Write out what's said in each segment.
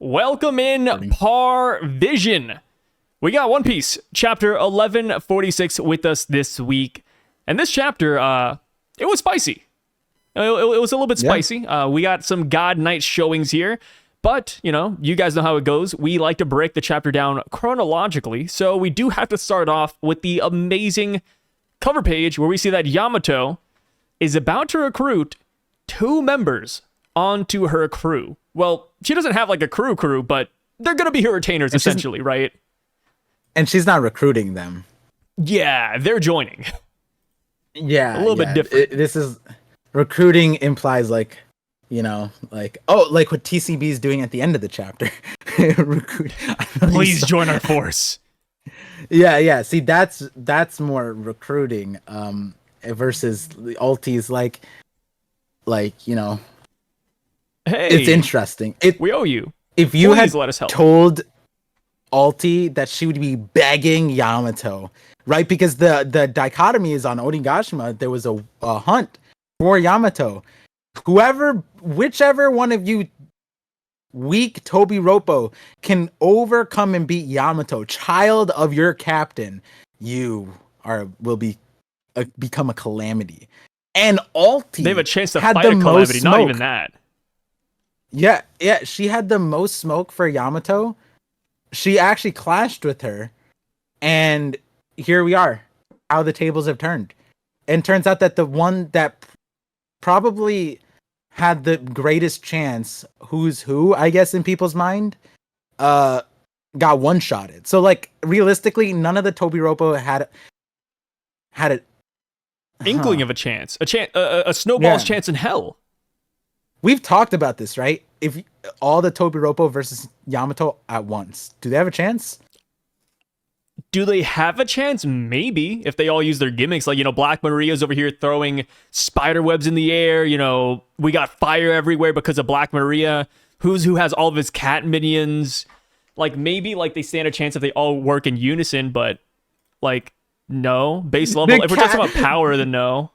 Welcome in Parvision. We got One Piece, chapter 1146 with us this week. And this chapter, it was spicy. It was a little bit spicy. We got some God Knight showings here. But, you know, you guys know how it goes. We like to break the chapter down chronologically. So we do have to start off with the amazing cover page where we see that Yamato is about to recruit 2 members onto her crew. Well, she doesn't have like a crew, but they're going to be her retainers essentially, right? And she's not recruiting them. Yeah, they're joining. Yeah. A little bit different. This is recruiting implies like, you know, like, oh, like what TCB is doing at the end of the chapter. Please join our force. Yeah. See, that's more recruiting versus the ultis like, you know, hey, it's interesting. We owe you. If you Please had let us help. told Alti that she would be begging Yamato, right? Because the dichotomy is on Onigashima, there was a hunt for Yamato. Whichever one of you weak Tobi Roppo can overcome and beat Yamato, child of your captain, you will become a calamity. And Alti, they have a chance to fight a calamity, not even that. Yeah, she had the most smoke for Yamato. She actually clashed with her, and here we are, how the tables have turned. And turns out that the one that probably had the greatest chance, who's who, I guess, in people's mind, got one-shotted. So, like, realistically, none of the Tobi Roppo had an inkling of a chance. A snowball's chance in hell. We've talked about this, right? If all the Tobi Roppo versus Yamato at once, do they have a chance? Do they have a chance? Maybe, if they all use their gimmicks. Like, you know, Black Maria's over here throwing spider webs in the air. You know, we got fire everywhere because of Black Maria. Who has all of his cat minions. Like, maybe, like, they stand a chance if they all work in unison, but, like, no. Base level, if we're talking about power, then no.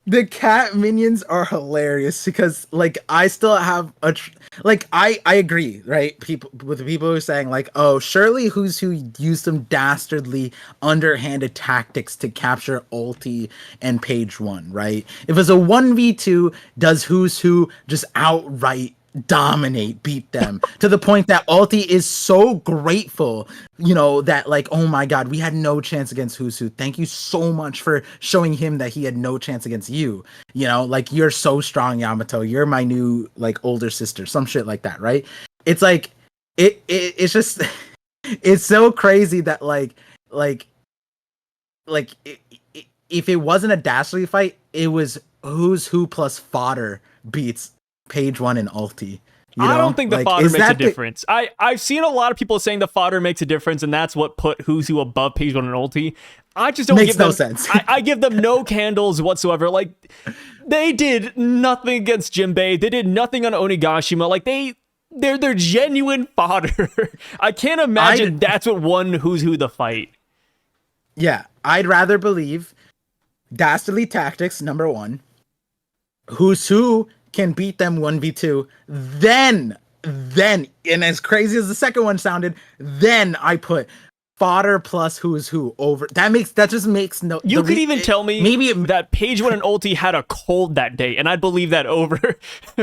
The cat minions are hilarious because, like, I still have I agree, right? People who are saying like, oh, surely who used some dastardly, underhanded tactics to capture Ulti and Page 1, right? If it's a 1v2, does who's who just outright dominate, beat them to the point that Ulti is so grateful, you know, that like, oh my god, we had no chance against who's who. Thank you so much for showing him that he had no chance against you. You know, like, you're so strong, Yamato. You're my new like older sister, some shit like that, right? It's like it's just it's so crazy that if it wasn't a dastardly fight, it was who's who plus fodder beats Page 1 and Ulti. I don't think the fodder makes a difference. I've seen a lot of people saying the fodder makes a difference, and that's what put who's who above Page 1 and Ulti. I just don't makes give them no sense. I give them no candles whatsoever. Like, they did nothing against Jinbei. They did nothing on Onigashima. Like, they're genuine fodder. I can't imagine that's what won who's who the fight. Yeah, I'd rather believe dastardly tactics, number 1. Who's who can beat them 1v2, then, and as crazy as the second one sounded, then I put fodder plus who's who over. That just makes no. You could even tell me maybe that Page 1 and Ulti had a cold that day, and I'd believe that over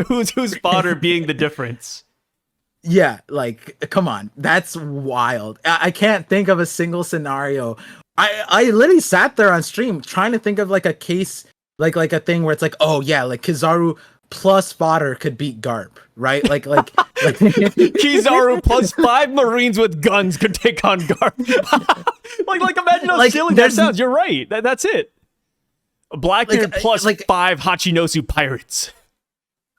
who's fodder being the difference. Yeah, like, come on, that's wild. I can't think of a single scenario. I literally sat there on stream trying to think of like a case, like a thing where it's like, oh yeah, like Kizaru plus fodder could beat Garp, right? Like Kizaru plus 5 Marines with guns could take on Garp. like imagine how silly that sounds. You're right. That's it. Blackbeard plus 5 Hachinosu pirates.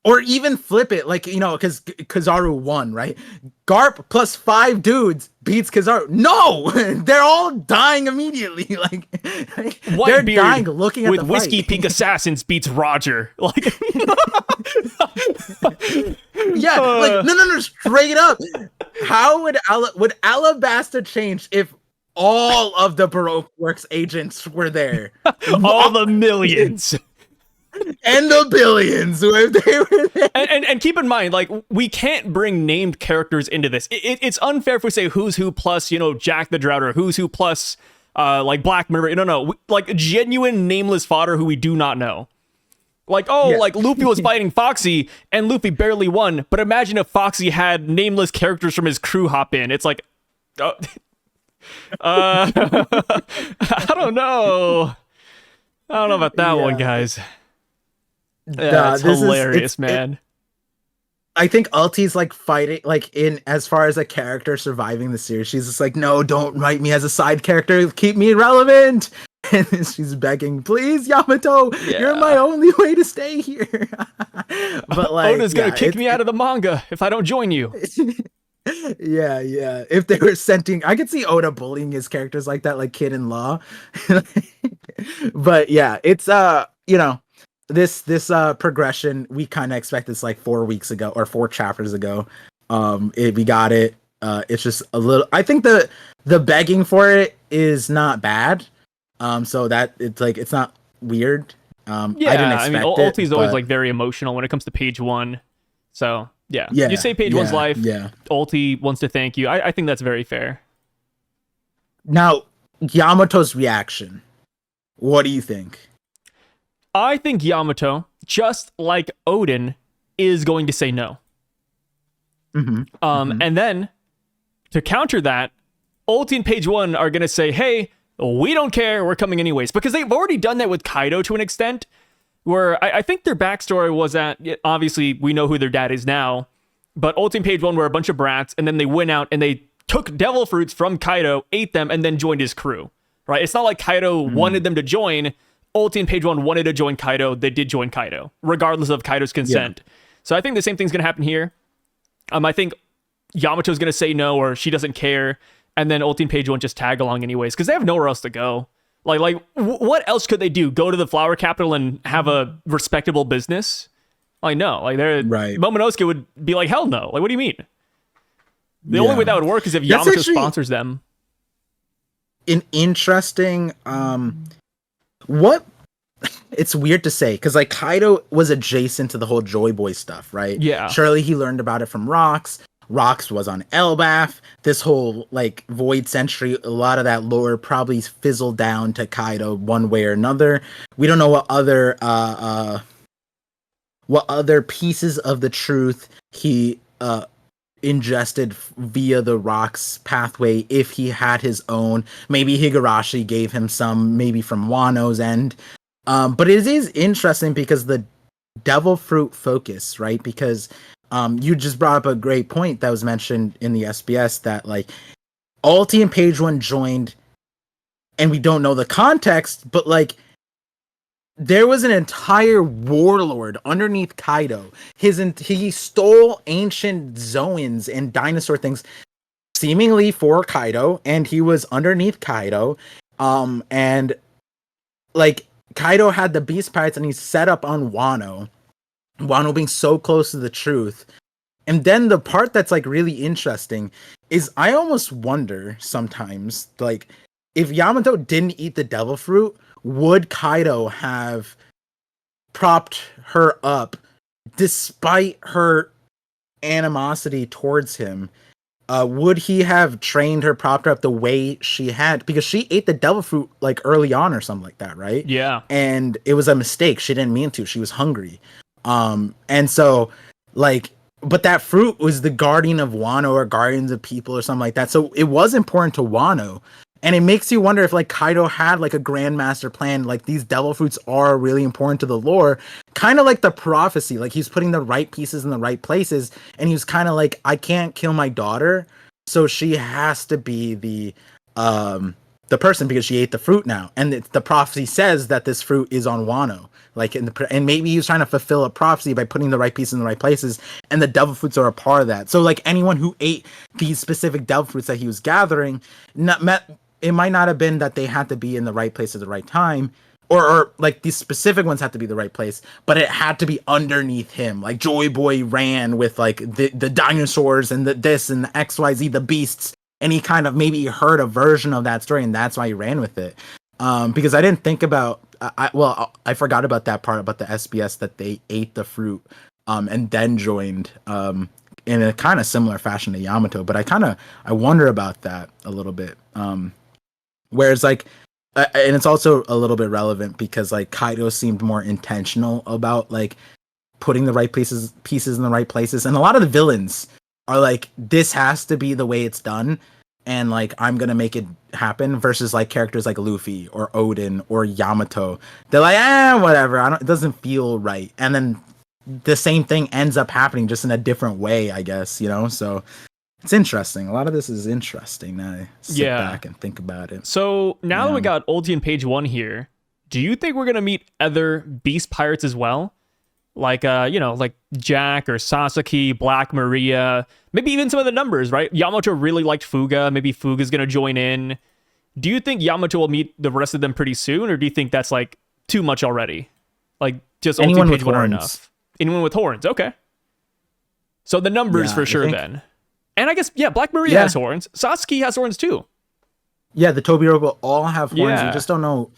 Or even flip it, like, you know, because Kizaru won, right? Garp plus 5 dudes beats Kizaru. No! They're all dying immediately. Like, they're dying looking at with the Whiskey fight. Pink Assassins beats Roger. Like, yeah, like, no, straight up. How would Alabasta change if all of the Baroque Works agents were there? All the millions. And the billions if they were there. And keep in mind, like, we can't bring named characters into this. It's unfair if we say who's who plus, Jack the Drowner, who's who plus, like, Black Mirror. No. Like, genuine nameless fodder who we do not know. Like, like, Luffy was fighting Foxy, and Luffy barely won. But imagine if Foxy had nameless characters from his crew hop in. It's like, I don't know. I don't know about that one, guys. That's hilarious, man. I think Ulti's like fighting, like in as far as a character surviving the series, she's just like, no, don't write me as a side character, keep me relevant. And she's begging, please, Yamato, you're my only way to stay here. But like, Oda's gonna kick me out of the manga if I don't join you. Yeah. If they were sending, I could see Oda bullying his characters like that, like Kid in Law. But yeah, it's this progression we kind of expect this like 4 weeks ago or 4 chapters ago. We got it. It's just a little. I think the begging for it is not bad. So that it's like it's not weird. I didn't expect Ulti's always like very emotional when it comes to page 1. So yeah. You say page 1's life. Yeah. Ulti wants to thank you. I think that's very fair. Now, Yamato's reaction. What do you think? I think Yamato, just like Odin, is going to say no. And then to counter that, Ulti and Page 1 are going to say, hey, we don't care, we're coming anyways. Because they've already done that with Kaido to an extent, where I think their backstory was that, obviously, we know who their dad is now, but Ulti and Page 1 were a bunch of brats, and then they went out and they took devil fruits from Kaido, ate them, and then joined his crew. Right? It's not like Kaido wanted them to join. Ulti and Page 1 wanted to join Kaido. They did join Kaido, regardless of Kaido's consent. Yeah. So I think the same thing's going to happen here. I think Yamato's going to say no, or she doesn't care, and then Ulti and Page 1 just tag along anyways, because they have nowhere else to go. Like, what else could they do? Go to the flower capital and have a respectable business? Like, no. Like, right. Momonosuke would be like, hell no. Like, what do you mean? The only way that would work is if Yamato sponsors them. An interesting... What? It's weird to say, because like Kaido was adjacent to the whole Joy Boy stuff, right? Yeah. Surely he learned about it from Rocks. Rocks was on Elbaph. This whole like Void Century, a lot of that lore probably fizzled down to Kaido one way or another. We don't know what other pieces of the truth he ingested via the Rocks pathway, if he had his own. Maybe Higurashi gave him some, maybe from Wano's end. But it is interesting because the devil fruit focus, right? Because you just brought up a great point that was mentioned in the SBS, that like Ulti and Page 1 joined, and we don't know the context, but like there was an entire warlord underneath Kaido. He stole ancient Zoans and dinosaur things, seemingly for Kaido, and he was underneath Kaido. And like Kaido had the beast pirates, and he's set up on Wano. Wano being so close to the truth. And then the part that's like really interesting is I almost wonder sometimes, like, if Yamato didn't eat the devil fruit, would Kaido have propped her up despite her animosity towards him? Would he have trained her, propped her up the way she had? Because she ate the devil fruit like early on or something like that, right? Yeah. And it was a mistake. She didn't mean to. She was hungry. And so like, but that fruit was the guardian of Wano, or guardians of people or something like that. So it was important to Wano. And it makes you wonder if like Kaido had like a grandmaster plan, like these devil fruits are really important to the lore, kind of like the prophecy, like he's putting the right pieces in the right places. And he was kind of like, I can't kill my daughter, so she has to be the person because she ate the fruit now. And the prophecy says that this fruit is on Wano. Like and maybe he was trying to fulfill a prophecy by putting the right pieces in the right places, and the devil fruits are a part of that. So like anyone who ate these specific devil fruits that he was gathering, it might not have been that they had to be in the right place at the right time, or like these specific ones had to be the right place, but it had to be underneath him. Like Joy Boy ran with like the dinosaurs and this and the XYZ, the beasts, and he kind of maybe heard a version of that story, and that's why he ran with it. Because I didn't think about I forgot about that part about the SBS that they ate the fruit and then joined in a kind of similar fashion to Yamato, but I wonder about that a little bit. Whereas like and it's also a little bit relevant because like Kaido seemed more intentional about like putting the right pieces in the right places, and a lot of the villains are like, this has to be the way it's done, and like I'm gonna make it happen, versus like characters like Luffy or Odin or Yamato. They're like, whatever, it doesn't feel right, and then the same thing ends up happening just in a different way, I guess, you know. So it's interesting. A lot of this is interesting now I sit back and think about it. So now that we got Ulti and Page 1 here, do you think we're gonna meet other Beast Pirates as well? Like like Jack or Sasaki, Black Maria, maybe even some of the numbers, right? Yamato really liked Fuga. Maybe Fuga's gonna join in. Do you think Yamato will meet the rest of them pretty soon, or do you think that's like too much already? Like just anyone Ulti with Page 1 are horns. enough. Anyone with horns, okay. So the numbers for sure then. And I guess Black Maria has horns. Sasaki has horns too. Yeah, the Tobirobo all have horns. We just don't know.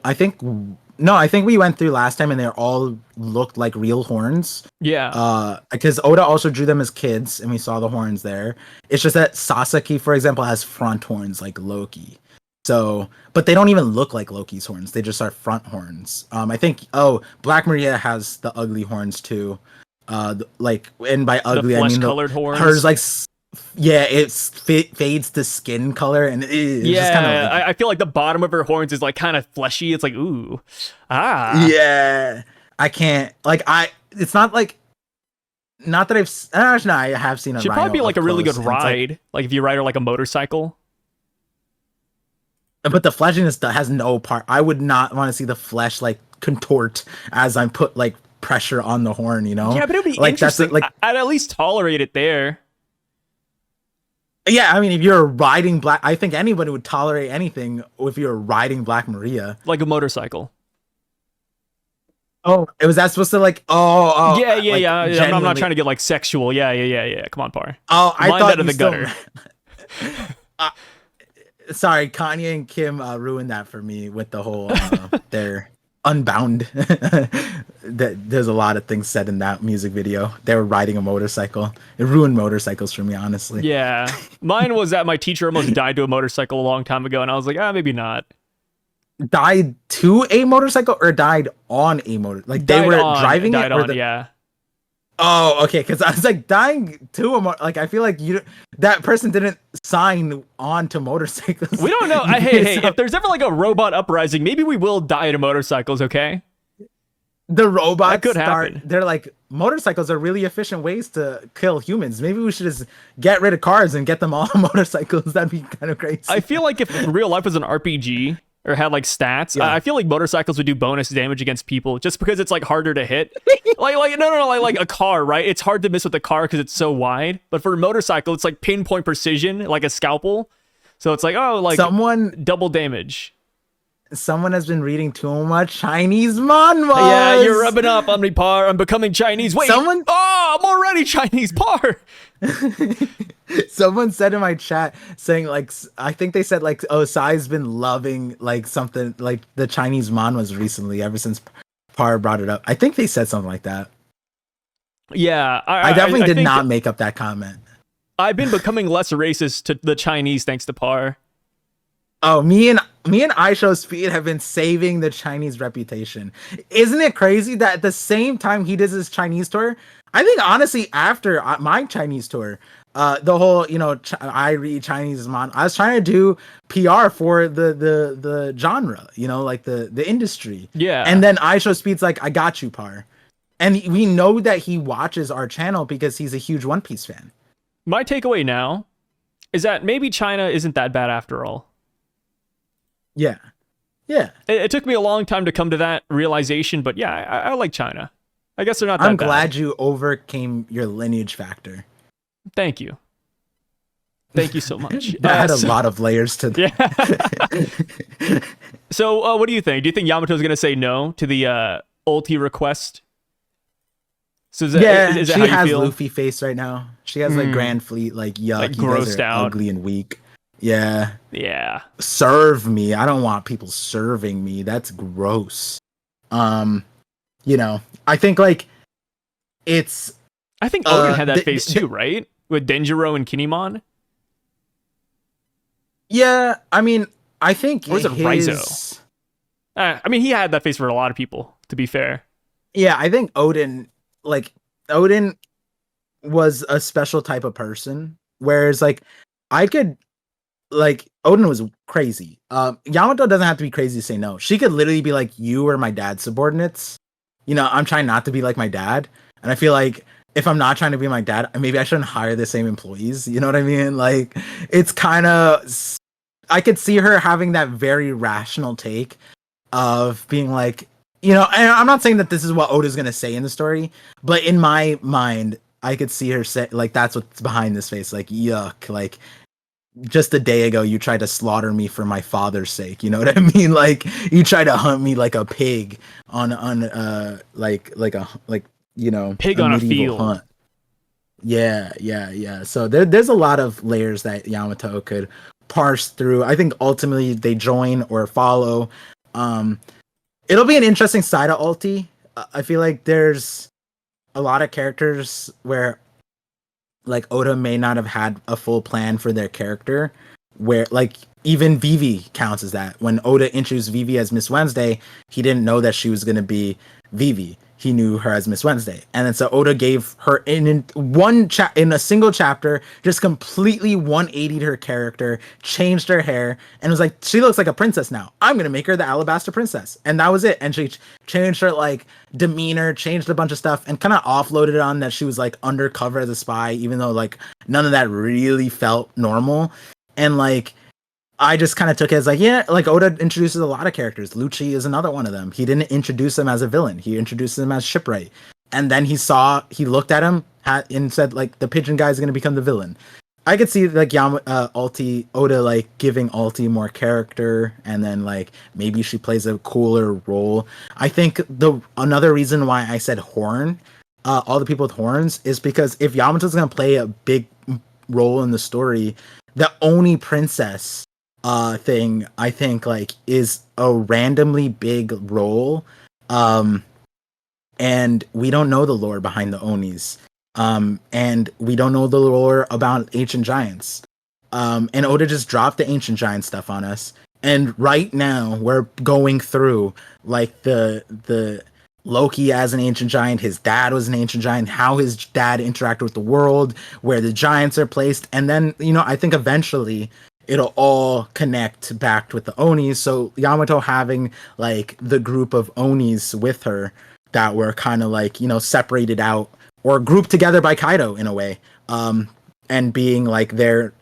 I think we went through last time and they all looked like real horns. Yeah. Because Oda also drew them as kids and we saw the horns there. It's just that Sasaki, for example, has front horns like Loki. So, but they don't even look like Loki's horns. They just are front horns. I think, Black Maria has the ugly horns too. Like, and by ugly, I mean colored horns. Hers like, it fades to skin color, and it's just kind of like, I feel like the bottom of her horns is like kind of fleshy. It's like, ooh, yeah. I can't it's not like, not that I have seen a should rhino probably be like a really good close, ride, like if you ride her like a motorcycle. But the fleshiness has no part. I would not want to see the flesh like contort as I put like pressure on the horn, you know? Yeah, but it would be like interesting. That's I'd at least tolerate it there. Yeah, I mean, if you're riding Black, I think anybody would tolerate anything if you're riding Black Maria, like a motorcycle. Oh, was that supposed to like? Yeah. I'm not trying to get like sexual. Yeah. Come on, Par. Oh, I Line thought that in the gutter. Sorry, Kanye and Kim ruined that for me with the whole they're unbound. There's a lot of things said in that music video. They were riding a motorcycle. It ruined motorcycles for me, honestly. Yeah, mine was that my teacher almost died to a motorcycle a long time ago, and I was like, maybe not. Died to a motorcycle or died on a motor? Like they were driving it? Or yeah. Oh, okay. Because I was like, dying to a like I feel like that person didn't sign on to motorcycles. We don't know. Hey, if there's ever like a robot uprising, maybe we will die to motorcycles. Okay. The robots that could happen. They're like, motorcycles are really efficient ways to kill humans. Maybe we should just get rid of cars and get them all on motorcycles. That'd be kind of crazy. I feel like if real life was an RPG or had like stats, I feel like motorcycles would do bonus damage against people just because it's like harder to hit. like a car, right? It's hard to miss with the car because it's so wide. But for a motorcycle, it's like pinpoint precision, like a scalpel. So it's like, double damage. Someone has been reading too much Chinese manhwa. Yeah, you're rubbing up, Omnipar. I'm becoming Chinese. Wait, I'm already Chinese, Par. Someone said in my chat saying like, I think they said like, Sai's been loving like something like the Chinese manhwas recently ever since Par brought it up. I think they said something like that. Yeah, I definitely did not make up that comment. I've been becoming less racist to the Chinese thanks to Par. Oh, me and iShow Speed have been saving the Chinese reputation. Isn't it crazy that at the same time he does his Chinese tour, I think honestly after my Chinese tour, the whole I read Chinese man, I was trying to do PR for the genre, like the industry. Yeah. And then iShow Speed's like, I got you, Par. And we know that he watches our channel because he's a huge One Piece fan. My takeaway now is that maybe China isn't that bad after all. Yeah. It took me a long time to come to that realization, but yeah, I like China. I guess they're not that bad. I'm glad you overcame your lineage factor. Thank you. Thank you so much. That had a lot of layers to that. Yeah. So what do you think? Do you think Yamato's going to say no to the ulti request? So is she has Luffy face right now. She has like Grand Fleet, like yuck, like you guys grossed are out, ugly and weak. Yeah. Yeah. Serve me. I don't want people serving me. That's gross. You know, I think like it's I think Oden had that phase too, right? With Denjiro and Kinemon. Yeah, I mean, I think or was it Raizo? I mean, he had that phase for a lot of people, to be fair. Yeah, I think Odin was a special type of person, whereas like I could like Odin was crazy. Yamato doesn't have to be crazy to say no. She could literally be like, you are my dad's subordinates. You know, I'm trying not to be like my dad, and I feel like if I'm not trying to be my dad, maybe I shouldn't hire the same employees. You know what I mean? Like, it's kind of, I could see her having that very rational take of being like, you know, and I'm not saying that this is what Oda's gonna say in the story, but in my mind, I could see her say like that's what's behind this face, like yuck, like just a day ago you tried to slaughter me for my father's sake, you know what I mean? Like you tried to hunt me like a pig on like you know, pig a on medieval a field hunt. Yeah. So there's a lot of layers that Yamato could parse through. I think ultimately they join or follow. It'll be an interesting side of Ulti. I feel like there's a lot of characters where like Oda may not have had a full plan for their character, where like even Vivi counts as that. When Oda introduced Vivi as Miss Wednesday, he didn't know that she was going to be Vivi. He knew her as Miss Wednesday, and then so Oda gave her in in a single chapter, just completely 180'd her character, changed her hair, and was like, she looks like a princess now. I'm gonna make her the Alabaster Princess, and that was it. And she changed her like demeanor, changed a bunch of stuff, and kind of offloaded on that she was like undercover as a spy, even though like none of that really felt normal. And like I just kind of took it as like, yeah, like Oda introduces a lot of characters. Lucci is another one of them. He didn't introduce him as a villain. He introduced him as shipwright. And then he looked at him and said like, the pigeon guy is going to become the villain. I could see like Oda like giving Ulti more character, and then like maybe she plays a cooler role. I think another reason why I said horn, all the people with horns, is because if Yamato's going to play a big role in the story, the Oni princess thing I think like is a randomly big role, and we don't know the lore behind the Onis, and we don't know the lore about ancient giants, and Oda just dropped the ancient giant stuff on us, and right now we're going through like the Loki as an ancient giant, his dad was an ancient giant, how his dad interacted with the world, where the giants are placed, and then you know I think eventually it'll all connect back with the Onis. So Yamato having like the group of Onis with her that were kind of like, you know, separated out or grouped together by Kaido in a way, and being like their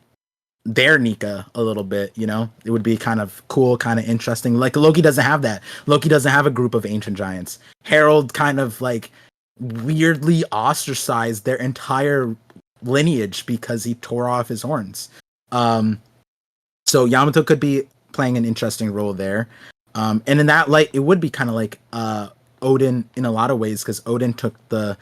Nika a little bit, you know, it would be kind of cool, kind of interesting. Like Loki doesn't have that. Loki doesn't have a group of ancient giants. Harold kind of like weirdly ostracized their entire lineage because he tore off his horns. So Yamato could be playing an interesting role there. And in that light, it would be kind of like Odin in a lot of ways, because Odin took the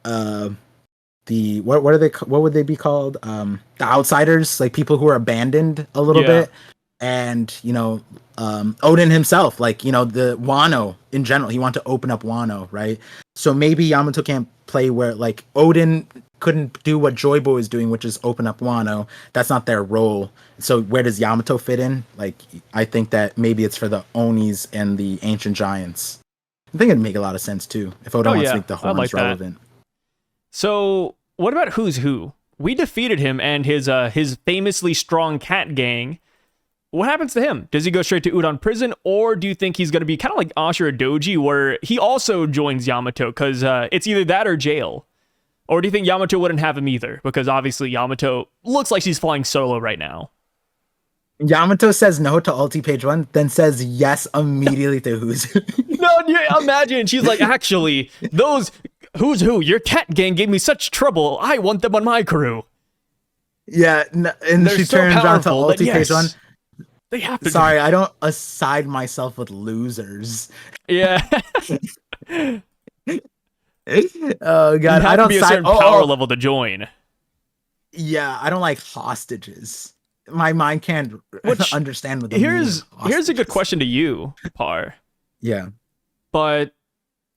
what would they be called? The outsiders, like people who are abandoned a little bit. And, you know, Odin himself, like, you know, the Wano in general, he wanted to open up Wano, right? So maybe Yamato can't play where like Odin couldn't do what Joy Boy is doing, which is open up Wano. That's not their role. So where does Yamato fit in? Like, I think that maybe it's for the Onis and the ancient giants. I think it'd make a lot of sense too if Oda wants to make the horns relevant. So what about Who's Who? We defeated him and his famously strong cat gang. What happens to him? Does he go straight to Udon prison, or do you think he's going to be kind of like Ashura Doji, where he also joins Yamato? Because it's either that or jail. Or do you think Yamato wouldn't have him either? Because obviously Yamato looks like she's flying solo right now. Yamato says no to Ulti page 1, then says yes immediately to Who's Who. No, imagine. She's like, actually, those Who's Who, your cat gang gave me such trouble. I want them on my crew. Yeah, and she turns on to Ulti page 1. They have to. Sorry, I don't aside myself with losers. Yeah. Oh god, I don't be a certain power level to join. Yeah, I don't like hostages. my mind can't understand what the here's a good is. question to you, Par. Yeah. But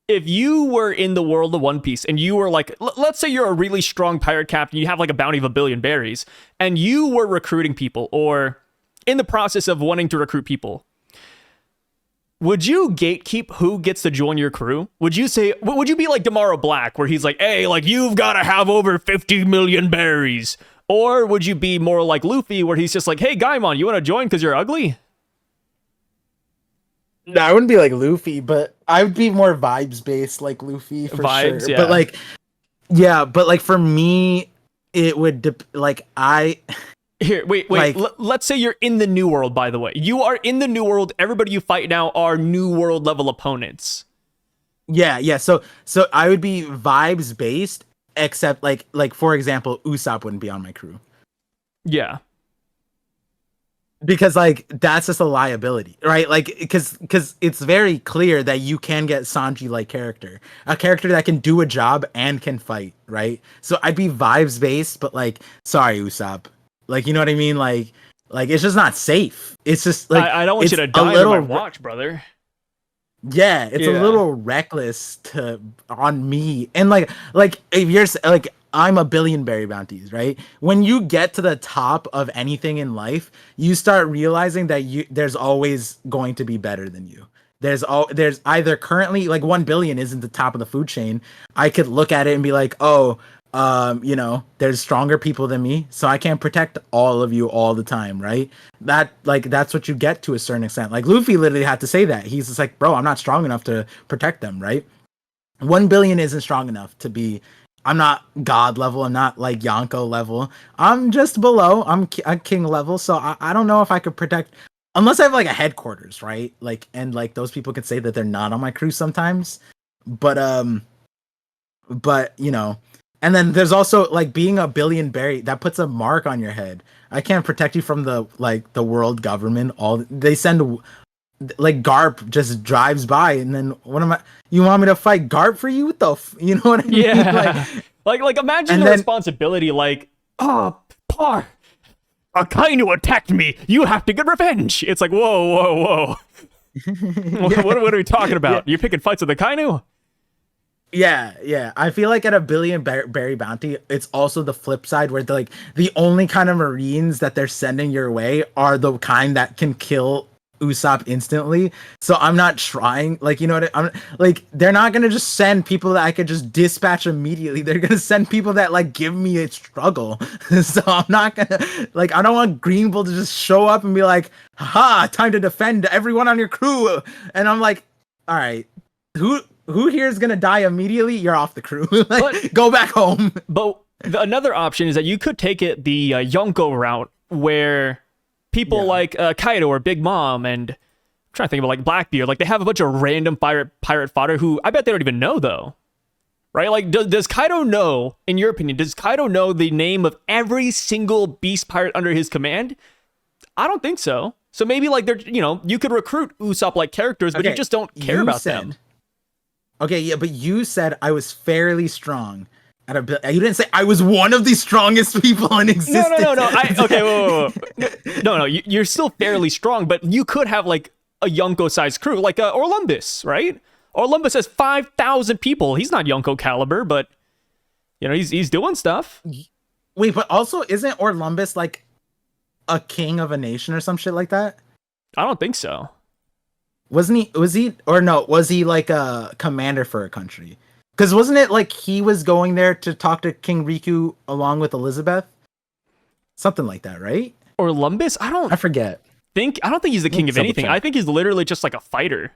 if you were in the world of One Piece and you were like, let's say you're a really strong pirate captain, you have like a bounty of 1 billion berries, and you were recruiting people or in the process of wanting to recruit people, would you gatekeep who gets to join your crew? Would you be like Tomorrow Black, where he's like, hey, like you've got to have over 50 million berries? Or would you be more like Luffy, where he's just like, hey, Gaimon, you want to join because you're ugly? No, I wouldn't be like Luffy, but I would be more vibes based, like Luffy for Vibes, sure. yeah. But like for me, it would Here, wait. like- Let's say you're in the New World, by the way. You are in the New World. Everybody you fight now are New World level opponents. Yeah. So I would be vibes based, except like for example, Usopp wouldn't be on my crew. Yeah. Because like that's just a liability, right? Like because it's very clear that you can get Sanji like character, a character that can do a job and can fight, right? So I'd be vibes based, but like sorry Usopp, like you know what I mean? Like it's just not safe. It's just like I don't want you to die under my watch, brother. Yeah, it's a little reckless on me, and like if you're like I'm a billion berry bounties, right? When you get to the top of anything in life, you start realizing that there's always going to be better than you. There's either currently like 1 billion isn't the top of the food chain. I could look at it and be like, oh, you know, there's stronger people than me, so I can't protect all of you all the time, right? That's what you get to a certain extent. Like Luffy literally had to say that. He's just like, bro, I'm not strong enough to protect them, right? 1 billion isn't strong enough to be. I'm not god level. I'm not like Yonko level. I'm just below. I'm a king level, so I don't know if I could protect unless I have like a headquarters, right? Like and like those people could say that they're not on my crew sometimes, but you know. And then there's also like being a billion berry that puts a mark on your head. I can't protect you from the world government. They send like Garp just drives by, and then what am I? You want me to fight Garp for you? What the you know what I mean? Yeah. like imagine the responsibility. Like, oh, Par, Akainu attacked me. You have to get revenge. It's like, whoa. what are we talking about? You're picking fights with the Kainu? Yeah. I feel like at a billion berry bounty, it's also the flip side where the only kind of Marines that they're sending your way are the kind that can kill Usopp instantly. So I'm not trying, like, you know what I'm like, they're not gonna just send people that I could just dispatch immediately. They're gonna send people that like give me a struggle. So I'm not gonna like, I don't want Green Bull to just show up and be like, haha, time to defend everyone on your crew. And I'm like, all right, who here is gonna die immediately? You're off the crew. Go back home. But another option is that you could take it the Yonko route, where people like Kaido or Big Mom and I'm trying to think about like Blackbeard, like they have a bunch of random pirate fodder who I bet they don't even know though, right? Like does Kaido know, in your opinion, does Kaido know the name of every single beast pirate under his command? I don't think so. So maybe like they're, you know, you could recruit Usopp like characters, but you just don't care about them. Okay, yeah, but you said I was fairly strong. You didn't say I was one of the strongest people in existence. No. Okay, whoa. No. You're still fairly strong, but you could have like a Yonko-sized crew, like Orlumbus, right? Orlumbus has 5,000 people. He's not Yonko caliber, but you know he's doing stuff. Wait, but also isn't Orlumbus like a king of a nation or some shit like that? I don't think so. Was he like a commander for a country? Because wasn't it like he was going there to talk to King Riku along with Elizabeth? Something like that, right? Orlumbus? I forget. I don't think he's the king of anything. I think he's literally just like a fighter.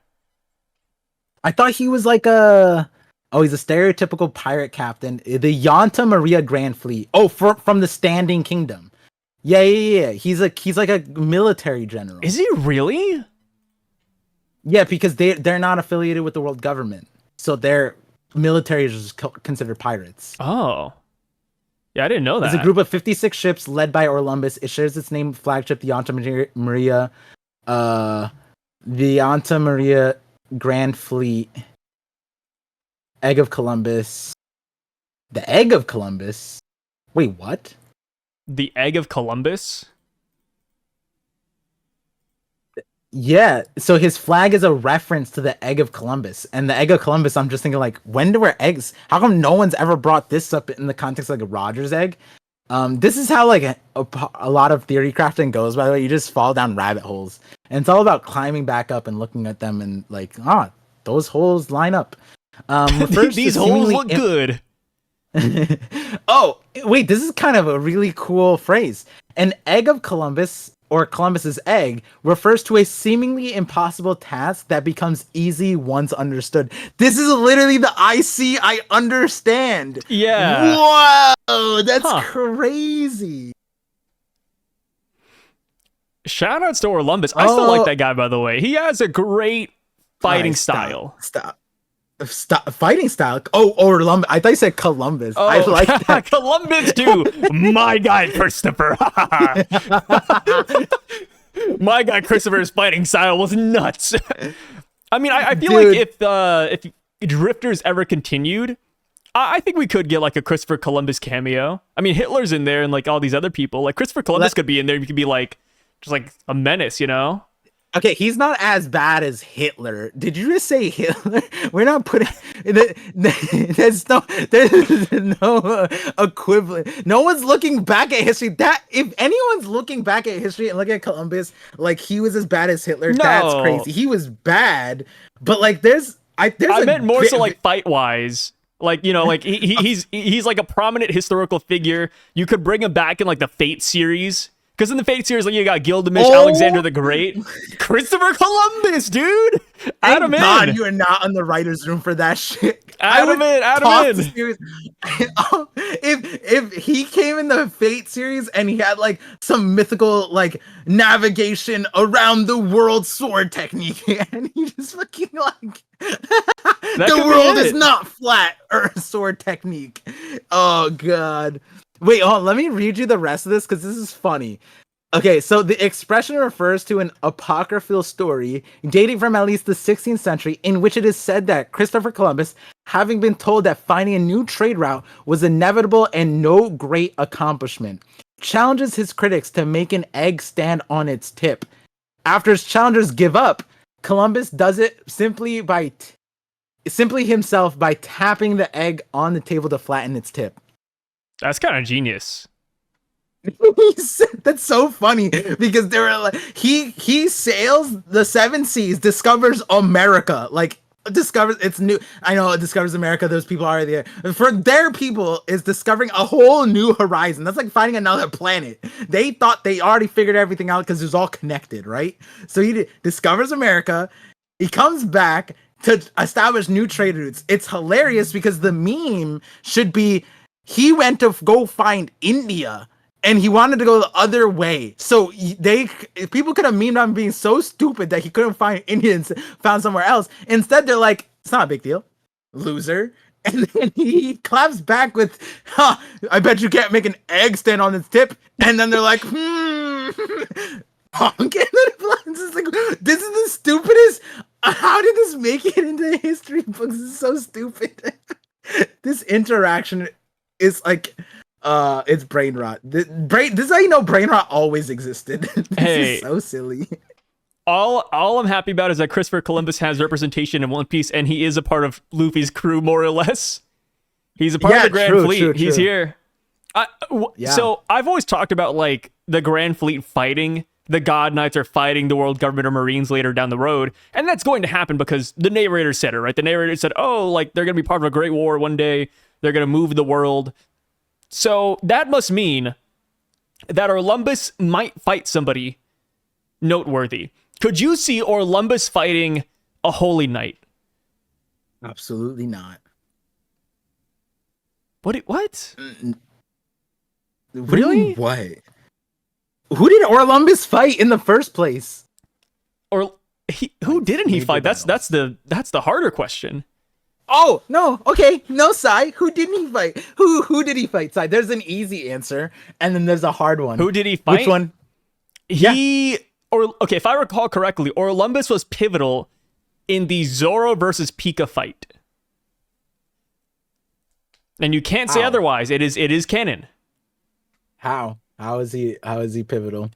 I thought he was like he's a stereotypical pirate captain. The Yanta Maria Grand Fleet. Oh, from the Standing Kingdom. Yeah. He's like a military general. Is he really? Yeah, because they're not affiliated with the world government. So their military is just considered pirates. Oh. Yeah, I didn't know that. It's a group of 56 ships led by Orlumbus. It shares its name flagship, the Yanta Maria. The Yanta Maria Grand Fleet. Egg of Columbus. The Egg of Columbus? Wait, what? The Egg of Columbus? Yeah, so his flag is a reference to the egg of Columbus. And the egg of Columbus, I'm just thinking like, when do our eggs, how come no one's ever brought this up in the context of like a Roger's egg? This is how like a lot of theory crafting goes, by the way. You just fall down rabbit holes. And it's all about climbing back up and looking at them and like, those holes line up. These holes look good. Oh, wait, this is kind of a really cool phrase. An egg of Columbus, or Columbus's egg, refers to a seemingly impossible task that becomes easy once understood. This is literally the I understand. Yeah. Whoa, that's crazy. Shoutouts to Orlumbus. I still like that guy, by the way. He has a great fighting style. Stop. Fighting style. Oh, Orlumbus. I thought you said Columbus. I like that. Columbus too. My guy Christopher. My guy Christopher's fighting style was nuts. I mean, I feel like if Drifters ever continued, I think we could get like a Christopher Columbus cameo. I mean, Hitler's in there and like all these other people. Like Christopher Columbus could be in there. You could be like just like a menace, you know? Okay, he's not as bad as Hitler. Did you just say Hitler? We're not putting there's no equivalent. No one's looking back at history. That if anyone's looking back at history and looking at Columbus like he was as bad as Hitler, that's crazy. He was bad, but like I meant more so like fight wise. Like, you know, like he's like a prominent historical figure. You could bring him back in like the Fate series. Because in the Fate series, like you got Gilgamesh, Alexander the Great, Christopher Columbus, dude. Add him in. God, you are not in the writer's room for that shit. Add him in. If he came in the Fate series and he had like some mythical like navigation around the world sword technique, and he just fucking like the world is not flat or sword technique. Oh god. Wait, let me read you the rest of this because this is funny. Okay, so the expression refers to an apocryphal story dating from at least the 16th century in which it is said that Christopher Columbus, having been told that finding a new trade route was inevitable and no great accomplishment, challenges his critics to make an egg stand on its tip. After his challengers give up, Columbus does it simply himself by tapping the egg on the table to flatten its tip. That's kind of genius. That's so funny because they were like he sails the 7 seas, discovers America, like discovers it's new. I know it discovers America. Those people are there. For their people, is discovering a whole new horizon. That's like finding another planet. They thought they already figured everything out because it was all connected, right? So he discovers America. He comes back to establish new trade routes. It's hilarious because the meme should be he went to go find India and he wanted to go the other way. So people could have memed on being so stupid that he couldn't find Indians, found somewhere else. Instead, they're like, it's not a big deal, loser. And then he claps back with, I bet you can't make an egg stand on its tip. And then they're like, honk. And then it's like, this is the stupidest. How did this make it into history books? This is so stupid. This interaction is like it's brain rot. This is how you know brain rot always existed. This is so silly. All I'm happy about is that Christopher Columbus has representation in One Piece, and he is a part of Luffy's crew, more or less. He's a part of the Grand Fleet. True. He's here. So I've always talked about like the Grand Fleet fighting. The God Knights are fighting the world government or Marines later down the road. And that's going to happen because the narrator said it, right? The narrator said, like they're going to be part of a great war one day. They're going to move the world. So that must mean that Orlumbus might fight somebody noteworthy. Could you see Orlumbus fighting a Holy Knight? Absolutely not. What? Really? What? Who did Orlumbus fight in the first place? Who didn't he fight? That's the harder question. Oh, no. Okay. No, Sai. Who didn't he fight? Who did he fight, Sai? There's an easy answer, and then there's a hard one. Who did he fight? Which one? Okay, if I recall correctly, Orlumbus was pivotal in the Zoro versus Pika fight. And you can't say otherwise. It is canon. How? How is he pivotal?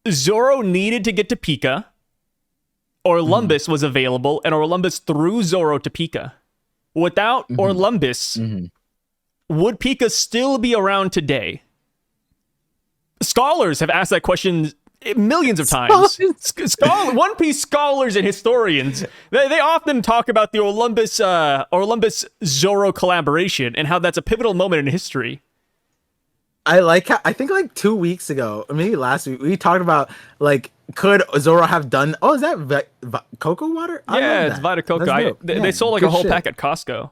Zoro needed to get to Pika. Orlumbus was available, and Orlumbus threw Zoro to Pika. Without Orlumbus, would Pika still be around today? Scholars have asked that question millions of times. One Piece scholars and historians, they often talk about the Orlumbus Zoro collaboration and how that's a pivotal moment in history. I think like 2 weeks ago, or maybe last week, we talked about like, could Zoro have done? Oh, is that cocoa water? Yeah, it's Vita Coco. They sold like a whole pack at Costco.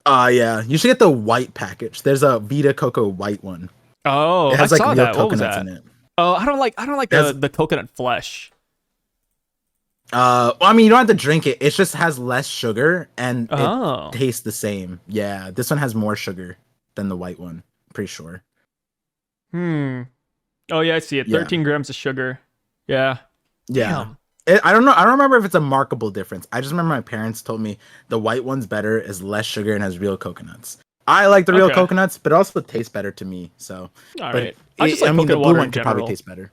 Yeah, you should get the white package. There's a Vita Coco white one. Oh, it has I like saw real that. What was coconuts that? in it. Oh, I don't like the coconut flesh. Well, I mean, you don't have to drink it. It just has less sugar and Oh. it tastes the same. Yeah, this one has more sugar than the white one. Pretty sure. Oh yeah, I see it. 13 grams of sugar. Yeah. Yeah. I don't know. I don't remember if it's a markable difference. I just remember my parents told me the white one's better, is less sugar, and has real coconuts. I like the real coconuts, but it also tastes better to me. So, all right. I just like coconut the blue water one in could general. probably taste better.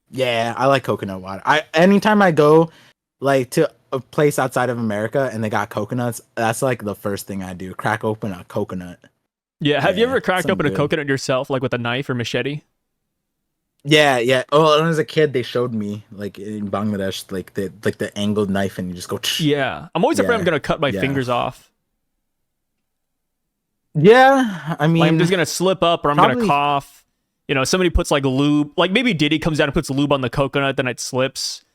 Yeah, I like coconut water. Anytime I go like to a place outside of America and they got coconuts, that's like the first thing I do. Crack open a coconut. Yeah. Have you ever cracked open good. a coconut yourself, like with a knife or machete? Yeah. Oh, when I was a kid, they showed me like in Bangladesh, like the angled knife, and you just go. Yeah, I'm always afraid I'm gonna cut my fingers off. Yeah, I mean, like, I'm just gonna slip up, or I'm gonna cough. You know, somebody puts like lube, like maybe Diddy comes down and puts lube on the coconut, then it slips.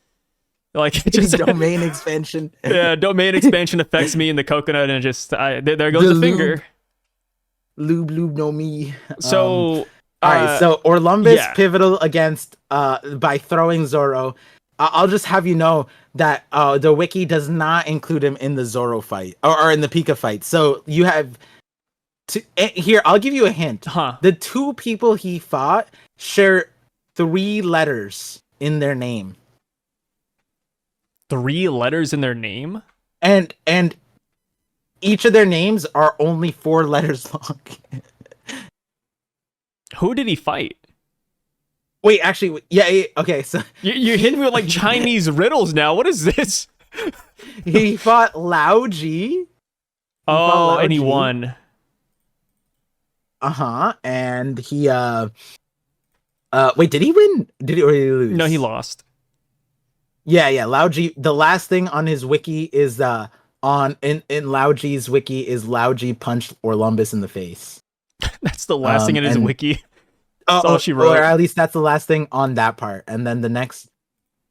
Like, it just domain expansion. Yeah, domain expansion affects me in the coconut, and there goes the finger. Lube no me. So. All right, so Orlumbus pivotal against by throwing Zoro. I'll just have you know that the wiki does not include him in the Zoro fight or in the Pika fight. So you have here. I'll give you a hint. The two people he fought share 3 letters in their name. 3 letters in their name, and each of their names are only 4 letters long. Who did he fight? Wait, actually, yeah, okay, so... You're hitting me with, like, Chinese riddles now. What is this? He fought Lao Ji. And he won. And he, wait, did he win? Or did he lose? No, he lost. Yeah, Lao Ji. The last thing on his wiki is, in Lao Ji's wiki is Lao Ji punched Orlumbus in the face. That's the last thing in his wiki. That's all she wrote. Or at least that's the last thing on that part. And then the next,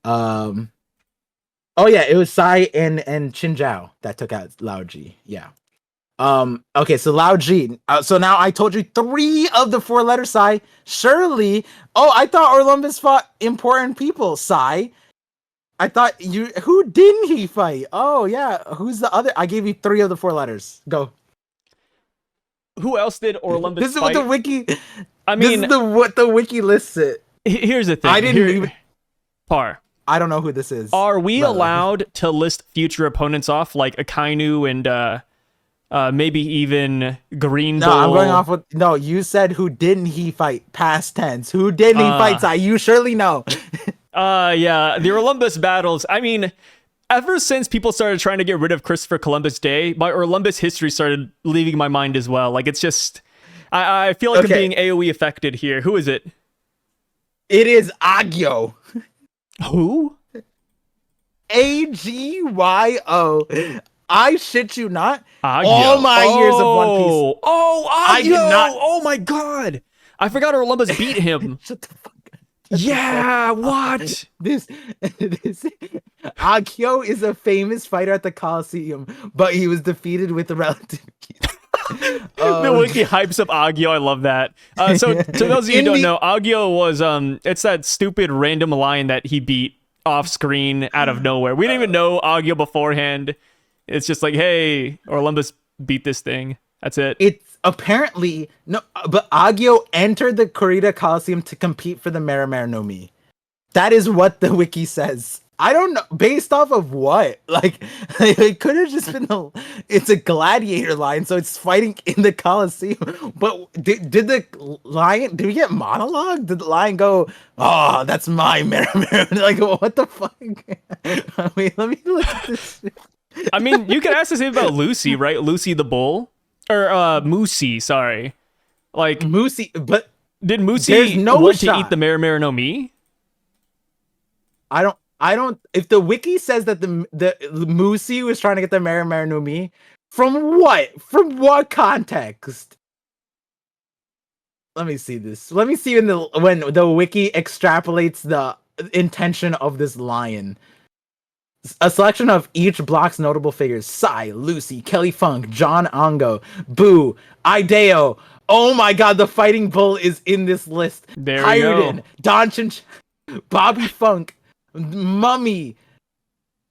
it was Sai and Chinjiao that took out Lao Ji. Yeah. Okay, so Lao Ji. So now I told you 3 of the 4 letter Sai. Surely. Oh, I thought Orlumbus fought important people. Sai. I thought who didn't he fight? Oh yeah. Who's the other? I gave you 3 of the 4 letters. Go. Who else did Orlumbus This is fight? what the wiki. I mean, this is what the wiki lists it. Here's the thing. I didn't even. Par. I don't know who this is. Are we allowed to list future opponents off, like Akainu and maybe even Green Bull? No, I'm going off with. No, you said who didn't he fight? Past tense. Who didn't he fight? Sai? You surely know. Yeah, the Orlumbus battles. I mean, ever since people started trying to get rid of Christopher Columbus Day, my Orlumbus history started leaving my mind as well. Like, it's just, I feel like I'm being AoE affected here. Who is it? It is Agyo. Who? Agyo. I shit you not. Agyo. All my years of One Piece. Oh, Agyo. I did not. Oh my god. I forgot Orlumbus beat him. Shut the fuck up. Yeah, what? This Agyo is a famous fighter at the Coliseum, but he was defeated with a relative. The wiki hypes up Agyo. I love that. So to those of you who don't know, Agyo was it's that stupid random line that he beat off screen out of nowhere. We didn't even know Agyo beforehand. It's just like, hey, Orlumbus beat this thing. That's it. It's apparently no, but Agyo entered the Kurita Coliseum to compete for the Marimar no Mi. That is what the wiki says. I don't know. Based off of what? Like, it could have just been it's a gladiator lion, so it's fighting in the Colosseum. But did the lion? Did we get monologue? Did the lion go? Oh, that's my mirror. Like, what the fuck? Wait, let me look at this. I mean, you could ask the same about Lucy, right? Lucy the bull, or Moosey. Sorry, like Moosey, but did Moosey there's no want shot. to eat the Mera no Mi? I don't. If the wiki says that the Moosey was trying to get the Mera no Mi, from what? From what context? Let me see this. Let me see when the wiki extrapolates the intention of this lion. A selection of each block's notable figures: Sai, Lucy, Kelly Funk, John Ongo, Boo, Ideo. Oh my god, the fighting bull is in this list. There we go. Donchin, Bobby Funk, Mummy,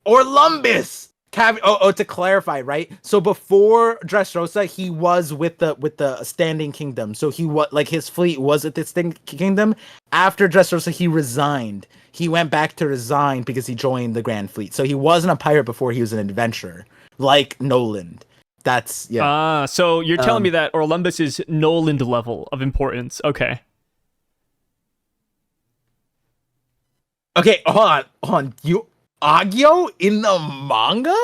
Orlumbus. To clarify, right? So before Dressrosa, he was with the Standing Kingdom. So he was like his fleet was at the Standing Kingdom. After Dressrosa, he resigned. He went back to resign because he joined the Grand Fleet. So he wasn't a pirate before he was an adventurer, like Noland. That's yeah. So you're telling me that Orlumbus is Noland level of importance. Okay. Okay, hold on. You Agyo in the manga?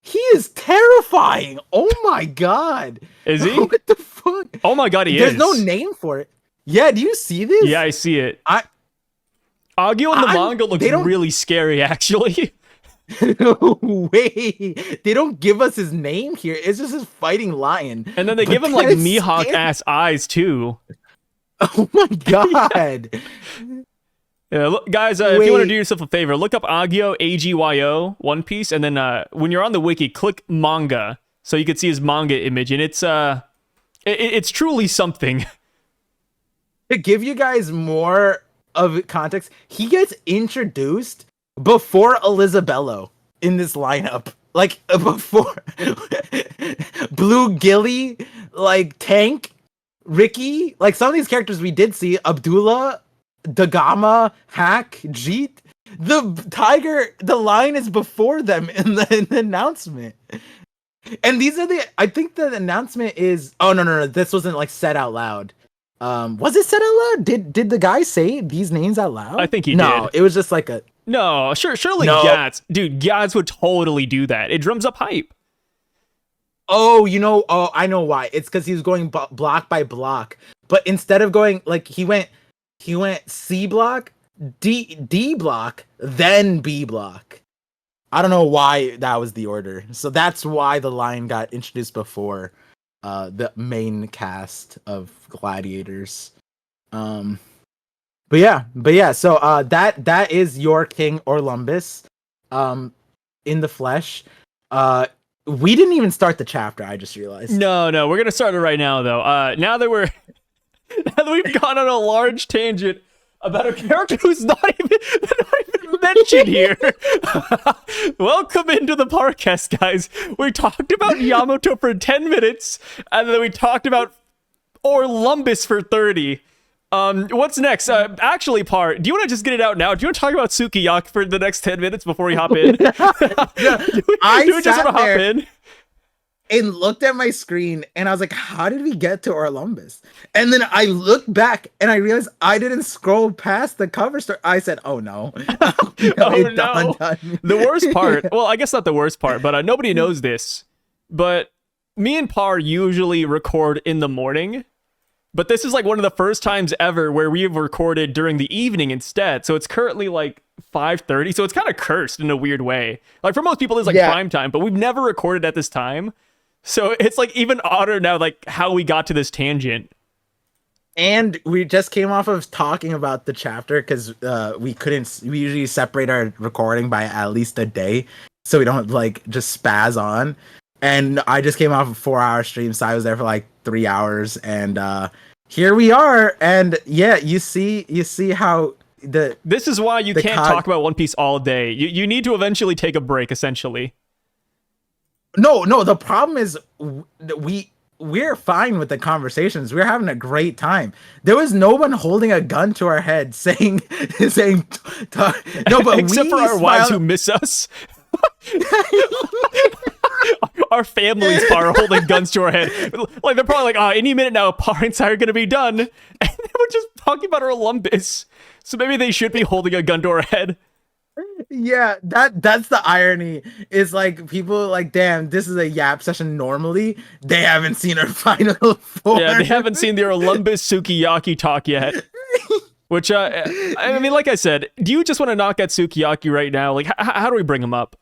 He is terrifying. Oh my god. Is he? What the fuck? Oh my god, There's no name for it. Yeah, do you see this? Yeah, I see it. Agyo in the manga looks really scary, actually. Wait, they don't give us his name here. It's just his fighting lion. And then they give him like Mihawk ass eyes too. Oh my god. Yeah, look, guys, if you want to do yourself a favor, look up Agyo, Agyo, One Piece, and then when you're on the wiki, click manga so you can see his manga image, and it's truly something. To give you guys more of context, he gets introduced before Elisabello in this lineup. Like before Blue Gilly, like Tank, Ricky, like some of these characters we did see, Abdullah, Dagama, Hack, Jeet. The lion is before them in the announcement. And these are I think the announcement is, oh no, this wasn't like said out loud. Was it said out loud? Did the guy say these names out loud? I think he did. No, it was just like a... No, surely no. Gats would totally do that. It drums up hype. Oh, I know why. It's because he was going block by block. But instead of going, like, he went C block, D block, then B block. I don't know why that was the order. So that's why the lion got introduced before the main cast of gladiators. But yeah. So that is your King Orlumbus, in the flesh. We didn't even start the chapter. I just realized. No, we're gonna start it right now, though. Now that we've gone on a large tangent about a character who's not even mentioned here. Welcome into the Parcast, guys. We talked about Yamato for 10 minutes, and then we talked about Orlumbus for 30. What's next? Actually, Par, do you want to just get it out now? Do you want to talk about Sukiyaki for the next 10 minutes before we hop in? I do we just want to hop in? And looked at my screen and I was like, how did we get to Orlumbus? And then I looked back and I realized I didn't scroll past the cover story. I said, oh no. The worst part, well, I guess not the worst part, but nobody knows this, but me and Par usually record in the morning, but this is like one of the first times ever where we've recorded during the evening instead. So it's currently like 5:30, so it's kind of cursed in a weird way. Like for most people it's like prime time, but we've never recorded at this time. So it's like even odder now, like how we got to this tangent. And we just came off of talking about the chapter because we usually separate our recording by at least a day so we don't like just spaz on. And I just came off a 4-hour stream, so I was there for like 3 hours, and here we are. And yeah, you see how this is why you can't talk about One Piece all day. You need to eventually take a break, essentially. No, the problem is we we're fine with the conversations. We're having a great time. There was no one holding a gun to our head saying no, but except for our wives who miss us. Our families are holding guns to our head. Like they're probably like, any minute now, parents are gonna be done, and we're just talking about our Olympus. So maybe they should be holding a gun to our head. Yeah, that's the irony. Is like people like, damn, this is a yap session normally. They haven't seen our final form. Yeah, they haven't seen their Olympus Sukiyaki talk yet. Which, I mean, like I said, do you just want to knock at Sukiyaki right now? Like, how do we bring him up?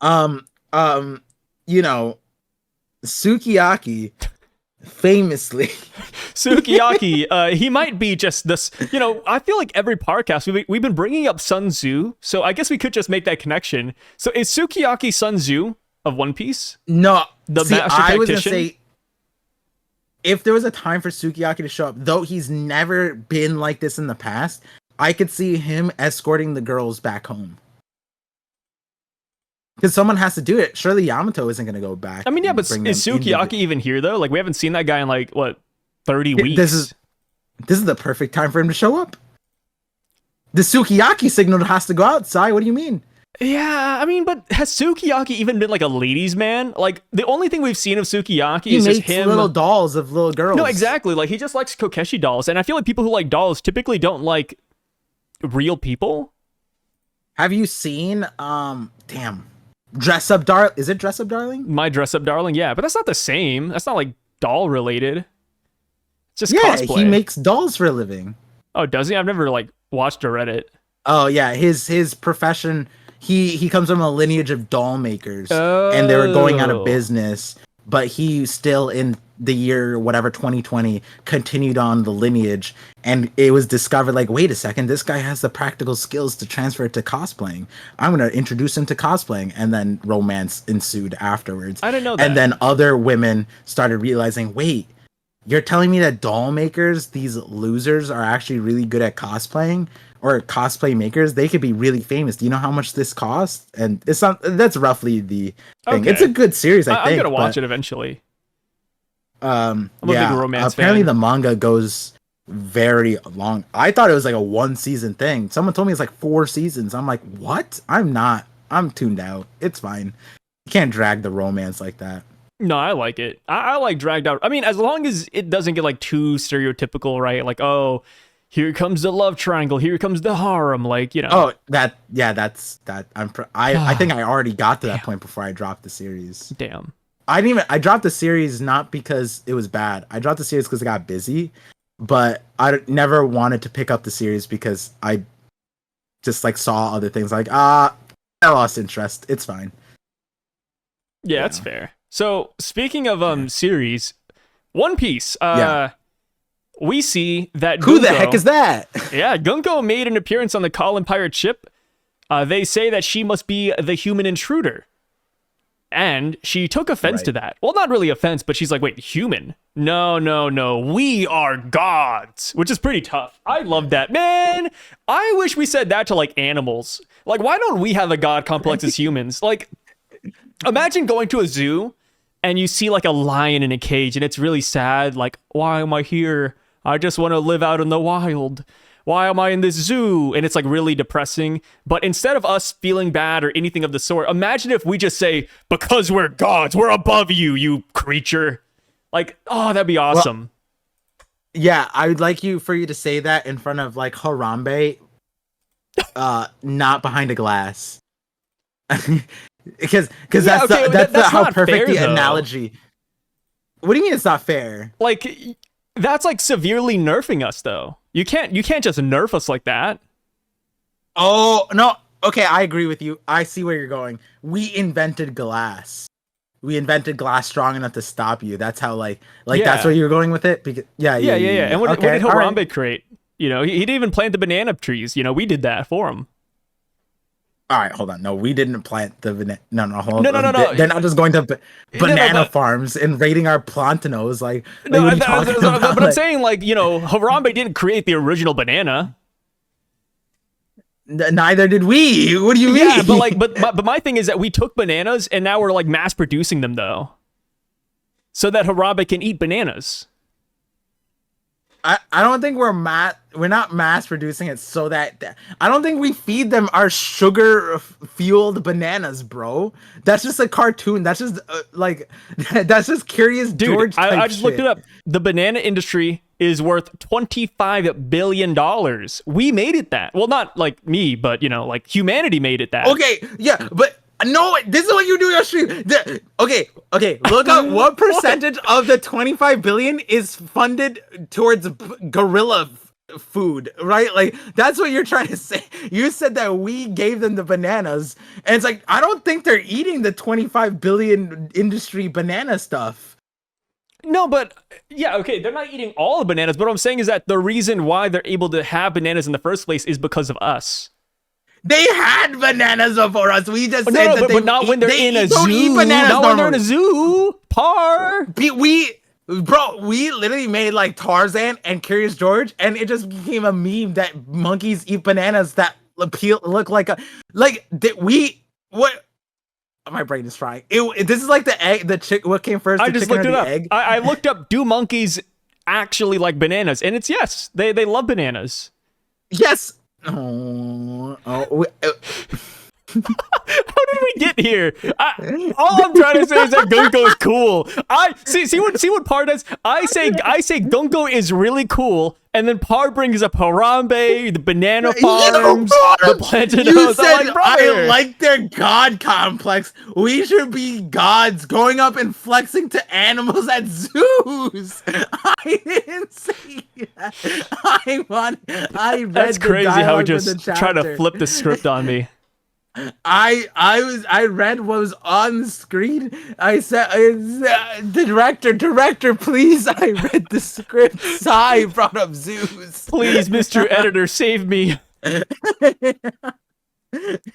You know, Sukiyaki famously Sukiyaki, he might be just this, I feel like every podcast we've been bringing up Sun Tzu, so I guess we could just make that connection. So is Sukiyaki Sun Tzu of One Piece? No, master I was gonna tactician? say, if there was a time for Sukiyaki to show up, though he's never been like this in the past, I could see him escorting the girls back home. Because someone has to do it. Surely Yamato isn't going to go back. I mean, yeah, but is Sukiyaki even here, though? Like, we haven't seen that guy in, 30 weeks? This is the perfect time for him to show up. The Sukiyaki signal has to go outside. What do you mean? Yeah, I mean, but has Sukiyaki even been, a ladies' man? Like, the only thing we've seen of Sukiyaki He is just makes him... little dolls of little girls. No, exactly. Like, he just likes Kokeshi dolls. And I feel like people who like dolls typically don't like real people. Have you seen, Dress Up Darling? Is it Dress Up Darling? My Dress Up Darling, yeah. But that's not the same. That's not, doll related. It's just Yeah, cosplay. he makes dolls for a living. Oh, does he? I've never, watched or read it. Oh, yeah. His profession... He comes from a lineage of doll makers, and they were going out of business, but he still in the year, whatever, 2020, continued on the lineage, and it was discovered, wait a second, this guy has the practical skills to transfer it to cosplaying. I'm going to introduce him to cosplaying, and then romance ensued afterwards. I didn't know that. And then other women started realizing, wait, you're telling me that doll makers, these losers, are actually really good at cosplaying? Or cosplay makers, they could be really famous. Do you know how much this costs? And it's not. That's roughly the thing. Okay. It's a good series, I think. I'm gonna watch it eventually. I'm a big romance apparently fan. the manga goes very long. I thought it was a 1-season thing. Someone told me it's 4 seasons. I'm like, what? I'm tuned out. It's fine. You can't drag the romance like that. No, I like it. I like dragged out. I mean, as long as it doesn't get too stereotypical, right? Like, oh, here comes the love triangle. Here comes the harem. Oh, that's that. I think I already got to that point before I dropped the series. Damn. I dropped the series not because it was bad. I dropped the series because I got busy, but I never wanted to pick up the series because I just saw other things. I lost interest. It's fine. Yeah, that's fair. So speaking of series, One Piece. We see that Who the heck is that? Yeah, Gunko made an appearance on the Colin Pirate ship. They say that she must be the human intruder. And she took offense to that. Well, not really offense, but she's like, wait, human? No. We are gods. Which is pretty tough. I love that. Man, I wish we said that to animals. Why don't we have a god complex as humans? Imagine going to a zoo and you see a lion in a cage and it's really sad. Why am I here? I just want to live out in the wild. Why am I in this zoo? And it's really depressing. But instead of us feeling bad or anything of the sort, imagine if we just say, because we're gods, we're above you, you creature. Oh, that'd be awesome. Well, yeah, I would like for you to say that in front of Harambe, not behind a glass. Because that's how perfect the analogy. What do you mean it's not fair? That's severely nerfing us, though. You can't just nerf us like that. Oh no. Okay, I agree with you. I see where you're going. We invented glass. We invented glass strong enough to stop you. That's how that's where you're going with it. Because, yeah. And what did Harambe create? He didn't even plant the banana trees. We did that for him. All right, hold on. No, we didn't plant the banana. No, hold on. No. They're not just going to banana farms and raiding our plantanos. But I'm saying, Harambe didn't create the original banana. Neither did we. What do you mean? Yeah, but my thing is that we took bananas and now we're mass producing them though. so that Harambe can eat bananas. I don't think we're not mass producing it so that I don't think we feed them our sugar fueled bananas, bro. That's just a cartoon. That's just that's just Curious Dude, George. I just looked it up. The banana industry is worth $25 billion. We made it that. Well, not like me, but like humanity made it that. Okay, yeah, but no, this is what you do on your stream. Okay, look up what percentage of the 25 billion is funded towards gorilla food, right? Like, that's what you're trying to say. You said that we gave them the bananas, and it's like, I don't think they're eating the 25 billion industry banana stuff. No, but yeah, okay, they're not eating all the bananas, but what I'm saying is that the reason why they're able to have bananas in the first place is because of us. They had bananas before us. We just said that but not when they're in a zoo. Don't eat bananas not when they're in a zoo. We literally made like Tarzan and Curious George, and it just became a meme that monkeys eat bananas that look like what? My brain is frying. This is like the egg, the chick. What came first? I just looked it up. Egg? I looked up. Do monkeys actually like bananas? And it's yes. They love bananas. Yes. Oh. How did we get here? All I'm trying to say is that Gunko is cool. I see what Par does. I say Gunko is really cool, and then Par brings up Harambe, the banana farms, the plantados. You said I like their god complex. We should be gods going up and flexing to animals at zoos. I didn't say that. I read That's crazy how it just try to flip the script on me. I read what was on the screen. I said, director, please. I read the script. Sai brought up zoos. Please, Mr. Editor, save me.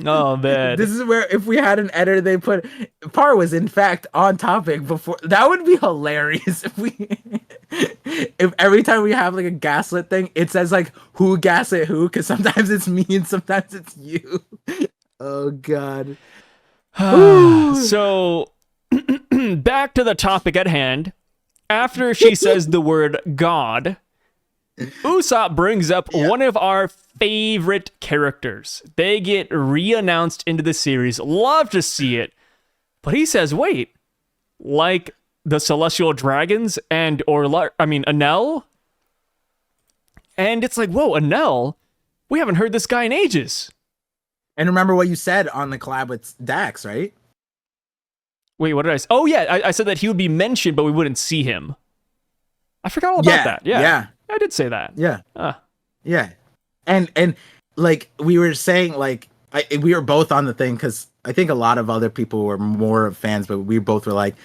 Oh man. This is where if we had an editor, they put Par was in fact on topic before. That would be hilarious if every time we have like a gaslit thing, it says like who gaslit who, because sometimes it's me and sometimes it's you. Oh god. So back to the topic at hand. After she says the word God, Usopp brings up one of our favorite characters. They get re-announced into the series. Love to see it. But he says, wait, like the Celestial Dragons Enel? And it's like, whoa, Enel? We haven't heard this guy in ages. And remember what you said on the collab with Dax, right? Wait, what did I say? Oh, yeah, I said that he would be mentioned, but we wouldn't see him. I forgot all about that. Yeah. I did say that. Yeah. Yeah. And like we were saying, like we were both on the thing because I think a lot of other people were more fans, but we both were like,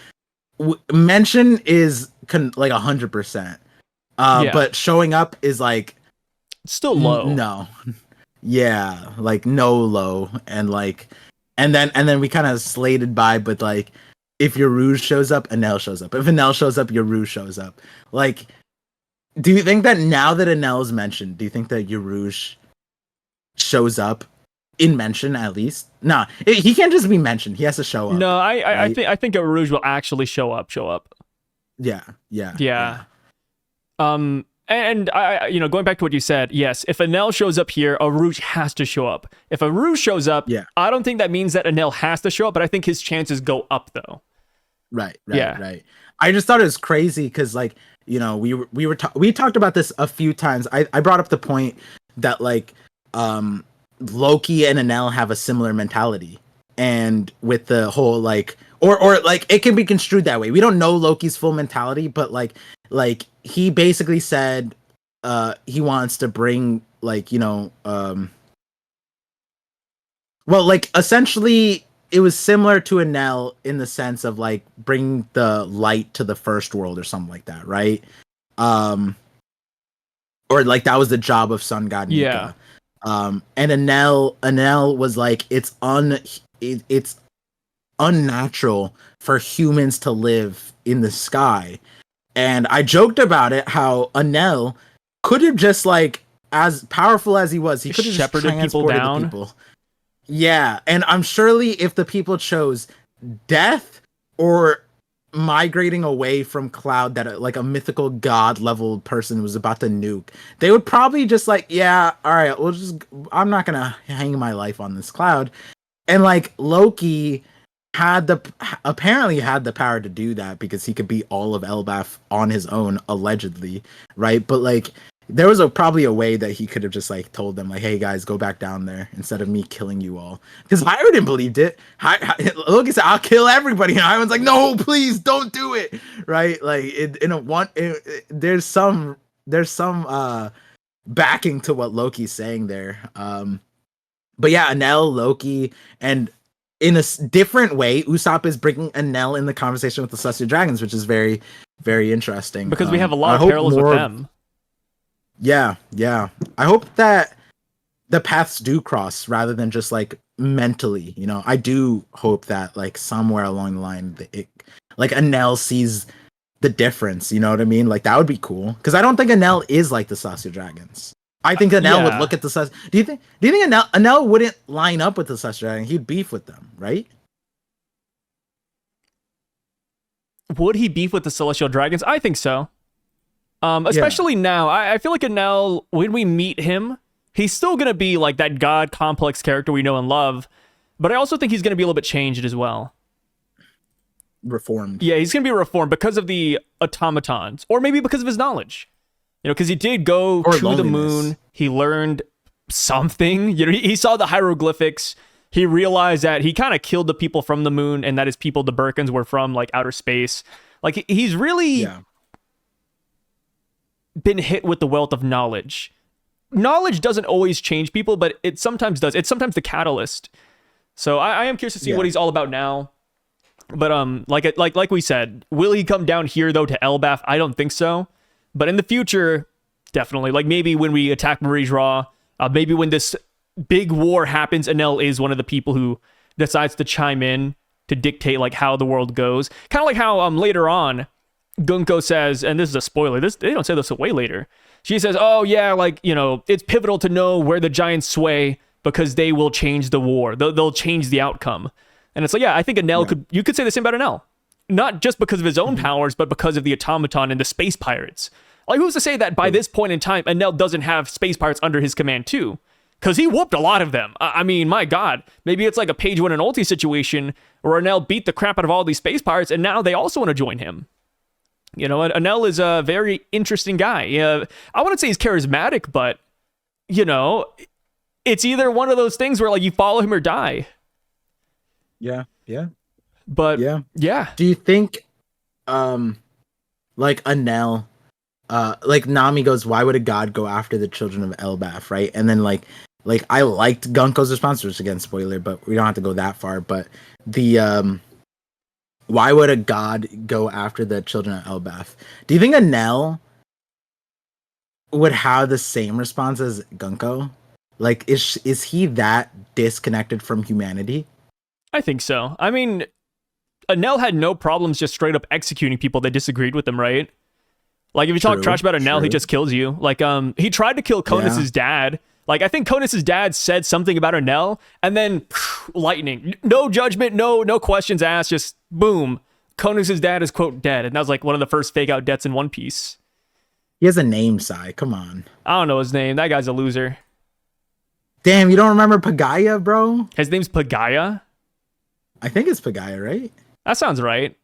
mention is like 100%. But showing up is like still low. No. Yeah, like no low, and then we kind of slated by, but like if Yarouge shows up, Enel shows up. If Enel shows up, Yarouge shows up. Like, do you think that now that Enel is mentioned, do you think that Yarouge shows up in mention at least? Nah, he can't just be mentioned. He has to show up. No, I think Yarouge will actually show up. Yeah. And I going back to what you said, yes, if Enel shows up here, Arouge has to show up. If Arouge shows up, I don't think that means that Enel has to show up, but I think his chances go up though. Right. I just thought it was crazy because like, we talked about this a few times. I brought up the point that like Loki and Enel have a similar mentality, and with the whole like or like it can be construed that way. We don't know Loki's full mentality, but like he basically said he wants to bring essentially it was similar to Enel in the sense of like bring the light to the first world or something like that, right? Or like that was the job of Sun God Nika. Yeah. And Enel was like it's unnatural for humans to live in the sky. And I joked about it, how Enel could have just like, as powerful as he was, he could have just shepherded people down. People. Yeah, and I'm surely if the people chose death or migrating away from Cloud that like a mythical god level person was about to nuke, they would probably just like, yeah, all right, I'm not gonna hang my life on this Cloud. And like Loki apparently had the power to do that because he could beat all of Elbaph on his own, allegedly, right? But like there was probably a way that he could have just like told them like, hey guys, go back down there instead of me killing you all, because Hiruden believed it. Loki said, I'll kill everybody, and Hiruden's like, no, please don't do it, right? Like there's some backing to what Loki's saying there. But yeah, Enel, Loki, and in a different way, Usopp is bringing Enel in the conversation with the Celestial Dragons, which is very, very interesting. Because we have a lot of parallels with them. Yeah. I hope that the paths do cross rather than just like mentally, you know. I do hope that like somewhere along the line, like Enel sees the difference, you know what I mean? Like that would be cool. Because I don't think Enel is like the Celestial Dragons. I think Enel would look at the Celestial. Do you think Enel wouldn't line up with the Celestial Dragon? He'd beef with them, right? Would he beef with the Celestial Dragons? I think so. Especially now. I feel like Enel, when we meet him, he's still going to be like that god complex character we know and love. But I also think he's going to be a little bit changed as well. Reformed. Yeah, he's going to be reformed because of the automatons. Or maybe because of his knowledge. You know, because he did go to the moon. He learned something. You know, he saw the hieroglyphics. He realized that he kind of killed the people from the moon, and that his people, the Birkins, were from like outer space. Like he's really been hit with the wealth of knowledge. Knowledge doesn't always change people, but it sometimes does. It's sometimes the catalyst. So I am curious to see what he's all about now. But like we said, will he come down here though to Elbaph? I don't think so. But in the future, definitely. Like maybe when we attack Marie's Raw, maybe when this big war happens, Enel is one of the people who decides to chime in to dictate like how the world goes. Kind of like how later on, Gunko says, and this is a spoiler, they don't say this way later. She says, oh yeah, like, you know, it's pivotal to know where the giants sway because they will change the war. They'll change the outcome. And it's like, yeah, I think Enel you could say the same about Enel. Not just because of his own powers, but because of the automaton and the space pirates. Like, who's to say that by this point in time, Enel doesn't have space pirates under his command too? Because he whooped a lot of them. I mean, my God. Maybe it's like a Page One and Ulti situation where Enel beat the crap out of all these space pirates, and now they also want to join him. You know, Enel is a very interesting guy. I wouldn't say he's charismatic, but, you know, it's either one of those things where, like, you follow him or die. Yeah. But, yeah. Do you think, like, Enel... like Nami goes, why would a god go after the children of Elbaph, right? And then like I liked Gunko's response, which again, spoiler, but we don't have to go that far. But the why would a god go after the children of Elbaph? Do you think Enel would have the same response as Gunko? Like, is he that disconnected from humanity? I think so. I mean, Enel had no problems just straight up executing people that disagreed with him, right? Like, if you talk trash about Enel, he just kills you. Like, he tried to kill Conus's dad. Like, I think Conus's dad said something about Enel, and then lightning. No judgment, no questions asked, just boom. Conus's dad is, quote, dead. And that was like one of the first fake out deaths in One Piece. He has a name, Sai. Come on. I don't know his name. That guy's a loser. Damn, you don't remember Pagaya, bro? His name's Pagaya? I think it's Pagaya, right? That sounds right.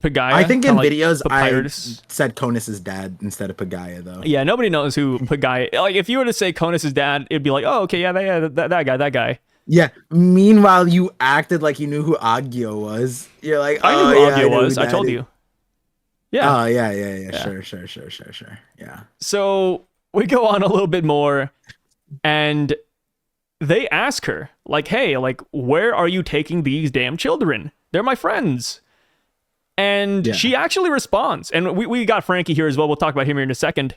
Pagaya. I think in like videos I said Conus's dad instead of Pagaya, though. Yeah, nobody knows who Pagaya. Like, if you were to say Conus's dad, it'd be like, oh, okay, yeah, that guy. Yeah. Meanwhile, you acted like you knew who Agyo was. You're like, I knew who Agyo was. I told you. Yeah. Oh yeah. Sure. Yeah. So we go on a little bit more, and they ask her, like, hey, like, where are you taking these damn children? They're my friends. And she actually responds. And we got Frankie here as well. We'll talk about him here in a second.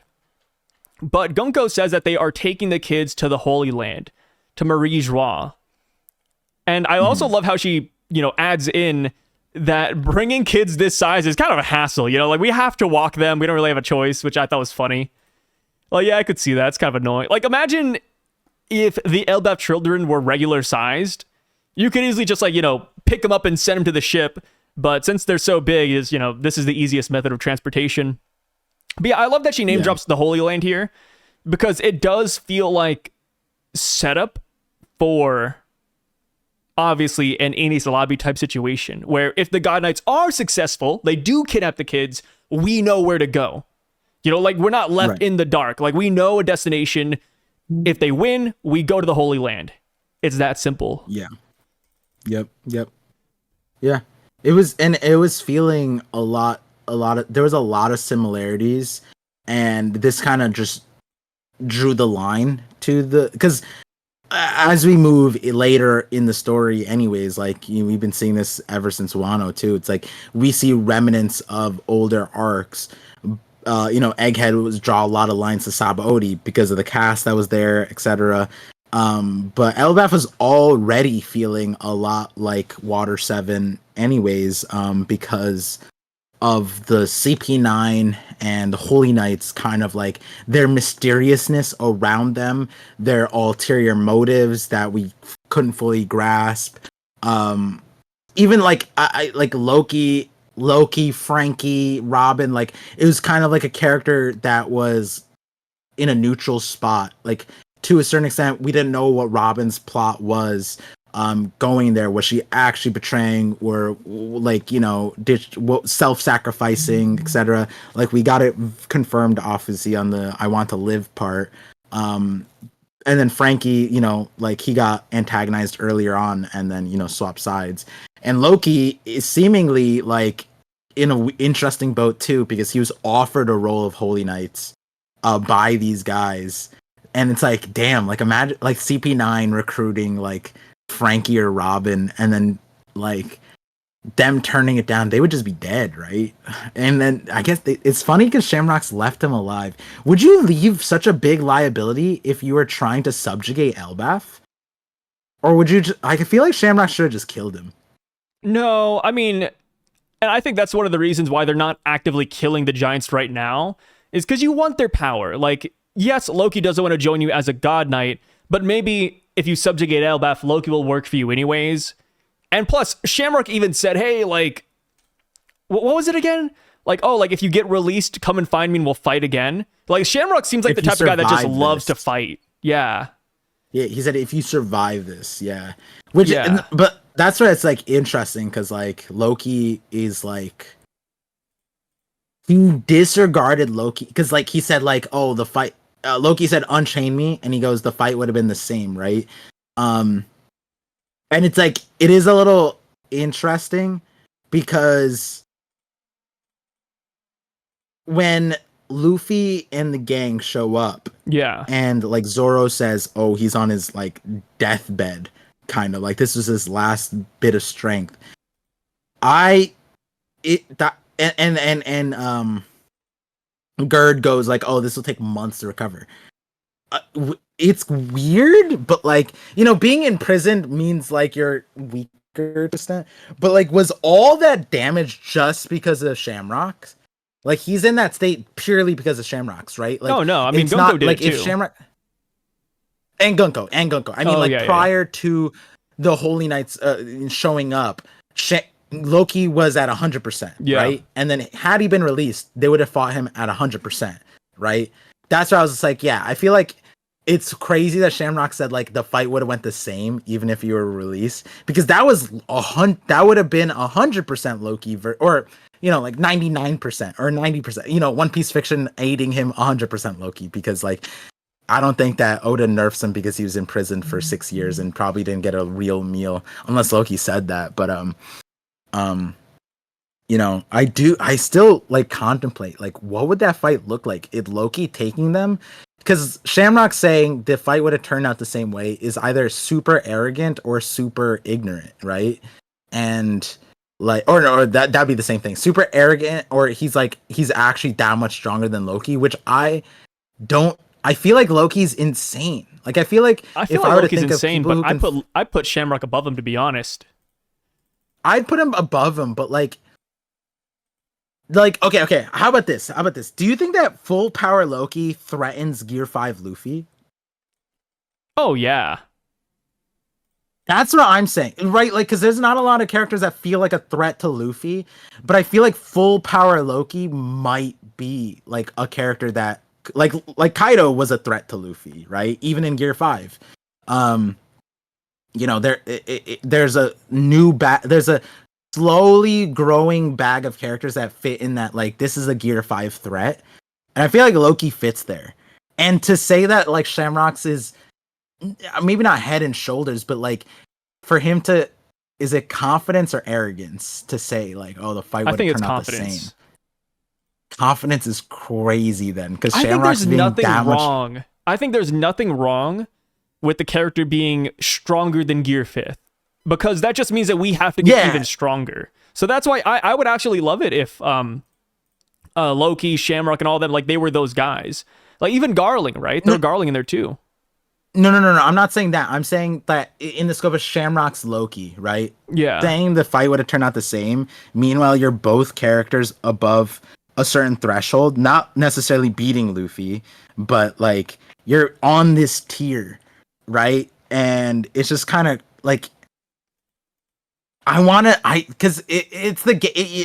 But Gunko says that they are taking the kids to the Holy Land, to Marie's Raw. And I also love how she, you know, adds in that bringing kids this size is kind of a hassle. You know, like, we have to walk them. We don't really have a choice, which I thought was funny. Well, yeah, I could see that. It's kind of annoying. Like, imagine if the Elbaph children were regular sized. You could easily just, like, you know, pick them up and send them to the ship. But since they're so big, this is the easiest method of transportation. But yeah, I love that she name drops the Holy Land here, because it does feel like setup for obviously an Enies Lobby type situation, where if the God Knights are successful, they do kidnap the kids, we know where to go. Like, we're not left in the dark. Like, we know a destination. If they win, we go to the Holy Land. It's that simple. Yeah. Yep. Yeah. It was feeling a lot of, there was a lot of similarities, and this kind of just drew the line to because as we move later in the story anyways, like, we've been seeing this ever since Wano too. It's like we see remnants of older arcs. Egghead was draw a lot of lines to Sabaody because of the cast that was there, etc. But Elbaph was already feeling a lot like Water 7 anyways, because of the CP9 and the Holy Knights, kind of like their mysteriousness around them, their ulterior motives that we couldn't fully grasp. Even like I like Loki, Frankie, Robin, like it was kind of like a character that was in a neutral spot. Like, to a certain extent, we didn't know what Robin's plot was. Going there, was she actually betraying, or like, self-sacrificing, etc. Like, we got it confirmed obviously on the I want to live part. And then Frankie, like, he got antagonized earlier on and then swapped sides. And Loki is seemingly like in an interesting boat too, because he was offered a role of Holy Knights by these guys. And it's like, damn, like, imagine like CP9 recruiting like Frankie or Robin, and then like them turning it down. They would just be dead, right? And then I guess it's funny because Shamrock's left him alive. Would you leave such a big liability if you were trying to subjugate Elbaph? Or would you I feel like Shamrock should have just killed him. No, I mean, and I think that's one of the reasons why they're not actively killing the Giants right now, is because you want their power. Like, yes, Loki doesn't want to join you as a God Knight, but maybe if you subjugate Elbaph, Loki will work for you anyways. And plus, Shamrock even said, hey, like, what was it again? Like, oh, like, if you get released, come and find me and we'll fight again. Like, Shamrock seems like the type of guy that just loves to fight. Yeah. Yeah, he said, if you survive this, yeah. But that's why it's like interesting, because like Loki is like, he disregarded Loki because like he said like, oh, the fight, Loki said unchain me, and he goes, the fight would have been the same, right? And it's like, it is a little interesting because when Luffy and the gang show up, and like Zoro says, oh, he's on his like deathbed, kind of like this was his last bit of strength. Gerd goes like, oh, this will take months to recover. It's weird, but like, being imprisoned means like you're weaker to extent. But like, was all that damage just because of Shamrocks? Like, he's in that state purely because of Shamrocks, right? Like, no. I mean, Gunko did like it too. If Shamrock and Gunko. I mean, prior to the Holy Knights showing up, Loki was at 100%, right? And then had he been released, they would have fought him at 100%, right? That's why I was just like, yeah, I feel like it's crazy that Shamrock said like the fight would have went the same even if you were released, because that was that would have been 100% Loki or like 99% or 90%. One Piece Fiction aiding him 100% Loki, because like I don't think that Oda nerfs him because he was in prison for 6 years and probably didn't get a real meal, unless Loki said that. But I still like contemplate like what would that fight look like if Loki taking them, because Shamrock saying the fight would have turned out the same way is either super arrogant or super ignorant, right? And like, or that'd be the same thing, super arrogant, or he's actually that much stronger than Loki, which I feel like Loki's insane. Like, I feel like Loki's insane, but I put Shamrock above him, to be honest. I'd put him above him, but like okay. How about this? Do you think that full power Loki threatens Gear 5 Luffy? Oh yeah. That's what I'm saying, right? Like, because there's not a lot of characters that feel like a threat to Luffy, but I feel like full power Loki might be like a character that, like Kaido was a threat to Luffy, right? Even in Gear 5. You know, there's a there's a slowly growing bag of characters that fit in that, like, this is a Gear 5 threat, and I feel like Loki fits there. And to say that like Shamrock's is maybe not head and shoulders, but like for him to, is it confidence or arrogance to say like, oh, the fight would turn out the same? Confidence is crazy then, because Shamrock's being that wrong. I think there's nothing wrong with the character being stronger than Gear 5th, because that just means that we have to get even stronger. So that's why I would actually love it if Loki, Shamrock, and all them, like, they were those guys. Like, even Garling, right? There's Garling in there too. No. I'm not saying that. I'm saying that in the scope of Shamrock's Loki, right? Yeah. Saying the fight would have turned out the same. Meanwhile, you're both characters above a certain threshold, not necessarily beating Luffy, but like you're on this tier, right? And it's just kind of like, because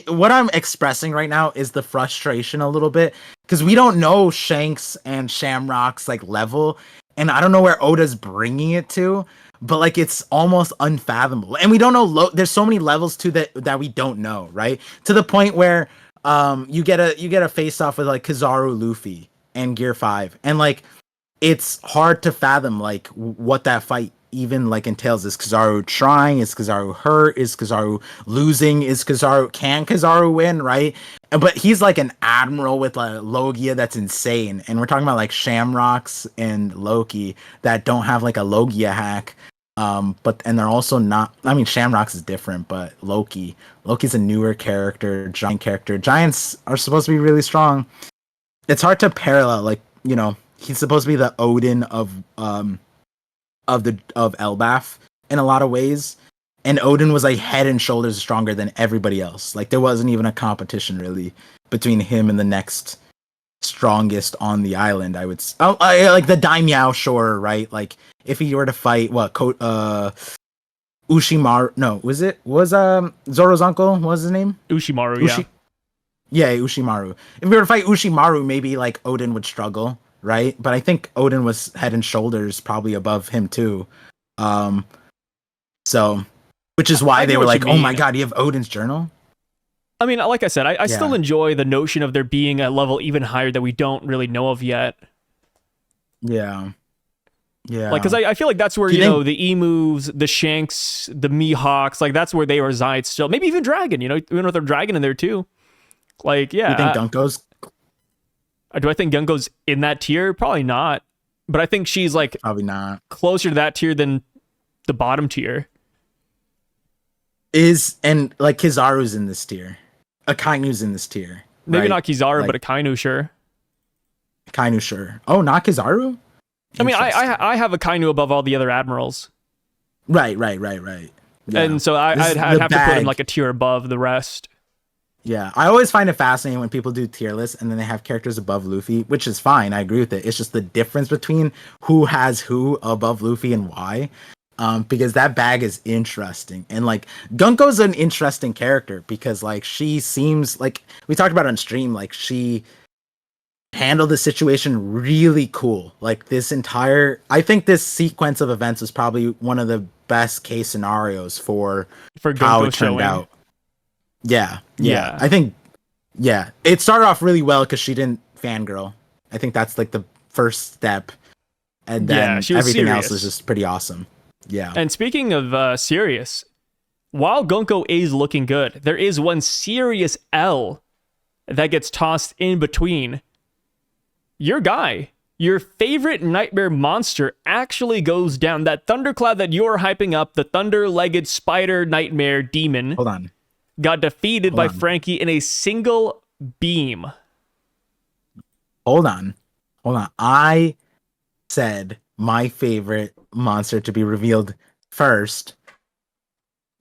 what I'm expressing right now is the frustration a little bit, because we don't know Shanks and Shamrock's like level, and I don't know where Oda's bringing it to, but like it's almost unfathomable, and we don't know. There's so many levels to that we don't know, right? To the point where you get a face off with like Kizaru Luffy and Gear 5, and like it's hard to fathom like what that fight even like entails. Is Kizaru trying? Is Kizaru hurt? Is Kizaru losing? Can Kizaru win, right? But he's like an admiral with a Logia that's insane, and we're talking about like Shamrocks and Loki that don't have like a Logia hack. But they're also not. I mean, Shamrocks is different, but Loki's a newer character, giant character. Giants are supposed to be really strong. It's hard to parallel. Like, you know, he's supposed to be the Odin of Elbaph in a lot of ways, and Odin was like head and shoulders stronger than everybody else. Like there wasn't even a competition really between him and the next strongest on the island. I would like the Daimyo, sure, right? Like if he were to fight Ushimaru, no, was Zoro's uncle? What was his name? Ushimaru. Yeah, Ushimaru. If we were to fight Ushimaru, maybe like Odin would struggle, right? But I think Odin was head and shoulders probably above him too. So, which is why they were like, "Oh my god, you have Odin's journal." I mean, like I said, I still enjoy the notion of there being a level even higher that we don't really know of yet. Yeah. Like, because I feel like that's where, you know, the emus, the Shanks, the Mihawks, like that's where they reside still. Maybe even Dragon, you know, even with a Dragon in there too. Like, yeah. You think Gunko's? Do I think Gunko's in that tier? Probably not. But I think she's like probably not closer to that tier than the bottom tier. And like Kizaru's in this tier. Akainu's in this tier. Maybe right? not Kizaru, like, but Akainu, sure. Akainu, sure. Oh, not Kizaru? I mean, I have Akainu above all the other admirals. Right. Yeah. And so I'd have to put him like a tier above the rest. Yeah, I always find it fascinating when people do tier lists and then they have characters above Luffy, which is fine. I agree with it. It's just the difference between who has who above Luffy and why. Because that bag is interesting. And like Gunko's an interesting character because like she seems like we talked about on stream, like she handled the situation really cool. Like I think this sequence of events was probably one of the best case scenarios for how it turned out. Yeah. I think, it started off really well because she didn't fangirl. I think that's like the first step. And then everything else is just pretty awesome. Yeah. And speaking of serious, while Gunko is looking good, there is one serious L that gets tossed in between. Your guy, your favorite nightmare monster actually goes down. That thundercloud that you're hyping up, the thunder-legged spider nightmare demon. Hold on. Got defeated by Frankie in a single beam. Hold on. I said my favorite monster to be revealed first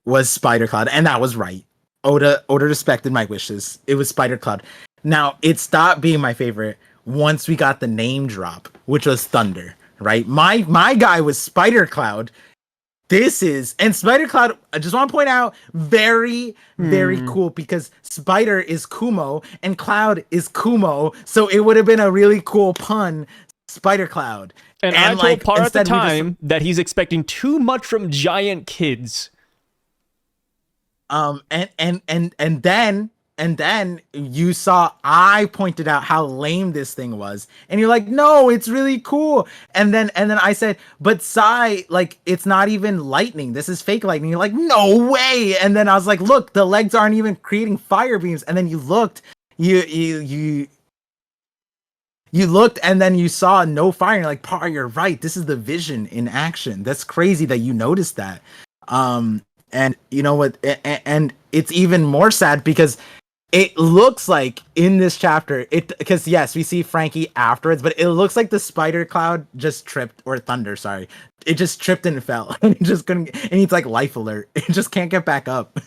was Spider Cloud, and that was right. Oda respected my wishes. It was Spider Cloud. Now, it stopped being my favorite once we got the name drop, which was Thunder, right? My guy was Spider Cloud, this is, and Spider Cloud, I just want to point out, very, very cool, because Spider is Kumo and Cloud is Kumo, so it would have been a really cool pun, Spider Cloud. And I told Par at the time that he's expecting too much from giant kids. And then you saw, I pointed out how lame this thing was, and you're like, no, it's really cool. And then I said, but Sai, like, it's not even lightning. This is fake lightning. You're like, no way. And then I was like, look, the legs aren't even creating fire beams. And then you looked, you looked, and then you saw no fire. And you're like, Par, you're right. This is the vision in action. That's crazy that you noticed that. And you know what? And it's even more sad because it looks like in this chapter, because yes, we see Frankie afterwards, but it looks like the Spider Cloud just tripped, or Thunder, sorry. It just tripped and fell, and it just couldn't, and he's like life alert. It just can't get back up.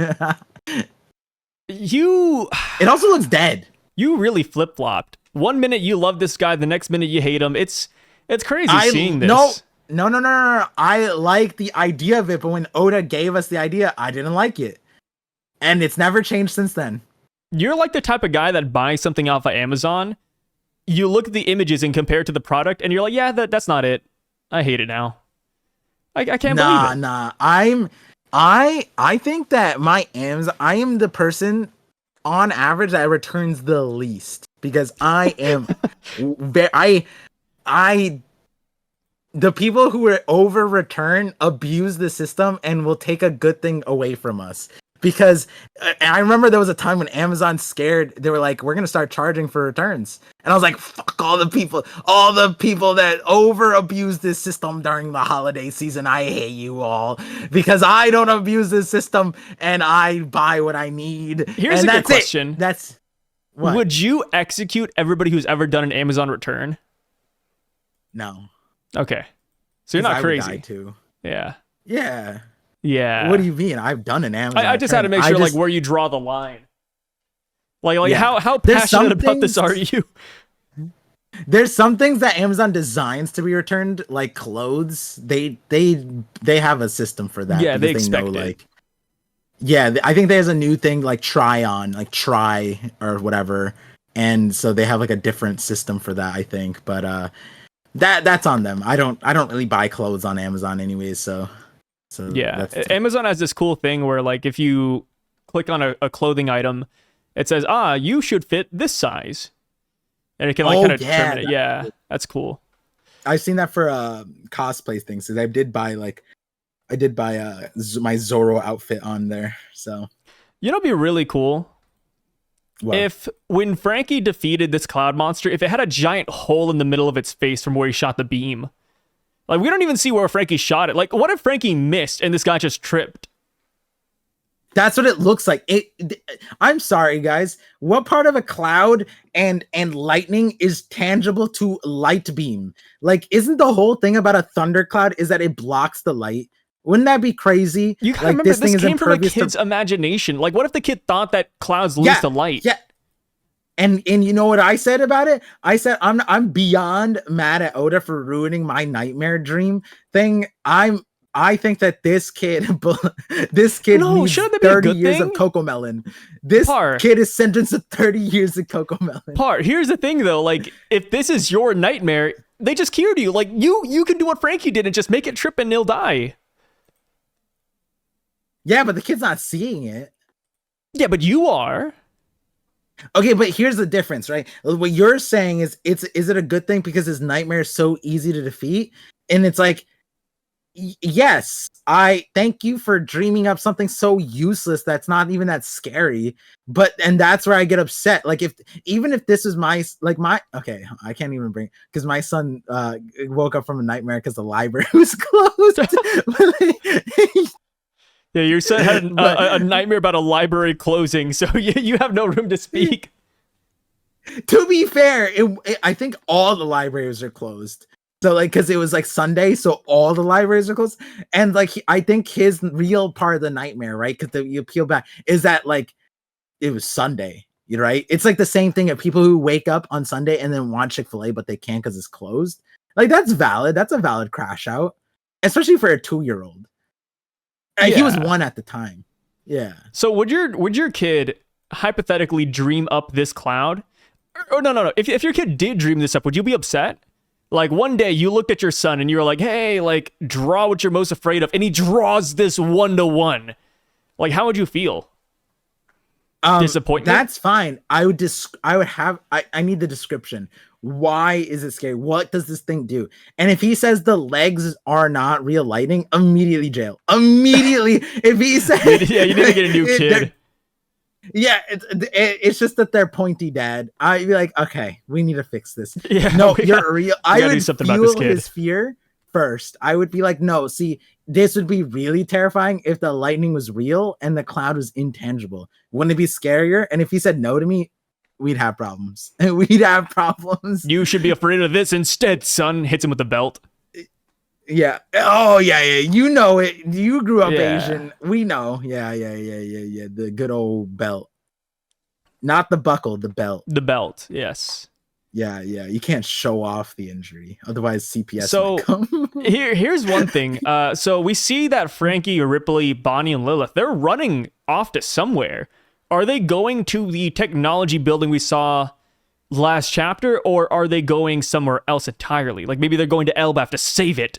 It also looks dead. You really flip flopped. 1 minute you love this guy, the next minute you hate him. It's crazy seeing this. No. I like the idea of it, but when Oda gave us the idea, I didn't like it, and it's never changed since then. You're like the type of guy that buys something off of Amazon. You look at the images and compare it to the product, and you're like, yeah, that's not it. I hate it now. I can't believe it. Nah. I think that I am the person on average that returns the least, because I am the people who are over return abuse the system and will take a good thing away from us. Because I remember there was a time when Amazon scared, they were like, we're going to start charging for returns. And I was like, fuck all the people that over abuse this system during the holiday season. I hate you all, because I don't abuse this system and I buy what I need. Here's a good question. That's what? Would you execute everybody who's ever done an Amazon return? No. Okay. So you're not crazy. I would die too. Yeah. Yeah. Yeah. What do you mean? I've done an Amazon. I just had to make sure, like, where you draw the line. Like yeah. how passionate about this are you? There's some things that Amazon designs to be returned, like clothes. They have a system for that. Yeah, they expect it. Like, yeah, I think there's a new thing like try or whatever, and so they have like a different system for that, I think. But that's on them. I don't really buy clothes on Amazon anyways, so yeah, Amazon has this cool thing where, like, if you click on a clothing item, it says, you should fit this size, and it can like kind of determine it. Yeah, that's cool. I've seen that for cosplay things. So I did buy my Zoro outfit on there. So it'd be really cool if when Frankie defeated this cloud monster, if it had a giant hole in the middle of its face from where he shot the beam. Like, we don't even see where Frankie shot it. Like, what if Frankie missed and this guy just tripped? That's what it looks like. I'm sorry, guys. What part of a cloud and lightning is tangible to light beam? Like, isn't the whole thing about a thundercloud is that it blocks the light? Wouldn't that be crazy? You gotta remember, this came from a kid's imagination. Like, what if the kid thought that clouds lose the light? Yeah. And you know what I said about it? I said I'm beyond mad at Oda for ruining my nightmare dream thing. I think that this kid needs 30 years of Cocomelon. This kid is sentenced to 30 years of Cocomelon. Here's the thing though, like, if this is your nightmare, they just cured you. Like, you can do what Frankie did and just make it trip and he'll die. Yeah, but the kid's not seeing it. Yeah, but you are. Okay, but here's the difference, right? What you're saying is it a good thing because his nightmare is so easy to defeat? And it's like, yes, I thank you for dreaming up something so useless that's not even that scary. And that's where I get upset. Like, even if this is okay, I can't even bring, because my son woke up from a nightmare because the library was closed. Yeah, your son had a nightmare about a library closing, so you have no room to speak. To be fair, I think all the libraries are closed. So, like, because it was like Sunday, so all the libraries are closed. And like, I think his real part of the nightmare, right? Because you peel back, is that like it was Sunday, right? It's like the same thing of people who wake up on Sunday and then want Chick-fil-A, but they can't because it's closed. Like, that's valid. That's a valid crash out, especially for a 2-year-old. He was 1 at the time. Yeah. So would your kid hypothetically dream up this cloud? Or no. If your kid did dream this up, would you be upset? Like one day you looked at your son and you were like, hey, like draw what you're most afraid of. And he draws this 1-to-1. Like, how would you feel? Disappointment? That's fine. I need the description. Why is it scary? What does this thing do? And if he says the legs are not real lightning, immediately jail. Immediately. If he says, yeah, you need to get a new kid. Yeah, it's just that they're pointy, Dad. I'd be like, okay, we need to fix this. Yeah, no, you're real. I would do something feel about this kid. His fear first. I would be like, no, see, this would be really terrifying if the lightning was real and the cloud was intangible. Wouldn't it be scarier? And if he said no to me, we'd have problems. We'd have problems. You should be afraid of this instead, son. Hits him with the belt. Yeah. Oh, yeah. You know it. You grew up Asian. We know. Yeah. The good old belt. Not the buckle, the belt. The belt, yes. Yeah. You can't show off the injury. Otherwise, CPS so, might come. here's one thing. So we see that Frankie, Ripley, Bonnie, and Lilith, they're running off to somewhere. Are they going to the technology building we saw last chapter, or are they going somewhere else entirely? Like maybe they're going to Elbaph to save it.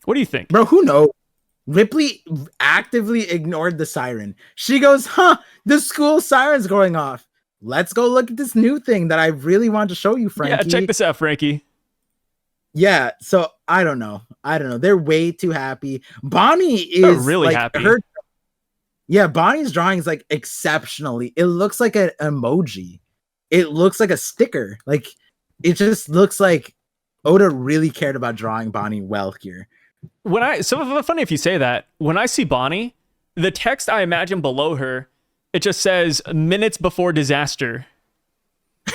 What do you think? Bro, who knows? Ripley actively ignored the siren. She goes, the school siren's going off. Let's go look at this new thing that I really want to show you, Frankie. Yeah, check this out, Frankie. Yeah, so I don't know. They're way too happy. Bonnie is They're really happy. Bonnie's drawing is like exceptionally. It looks like an emoji. It looks like a sticker. Like it just looks like Oda really cared about drawing Bonnie well here. Funny if you say that. When I see Bonnie, the text I imagine below her, it just says minutes before disaster.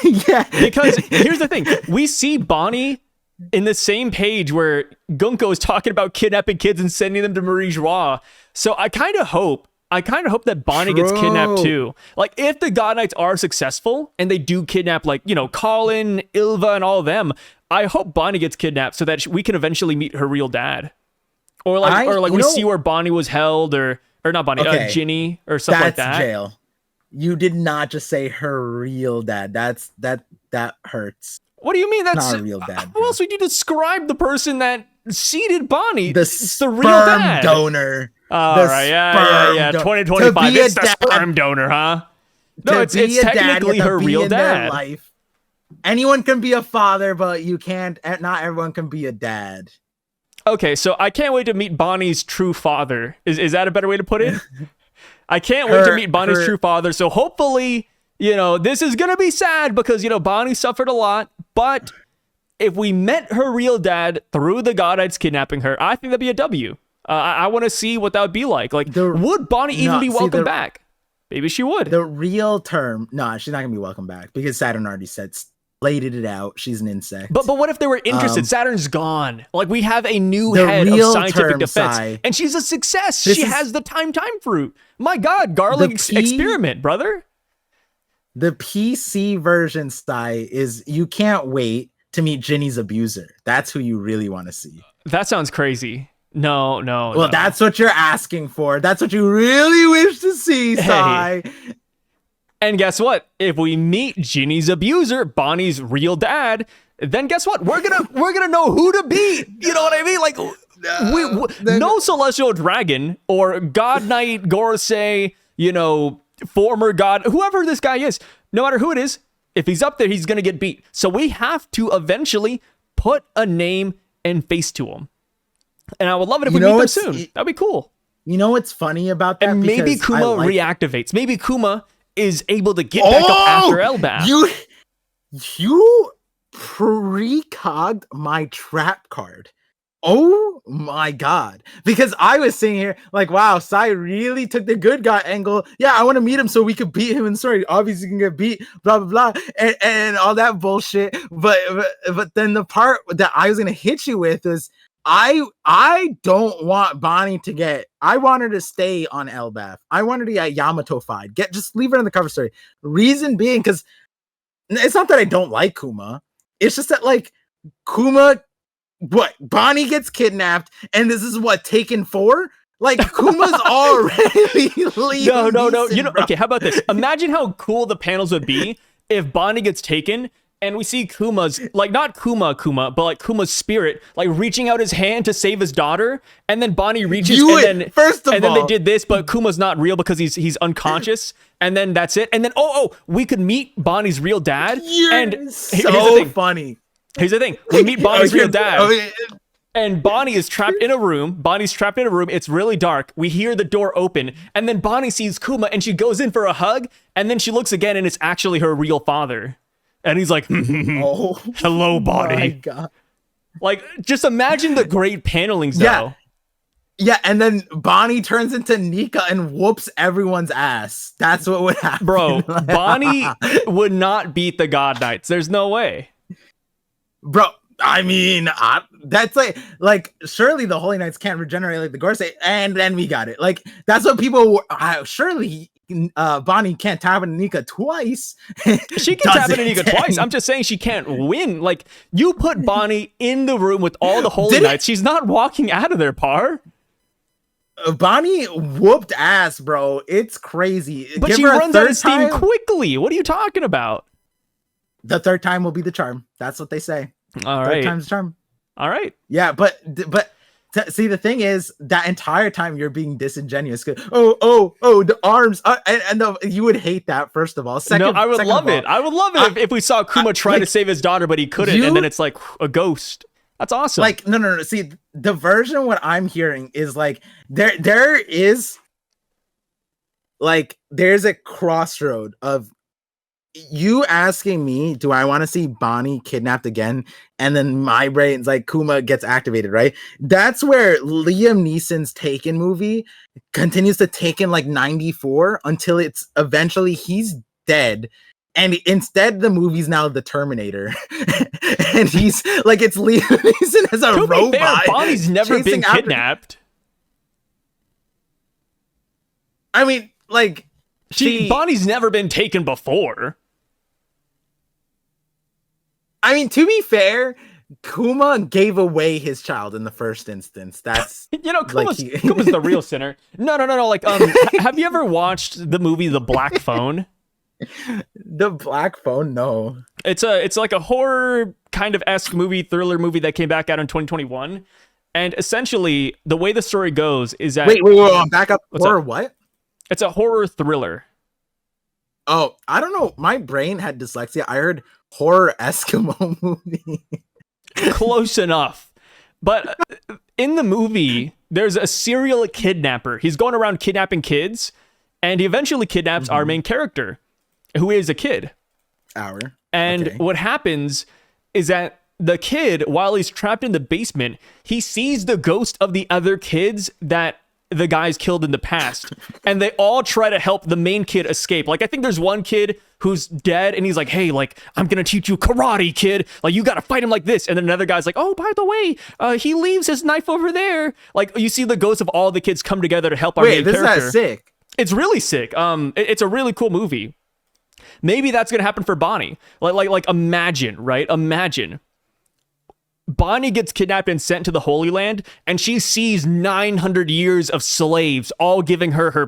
Yeah. Because here's the thing. We see Bonnie in the same page where Gunko is talking about kidnapping kids and sending them to Marie Joie. So I kind of hope that Bonnie gets kidnapped too. Like if the God Knights are successful and they do kidnap Colin, Ilva, and all of them, I hope Bonnie gets kidnapped so that we can eventually meet her real dad. Or we see where Bonnie was held or not Bonnie, Ginny or something like that. That's jail. You did not just say her real dad. That hurts. What do you mean? That's not a real dad. How else would you describe the person that seeded Bonnie? It's the real dad. Donor. All right, yeah. 2025. It's the sperm donor, huh? No, it's technically her real dad. Life. Anyone can be a father, but you can't. Not everyone can be a dad. Okay, so I can't wait to meet Bonnie's true father. Is that a better way to put it? I can't wait to meet Bonnie's true father. So hopefully, this is gonna be sad because Bonnie suffered a lot. But if we met her real dad through the God Knights kidnapping her, I think that'd be a W. I want to see what that would be like. Like, would Bonnie even be welcome back? Maybe she would. The real term, no, she's not gonna be welcome back because Saturn already laid it out. She's an insect. But what if they were interested? Saturn's gone. Like we have a new head of scientific defense, and she's a success. She has the time fruit. My God, garlic experiment, brother. The PC version is you can't wait to meet Ginny's abuser. That's who you really want to see. That sounds crazy. No. Well, that's what you're asking for. That's what you really wish to see, Sai. Hey. And guess what? If we meet Ginny's abuser, Bonnie's real dad, then guess what? We're gonna know who to beat. You know what I mean? Like, no celestial dragon or God Knight Gorosei, former god, whoever this guy is, no matter who it is, if he's up there, he's gonna get beat. So we have to eventually put a name and face to him. And I would love it if we meet them soon. That'd be cool. You know what's funny about that? And maybe Kuma reactivates. Maybe Kuma is able to get back up after Elbaph. You precogged my trap card. Oh my God. Because I was sitting here like, wow, Sai really took the good guy angle. Yeah, I want to meet him so we could beat him in the story. Obviously, you can get beat, blah, blah, blah, and all that bullshit. But then the part that I was going to hit you with is I don't want Bonnie to get. I want her to stay on Elbaph. I want her to get Yamato-fied. Just leave her in the cover story. Reason being, because it's not that I don't like Kuma. It's just that like Kuma what? Bonnie gets kidnapped, and this is what, Taken 4? Like, Kuma's already Liam No. Neeson, You know, bro. okay, how about this? Imagine how cool the panels would be if Bonnie gets taken and we see Kuma's, like, not Kuma, but like Kuma's spirit, like reaching out his hand to save his daughter, and then Bonnie reaches, then they did this, but Kuma's not real because he's unconscious, and then that's it. And then we could meet Bonnie's real dad. You're so here's the thing. funny. Here's the thing: we meet Bonnie's real dad. And Bonnie is trapped in a room. It's really dark. We hear the door open. And then Bonnie sees Kuma and she goes in for a hug. And then she looks again and it's actually her real father. And he's like, hello, Bonnie. My God. Like, just imagine the great panelings, though. Yeah, and then Bonnie turns into Nika and whoops everyone's ass. That's what would happen. Bro, Bonnie would not beat the God Knights. There's no way. Bro, I mean, that's like surely the Holy Knights can't regenerate like the Gorse, and then we got it. Like, that's what people were, surely Bonnie can't tap into Nika twice. She can tap into Nika twice. I'm just saying she can't win. Like, you put Bonnie in the room with all the Holy Knights. She's not walking out of there, Par. Bonnie whooped ass, bro. It's crazy. But she runs out of steam quickly. What are you talking about? The third time will be the charm. That's what they say. All right. Third time's the charm. All right. Yeah, but see, the thing is, that entire time you're being disingenuous. The arms, you would hate that. First of all, I would love it. I would love it if we saw Kuma try to save his daughter, but he couldn't, and then it's like a ghost. That's awesome. Like, no. See, the version what I'm hearing is like there's a crossroad of you asking me, do I want to see Bonnie kidnapped again? And then my brain's like, Kuma gets activated, right? That's where Liam Neeson's Taken movie continues to Taken like 94 until it's eventually he's dead. And instead, the movie's now The Terminator. And he's like, it's Liam Neeson as a robot. Be fair, Bonnie's never been kidnapped. I mean, like, Bonnie's never been taken before. I mean, to be fair, Kuma gave away his child in the first instance. That's Kuma's the real sinner. No. Like, have you ever watched the movie The Black Phone? The Black Phone? No. It's like a horror kind of esque thriller movie that came back out in 2021. And essentially, the way the story goes is that wait, back up. Horror what? It's a horror thriller. Oh, I don't know. My brain had dyslexia. I heard horror Eskimo movie. Close enough. But in the movie, there's a serial kidnapper. He's going around kidnapping kids, and he eventually kidnaps our main character, who is a kid. What happens is that the kid, while he's trapped in the basement, he sees the ghost of the other kids that the guys killed in the past, and they all try to help the main kid escape. Like, I think there's one kid who's dead, and he's like, hey, like, I'm gonna teach you karate, kid. Like, you gotta fight him like this. And then another guy's like, oh, by the way, he leaves his knife over there. Like, you see the ghosts of all the kids come together to help our main character. Wait, this is sick. It's really sick. It's a really cool movie. Maybe that's gonna happen for Bonnie. Like imagine, right? Imagine Bonnie gets kidnapped and sent to the Holy Land, and she sees 900 years of slaves all giving her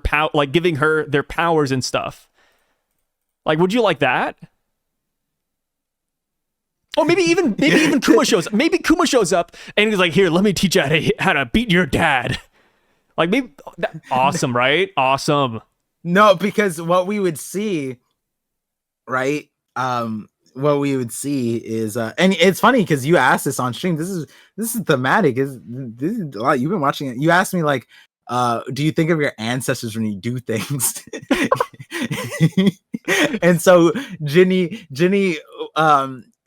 giving her their powers and stuff. Like, would you like that? Oh, maybe even Kuma shows up. Maybe Kuma shows up and he's like, "Here, let me teach you how to beat your dad." Like, maybe awesome, right? Awesome. No, because what we would see, right? What we would see is and it's funny because you asked this on stream. This is thematic. This is a lot. You've been watching it. You asked me like, do you think of your ancestors when you do things? And so Ginny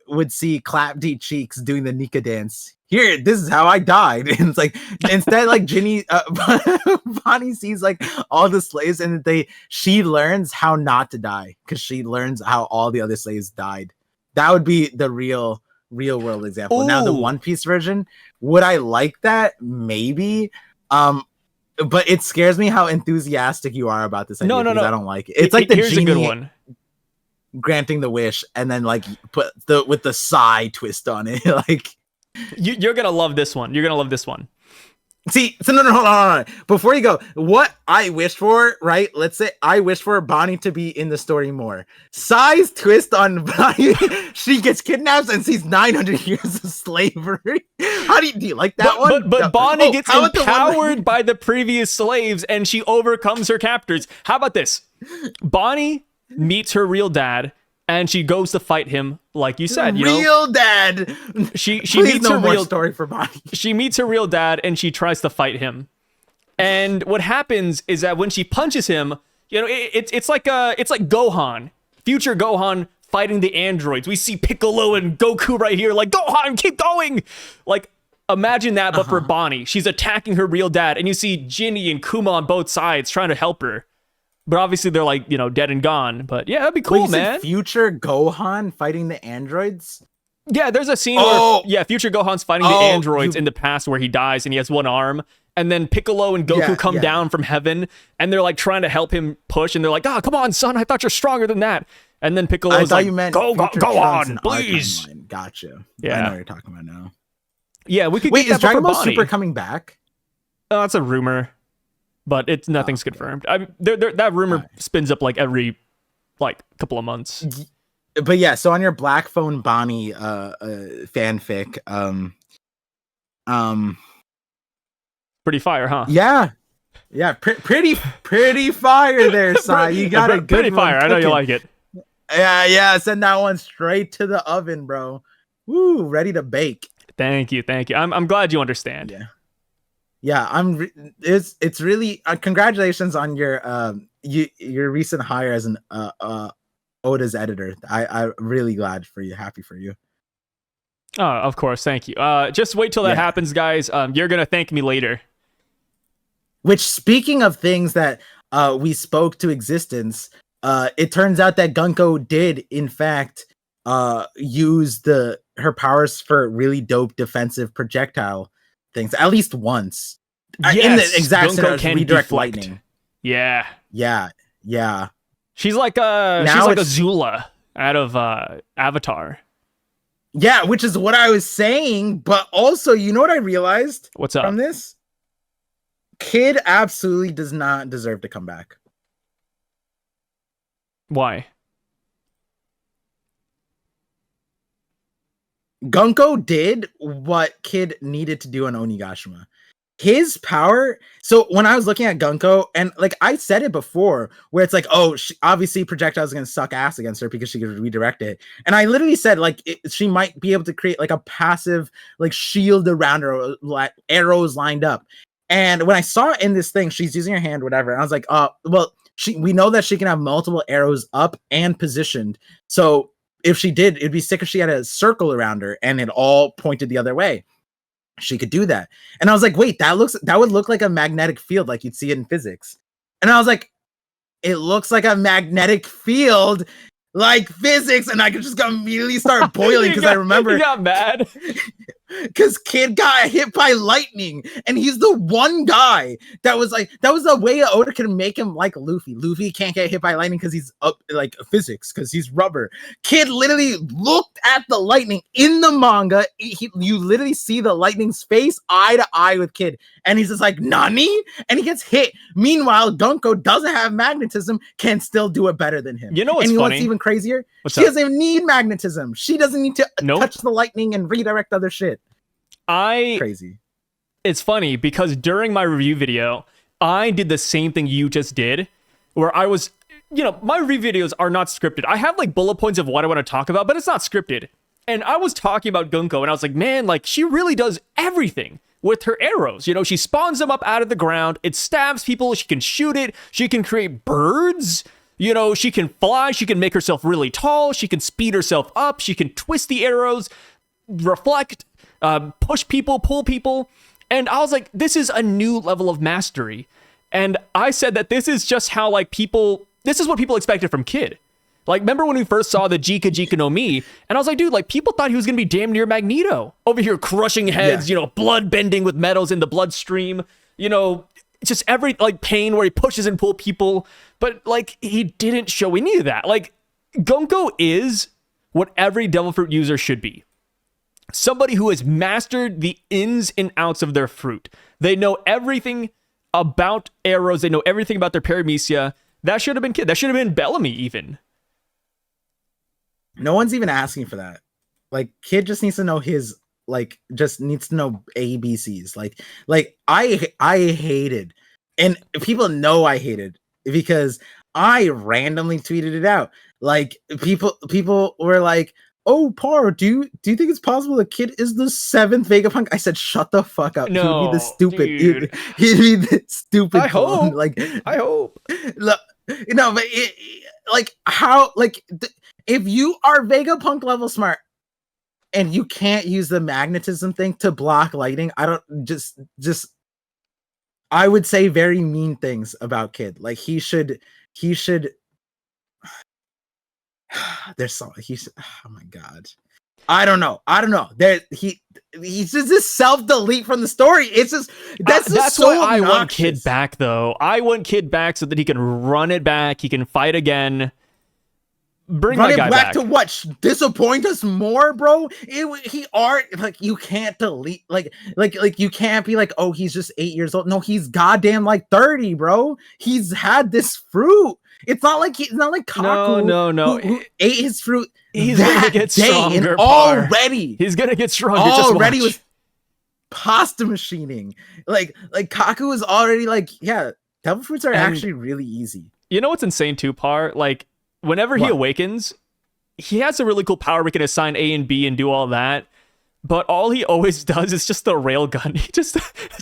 would see Clapty Cheeks doing the Nika dance. Here, this is how I died. And it's like, instead, like Ginny, Bonnie sees like all the slaves, and she learns how not to die because she learns how all the other slaves died. That would be the real world example. Ooh. Now the One Piece version, would I like that? Maybe. But it scares me how enthusiastic you are about this idea. No. I don't like it. It's like here's a good one. Granting the wish, and then like put with the sigh twist on it. Like, You're gonna love this one. You're gonna love this one. See, so no, hold on. Before you go, what I wish for, right? Let's say I wish for Bonnie to be in the story more. Sai's twist on Bonnie, she gets kidnapped and sees 900 years of slavery. How do you like that one? But Bonnie gets empowered by the previous slaves and she overcomes her captors. How about this? Bonnie meets her real dad and she goes to fight him, like you said. Real dad. She meets her real story for Bonnie. She meets her real dad and she tries to fight him. And what happens is that when she punches him, it's like Gohan, future Gohan fighting the androids. We see Piccolo and Goku right here, like, Gohan, keep going. Like, imagine that, but for Bonnie, she's attacking her real dad, and you see Ginny and Kuma on both sides trying to help her. But obviously they're like, dead and gone. But yeah, that'd be cool, man. Future Gohan fighting the androids? Yeah, there's a scene where future Gohan's fighting the androids in the past where he dies and he has one arm. And then Piccolo and Goku come down from heaven and they're like trying to help him push. And they're like, come on, son. I thought you're stronger than that. And then Piccolo's like, go on, please. Gotcha. Yeah. I know what you're talking about now. Yeah, we could Wait, get is Dragon Ball Super coming back? Oh, that's a rumor. But nothing's confirmed. That rumor spins up like every couple of months. But yeah, so on your Black Phone Bonnie fanfic, pretty fire, huh? Yeah, pretty fire there, Sai. You got a good pretty fire. I know you like it. Yeah. Send that one straight to the oven, bro. Woo, ready to bake. Thank you. I'm glad you understand. Yeah. It's really congratulations on your recent hire as an Oda's editor. I'm really glad for you. Happy for you. Oh, of course. Thank you. Just wait till that happens, guys. You're gonna thank me later. Which, speaking of things that we spoke to existence, it turns out that Gunko did, in fact, use her powers for really dope defensive projectile things at least once. Yes, in the exact Gunko can redirect deflect. lightning. Yeah. She's like a Zula out of Avatar. Yeah, which is what I was saying, but also, you know what I realized? What's up? From this? Kid absolutely does not deserve to come back. Why? Gunko did what Kid needed to do on Onigashima. His power. So when I was looking at Gunko, and like I said it before, where it's like, obviously projectiles are gonna suck ass against her because she could redirect it. And I literally said she might be able to create like a passive shield around her, like arrows lined up. And when I saw it in this thing, she's using her hand, whatever. And I was like, we know that she can have multiple arrows up and positioned. So if she did, it'd be sick if she had a circle around her and it all pointed the other way. She could do that. And I was like, wait, that would look like a magnetic field like you'd see it in physics. And I was like, it looks like a magnetic field like physics. And I could just immediately start boiling because I remember you got mad because Kid got hit by lightning, and he's the one guy that was the way Oda could make him like Luffy. Luffy can't get hit by lightning because he's up like physics, because he's rubber. Kid literally looked at the lightning in the manga. You literally see the lightning's face eye to eye with Kid, and he's just like, Nani? And he gets hit. Meanwhile, Gunko doesn't have magnetism, can still do it better than him. You know what's funny? funny? What's even crazier? What's she up? doesn't even need magnetism. She doesn't need to touch the lightning and redirect other shit. Crazy. It's funny because during my review video, I did the same thing you just did, where I was, my review videos are not scripted. I have like bullet points of what I want to talk about, but it's not scripted. And I was talking about Gunko, and I was like, man, like she really does everything with her arrows. She spawns them up out of the ground. It stabs people. She can shoot it. She can create birds. She can fly. She can make herself really tall. She can speed herself up. She can twist the arrows, reflect, push people, pull people. And I was like, this is a new level of mastery. And I said that this is just how this is what people expected from Kid. Like, remember when we first saw the Jika Jika no Mi? And I was like, dude, like people thought he was going to be damn near Magneto. Over here crushing heads, blood bending with metals in the bloodstream, just every pain where he pushes and pull people. But like, he didn't show any of that. Like, Gunko is what every Devil Fruit user should be. somebody who has mastered the ins and outs of their fruit. They know everything about arrows. They know everything about their paramecia. That should have been Kid. That should have been Bellamy even. No one's even asking for that. Like, Kid just needs to know his, like, just needs to know ABCs. Like I hated, and people know I hated, because I randomly tweeted it out. Like, people were like, "Oh, Par, do you think it's possible the Kid is the 7th Vegapunk?" I said, "Shut the fuck up." No, he would be the stupid. dude. He'd be the stupid. I hope. Like, I hope. Look, no, but like, how, like, if you are Vegapunk level smart and you can't use the magnetism thing to block lighting, I don't just I would say very mean things about Kid. Like, he should there's so he's oh my god. I don't know. There he's just this self-delete from the story. It's just that's so why I obnoxious. want Kid back, though. I want Kid back so that he can run it back. He can fight again. Bring Run that it guy back back to what? Disappoint us more, bro? Like, you can't delete, like you can't be like, oh, he's just 8 years old. No, he's goddamn like 30, bro. He's had this fruit. It's not like Kaku. No. Who ate his fruit. He's gonna get stronger. Already. He's gonna get stronger. Already just watch. with pasta machining. Like Kaku is already like, yeah, devil fruits are actually really easy. You know what's insane too, Par? Like, whenever he awakens, he has a really cool power where he can assign A and B and do all that. But all he always does is just the railgun. It's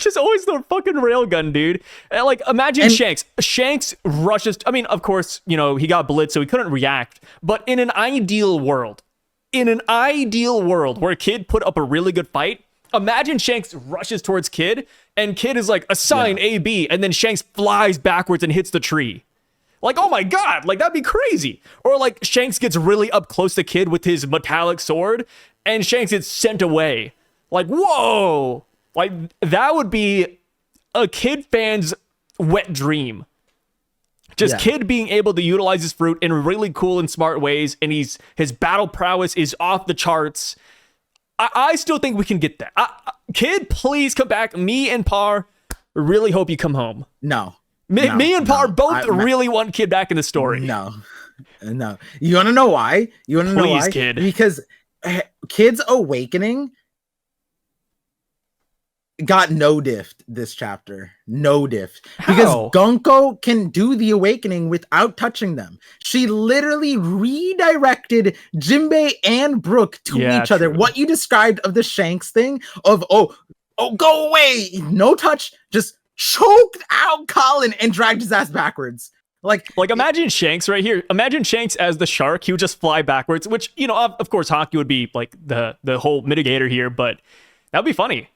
just always the fucking railgun, dude. And, like, imagine Shanks. Shanks rushes. I mean, of course, you know, he got blitzed, so he couldn't react. But in an ideal world where Kid put up a really good fight, imagine Shanks rushes towards Kid, and Kid is like, assign A, B, and then Shanks flies backwards and hits the tree. Like, oh my god, like, that'd be crazy. Or, like, Shanks gets really up close to Kid with his metallic sword, and Shanks gets sent away. Like, whoa! Like, that would be a Kid fan's wet dream. Just Kid being able to utilize his fruit in really cool and smart ways, and his battle prowess is off the charts. I still think we can get that. Kid, please come back. Me and Par really hope you come home. No. Me and Par both really want Kid back in the story. No. You want to know why? Please, Kid. Because Kid's awakening got no diffed this chapter. No diffed. Because Gunko can do the awakening without touching them. She literally redirected Jinbei and Brook to each other. What you described of the Shanks thing of, oh, go away. No touch. Just choked out Colin and dragged his ass backwards. Like imagine Shanks right here. Imagine Shanks as the shark. He would just fly backwards, which, you know, of course, Hockey would be like the whole mitigator here, but that'd be funny.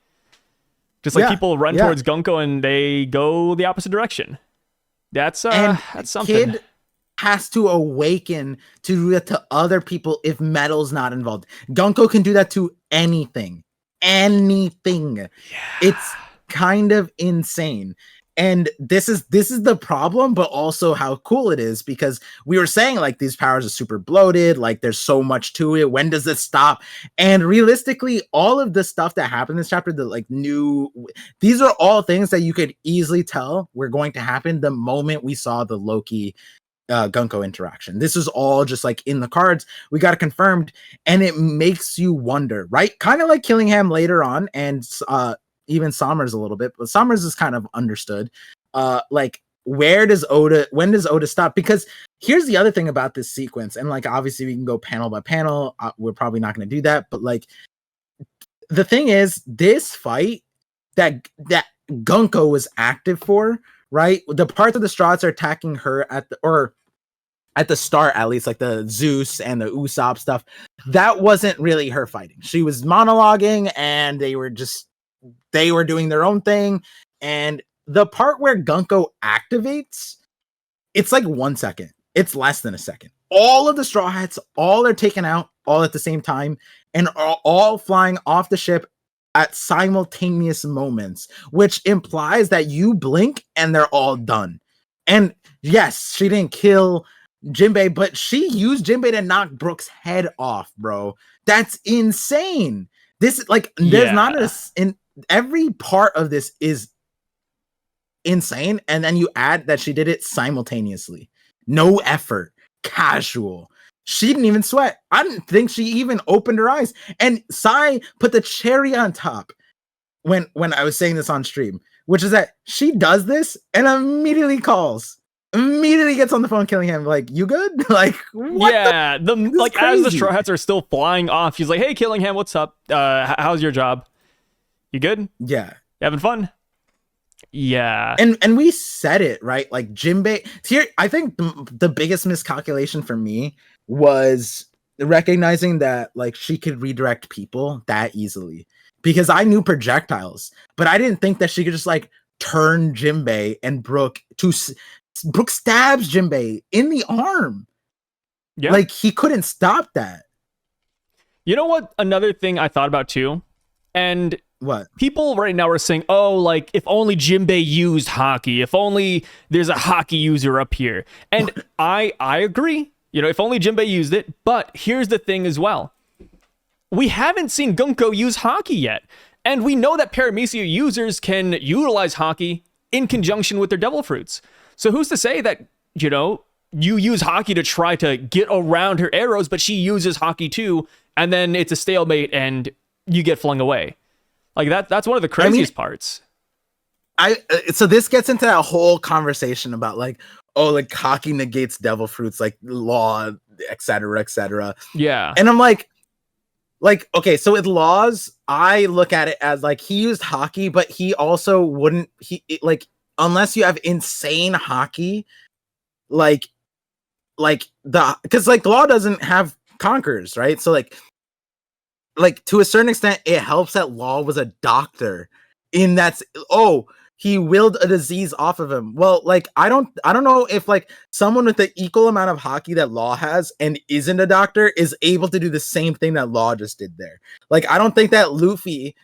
Just like people run towards Gunko and they go the opposite direction. That's something. Kid has to awaken to do that to other people if Metal's not involved. Gunko can do that to anything. Yeah. It's kind of insane. And this is the problem, but also how cool it is, because we were saying, like, these powers are super bloated, like, there's so much to it. When does it stop? And realistically, all of the stuff that happened in this chapter, these are all things that you could easily tell were going to happen the moment we saw the Loki Gunko interaction. This is all just like in the cards. We got it confirmed, and it makes you wonder, right? Kind of like Killingham later on, and even Sommers a little bit, but Sommers is kind of understood. Like, when does Oda stop? Because here's the other thing about this sequence, and like, obviously we can go panel by panel. We're probably not going to do that, but like, the thing is, this fight that Gunko was active for, right? The parts of the Strawhats are attacking her at the start, at least, like the Zeus and the Usopp stuff. That wasn't really her fighting. She was monologuing, and they were doing their own thing. And the part where Gunko activates, it's like 1 second. It's less than a second. All of the Straw Hats, all are taken out all at the same time, and are all flying off the ship at simultaneous moments, which implies that you blink and they're all done. And yes, she didn't kill Jinbei, but she used Jinbei to knock Brook's head off, bro. That's insane. This like there's not in every part of this is insane, and then you add that she did it simultaneously, no effort, casual. She didn't even sweat. I didn't think she even opened her eyes. And Sai put the cherry on top when I was saying this on stream, which is that she does this and immediately gets on the phone, Killingham, like, you good? Like, what? Yeah, like as the Strawhats are still flying off, she's like, "Hey, Killingham, what's up? How's your job? You good? Yeah, you having fun?" Yeah, and we said it right, like Jinbei. Here, I think the biggest miscalculation for me was recognizing that like she could redirect people that easily, because I knew projectiles, but I didn't think that she could just like turn Jinbei and Brook stabs Jinbei in the arm. Yeah, like he couldn't stop that. You know what? Another thing I thought about too, and what people right now are saying, oh, like if only Jinbei used hockey, if only there's a hockey user up here. And I agree, you know, if only Jinbei used it. But here's the thing as well, we haven't seen Gunko use hockey yet, and we know that Paramecia users can utilize hockey in conjunction with their devil fruits. So who's to say that, you know, you use hockey to try to get around her arrows, but she uses hockey too, and then it's a stalemate and you get flung away. Like that's one of the craziest parts. So this gets into that whole conversation about like, oh, like hockey negates devil fruits, like law, etc., etc. Yeah. And I'm like, okay, so with laws, I look at it as like he used hockey, but he also wouldn't, unless you have insane hockey, because law doesn't have conquerors, right? So like to a certain extent, it helps that Law was a doctor in that. Oh, he willed a disease off of him. Well, like I don't know if like someone with the equal amount of hockey that Law has and isn't a doctor is able to do the same thing that Law just did there. Like I don't think that Luffy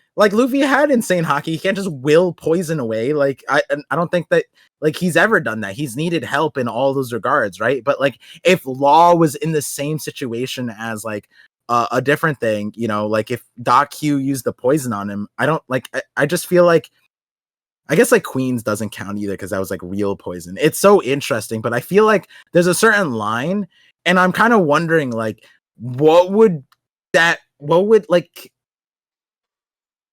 had insane hockey. He can't just will poison away. Like I don't think that like he's ever done that. He's needed help in all those regards, right? But like if Law was in the same situation as like a different thing, you know, like if Doc Q used the poison on him, I just feel like, I guess like Queens doesn't count either because that was like real poison. It's so interesting, but I feel like there's a certain line, and I'm kind of wondering like,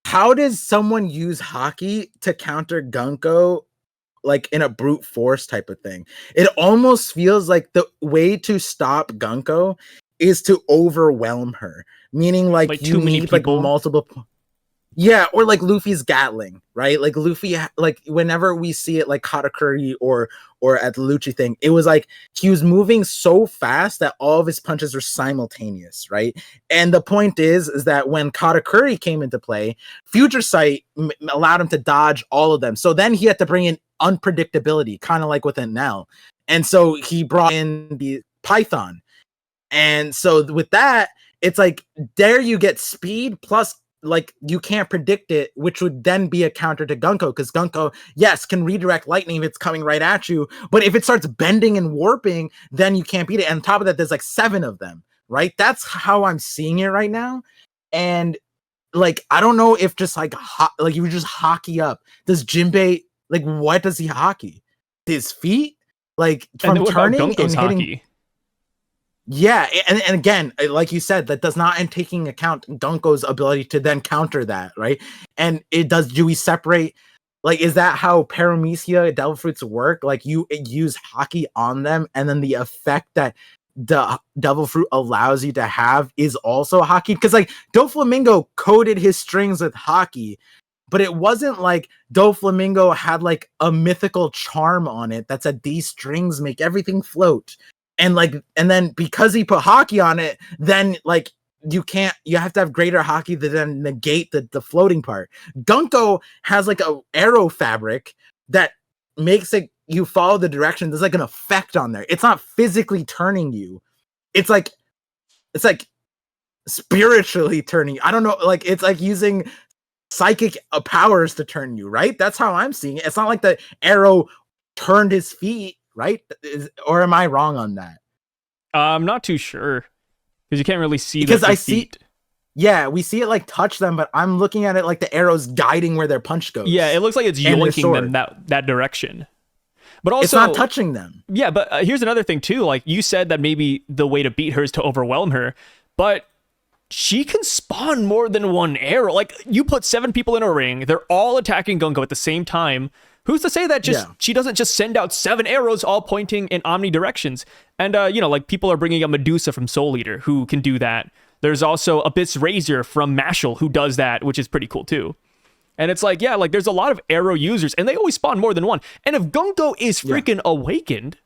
how does someone use hockey to counter Gunko like in a brute force type of thing? It almost feels like the way to stop Gunko is to overwhelm her, meaning like you need like multiple. Yeah, or like Luffy's Gatling, right? Like Luffy, like whenever we see it, like Katakuri or at the Lucci thing, it was like he was moving so fast that all of his punches were simultaneous, right? And the point is that when Katakuri came into play, Future Sight allowed him to dodge all of them. So then he had to bring in unpredictability, kind of like with Enel. And so he brought in the Python. And so with that, it's like there you get speed plus like you can't predict it, which would then be a counter to Gunko, because Gunko, yes, can redirect lightning if it's coming right at you, but if it starts bending and warping, then you can't beat it. And on top of that, there's like 7 of them, right? That's how I'm seeing it right now. And like I don't know if just like you would just hockey up. Does Jinbei, like what does he hockey? His feet, like from turning and hitting. Hockey? Yeah, and again, like you said, that does not take into account Gunko's ability to then counter that, right? And do we separate, like, is that how Paramecia Devil Fruits work? Like, you use hockey on them, and then the effect that the Devil Fruit allows you to have is also hockey? Because, like, Doflamingo coated his strings with hockey, but it wasn't like Doflamingo had, like, a mythical charm on it that said these strings make everything float. And then because he put hockey on it, then like you have to have greater hockey to then negate the floating part. Gunko has like a arrow fabric that makes it, you follow the direction. There's like an effect on there. It's not physically turning you. It's like spiritually turning you. I don't know. Like it's like using psychic powers to turn you, right? That's how I'm seeing it. It's not like the arrow turned his feet. Right? Or am I wrong on that? I'm not too sure because you can't really see because I see. Yeah, we see it like touch them, but I'm looking at it like the arrow's guiding where their punch goes. Yeah, it looks like it's yoinking them that direction. But also, it's not touching them. Yeah, but here's another thing too. Like you said that maybe the way to beat her is to overwhelm her, but she can spawn more than one arrow. Like you put 7 people in a ring, they're all attacking Gunko at the same time. Who's to say that she doesn't just send out 7 arrows all pointing in omni directions? And like people are bringing up Medusa from Soul Eater who can do that. There's also Abyss Razor from Mashal who does that, which is pretty cool too. And it's like, yeah, like there's a lot of arrow users and they always spawn more than one. And if Gunko is freaking awakened,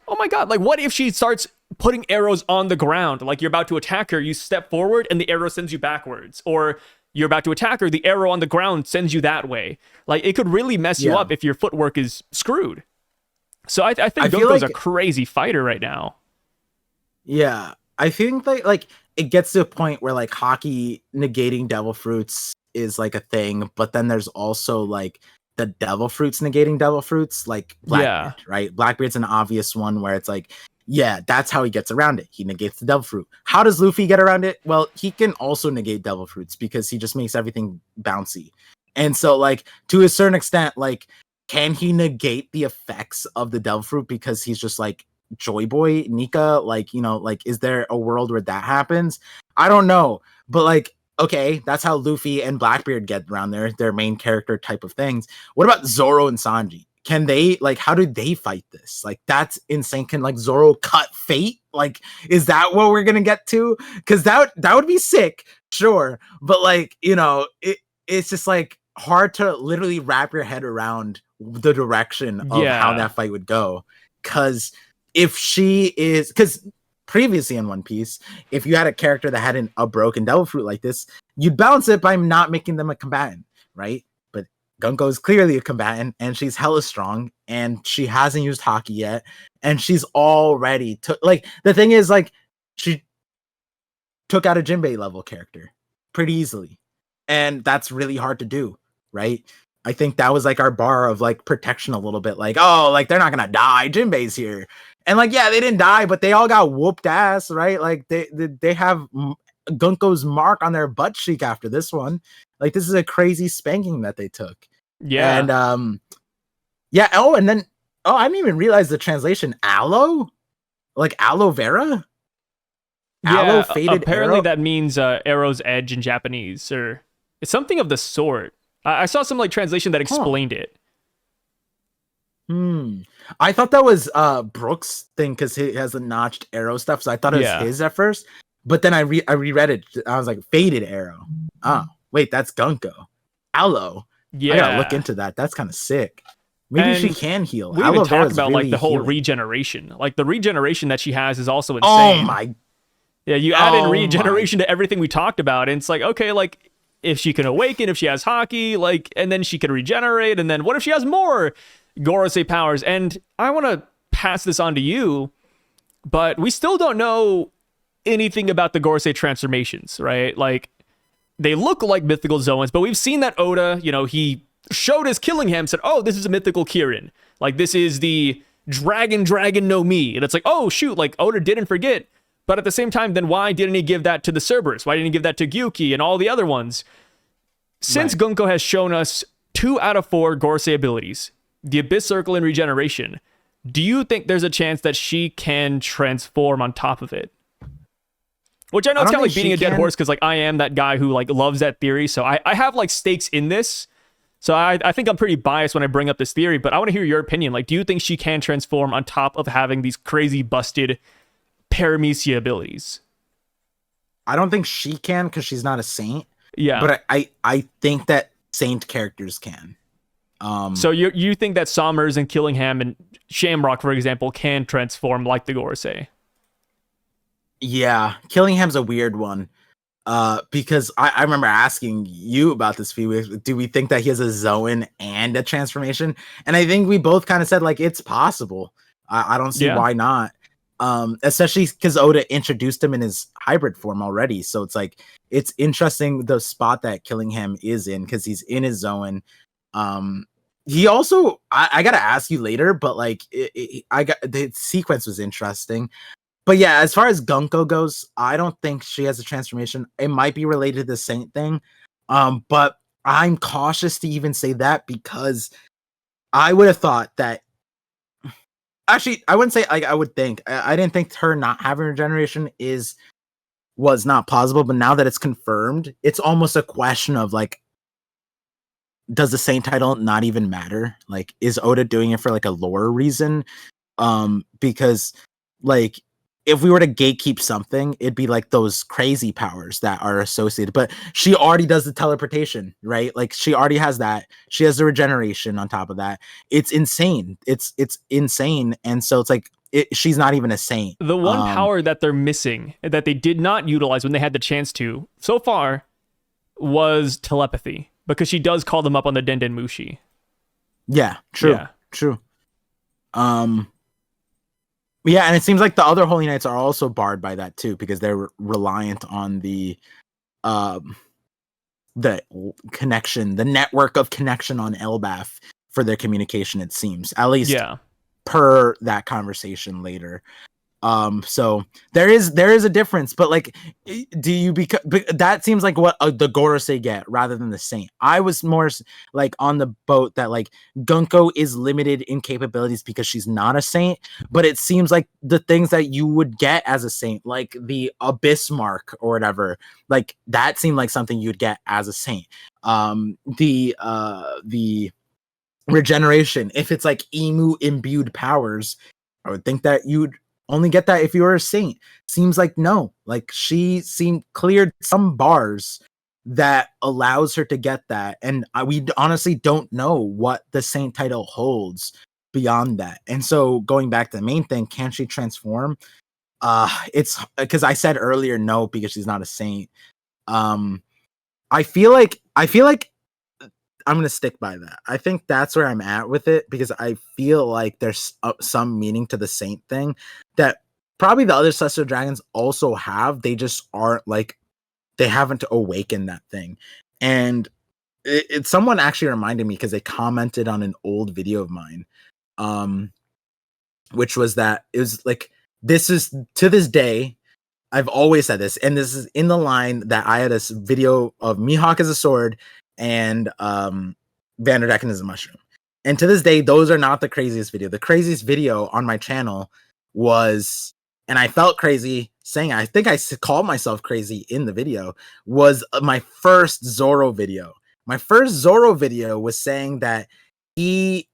oh my God, like what if she starts putting arrows on the ground? Like you're about to attack her, you step forward and the arrow sends you backwards. Or you're about to attack her, the arrow on the ground sends you that way. Like it could really mess you up if your footwork is screwed. So I think Gunko's a crazy fighter right now. Yeah, I think like it gets to a point where like hockey negating devil fruits is like a thing, but then there's also like the devil fruits negating devil fruits, like Blackbeard, right? Blackbeard's an obvious one where it's like, yeah, that's how he gets around it. He negates the devil fruit. How does Luffy get around it? Well, he can also negate devil fruits because he just makes everything bouncy. And so like to a certain extent, like can he negate the effects of the devil fruit because he's just like Joy Boy Nika? Like, like is there a world where that happens? I don't know, but like okay, that's how Luffy and Blackbeard get around their main character type of things. What about Zoro and Sanji? Can they, like, how do they fight this? Like, that's insane. Can, like, Zoro cut fate? Like, is that what we're gonna get to? Because that would be sick, sure. But, like, it's just, like, hard to literally wrap your head around the direction of how that fight would go. Because previously in One Piece, if you had a character that had a broken devil fruit like this, you'd balance it by not making them a combatant, right? But Gunko is clearly a combatant, and she's hella strong, and she hasn't used Haki yet, and she's already like the thing is like she took out a Jinbei level character pretty easily, and that's really hard to do, right? I think that was like our bar of like protection a little bit, like, oh, like they're not gonna die, Jinbei's here. And like, yeah, they didn't die, but they all got whooped ass, right? Like they have Gunko's mark on their butt cheek after this one. Like this is a crazy spanking that they took. Yeah. And and then I didn't even realize the translation aloe, like aloe vera. Aloe faded apparently arrow? That means arrow's edge in Japanese, or it's something of the sort. I saw some like translation that explained it. I thought that was Brooks' thing because he has the notched arrow stuff, so I thought it was his at first. But then I reread it. I was like, faded arrow. Oh, wait, that's Gunko. Aloe. Yeah, I gotta look into that. That's kind of sick. Maybe she can heal. We even talked about really like the whole regeneration. Like the regeneration that she has is also insane. Oh my! Yeah, you add in regeneration to everything we talked about, and it's like, okay, like if she can awaken, if she has Haki, like, and then she can regenerate, and then what if she has more Gorosei powers? And I want to pass this on to you, but we still don't know anything about the Gorosei transformations, right? Like they look like mythical Zoans, but we've seen that Oda, he showed us killing him, said, oh, this is a mythical Kirin, like this is the dragon no Mi, and it's like, oh shoot, like Oda didn't forget. But at the same time, then why didn't he give that to the Cerberus? Why didn't he give that to Gyuki and all the other ones? Since Gunko has shown us 2 out of 4 Gorosei abilities, the Abyss Circle and Regeneration, do you think there's a chance that she can transform on top of it? Which I know it's kind of like beating a dead horse, because like I am that guy who like loves that theory. So I have like stakes in this. So I think I'm pretty biased when I bring up this theory, but I want to hear your opinion. Like, do you think she can transform on top of having these crazy busted Paramecia abilities? I don't think she can because she's not a saint. Yeah, but I think that saint characters can. So you think that Sommers and Killingham and Shamrock, for example, can transform like the Gorosei? Yeah, Killingham's a weird one. Because I remember asking you about this few weeks. Do we think that he has a Zoan and a transformation? And I think we both kind of said like it's possible. I don't see why not. Especially because Oda introduced him in his hybrid form already. So it's like, it's interesting the spot that Killingham is in because he's in his zone. He also, I got to ask you later, but like, the sequence was interesting. But yeah, as far as Gunko goes, I don't think she has a transformation. It might be related to the Saint thing. But I'm cautious to even say that because I would have thought that actually I wouldn't say like I would think. I didn't think her not having regeneration was not plausible, but now that it's confirmed, it's almost a question of like, does the Saint title not even matter? Like, is Oda doing it for like a lore reason? Because like if we were to gatekeep something, it'd be like those crazy powers that are associated. But she already does the teleportation, right? Like she already has that. She has the regeneration on top of that. It's insane. It's insane. And so it's like she's not even a saint. The one power that they're missing, that they did not utilize when they had the chance to, so far, was telepathy. Because she does call them up on the Denden Mushi. Yeah, true. Yeah. True. Yeah, and it seems like the other Holy Knights are also barred by that too, because they're reliant on the connection, the network of connection on Elbaph for their communication, it seems. At least per that conversation later. So there is a difference, but like, do you that seems like what the Gorosei get rather than the Saint. I was more like on the boat that like Gunko is limited in capabilities because she's not a Saint, but it seems like the things that you would get as a Saint, like the Abyss Mark or whatever, like that seemed like something you'd get as a Saint. The regeneration, if it's like Emu imbued powers, I would think that you'd only get that if you were a Saint. Seems like no. Like she cleared some bars that allows her to get that, and we honestly don't know what the Saint title holds beyond that. And so going back to the main thing, can she transform? It's because I said earlier no, because she's not a Saint. I feel like I'm going to stick by that. I think that's where I'm at with it, because I feel like there's some meaning to the Saint thing that probably the other Celestial Dragons also have. They just aren't like, they haven't awakened that thing. And someone actually reminded me, because they commented on an old video of mine, which was that it was like, this is to this day, I've always said this, and this is in the line that I had a video of Mihawk as a sword and Vanderdecken as a mushroom. And to this day, those are not the craziest video. The craziest video on my channel was, and I felt crazy saying, I think I called myself crazy in the video, was my first Zoro video. My first Zoro video was saying that he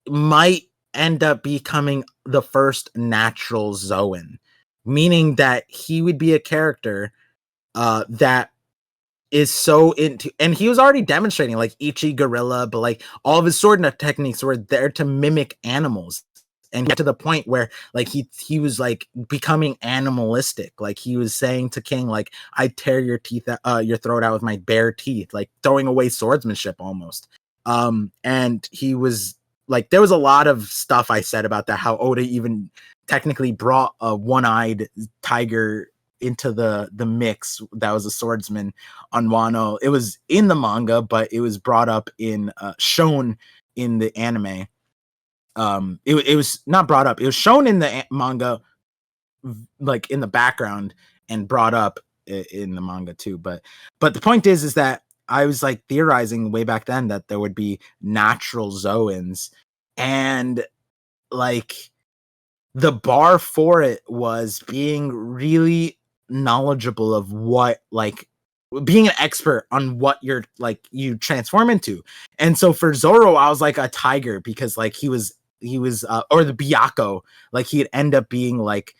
might end up becoming the first natural Zoan, meaning that he would be a character that is so into, and he was already demonstrating like Ichi Gorilla, but like all of his sword techniques were there to mimic animals, and get to the point where like he was like becoming animalistic. Like he was saying to King, like, I tear your teeth your throat out with my bare teeth, like throwing away swordsmanship almost. And he was like, there was a lot of stuff I said about that, how Oda even technically brought a one-eyed tiger into the mix that was a swordsman on Wano. It was in the manga, but it was brought up in shown in the anime. It was not brought up, it was shown in the manga, like in the background, and brought up in the manga too. But the point is that I was like theorizing way back then that there would be natural Zoans, and like the bar for it was being really knowledgeable of what, like being an expert on what you're like you transform into. And so for Zoro, I was like a tiger, because like he was or the Byakuo, like he'd end up being like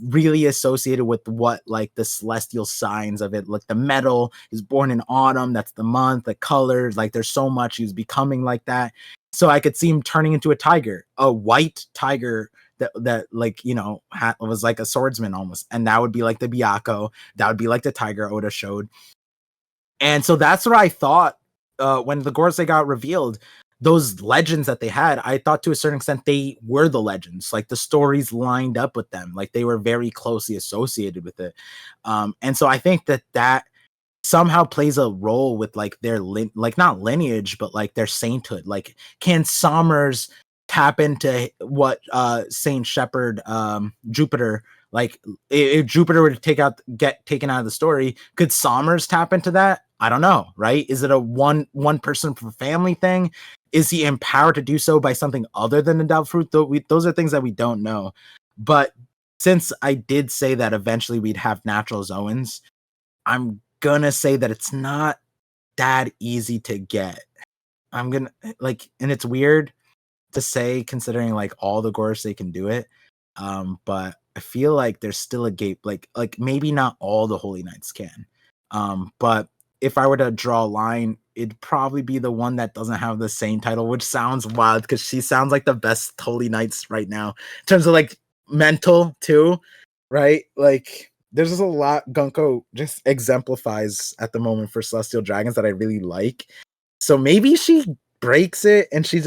really associated with what like the celestial signs of it, like the metal is born in autumn, that's the month, the colors, like there's so much, he was becoming like that. So I could see him turning into a tiger, a white tiger that like, you know, was like a swordsman almost, and that would be like the Byakuo, that would be like the tiger Oda showed. And so that's what I thought when the Gorosei got revealed. Those legends that they had, I thought to a certain extent they were the legends, like the stories lined up with them, like they were very closely associated with it. And so I think that somehow plays a role with like their like not lineage, but like their sainthood. Like, can Somers tap into what Saint Shepherd Jupiter, like if Jupiter were to get taken out of the story, could Sommers tap into that? I don't know, right? Is it a one person per family thing? Is he empowered to do so by something other than the Devil Fruit? Those are things that we don't know. But since I did say that eventually we'd have natural Zoans, I'm gonna say that it's not that easy to get. I'm gonna and it's weird to say considering like all the Gors they can do it. But I feel like there's still a gap, like maybe not all the Holy Knights can. But if I were to draw a line, it'd probably be the one that doesn't have the same title, which sounds wild because she sounds like the best Holy Knights right now in terms of like mental too, right? Like there's just a lot Gunko just exemplifies at the moment for Celestial Dragons that I really like. So maybe she breaks it and she's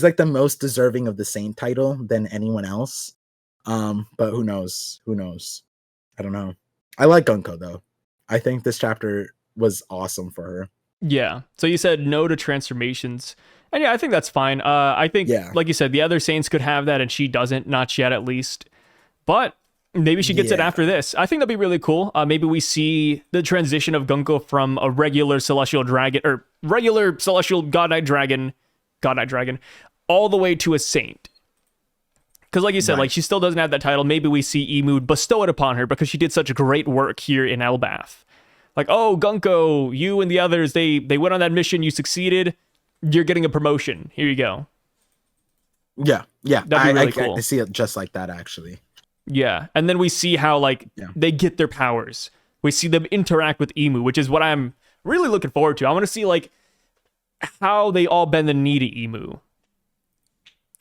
like the most deserving of the Saint title than anyone else. But who knows? I don't know. I like Gunko though. I think this chapter was awesome for her. Yeah. So you said no to transformations. And yeah, I think that's fine. I think, like you said, the other Saints could have that and she doesn't, not yet at least. But maybe she gets it after this. I think that'd be really cool. Maybe we see the transition of Gunko from a regular Celestial Dragon, or regular Celestial God Knight Dragon, all the way to a Saint. Because like you said, like she still doesn't have that title. Maybe we see Emu bestow it upon her because she did such great work here in Elbaph. Like, oh, Gunko, you and the others, they went on that mission, you succeeded, you're getting a promotion. Here you go. Yeah. That'd be really cool. I see it just like that, actually. Yeah, and then we see how, they get their powers. We see them interact with Emu, which is what I'm really looking forward to. I want to see, how they all bend the knee to Emu.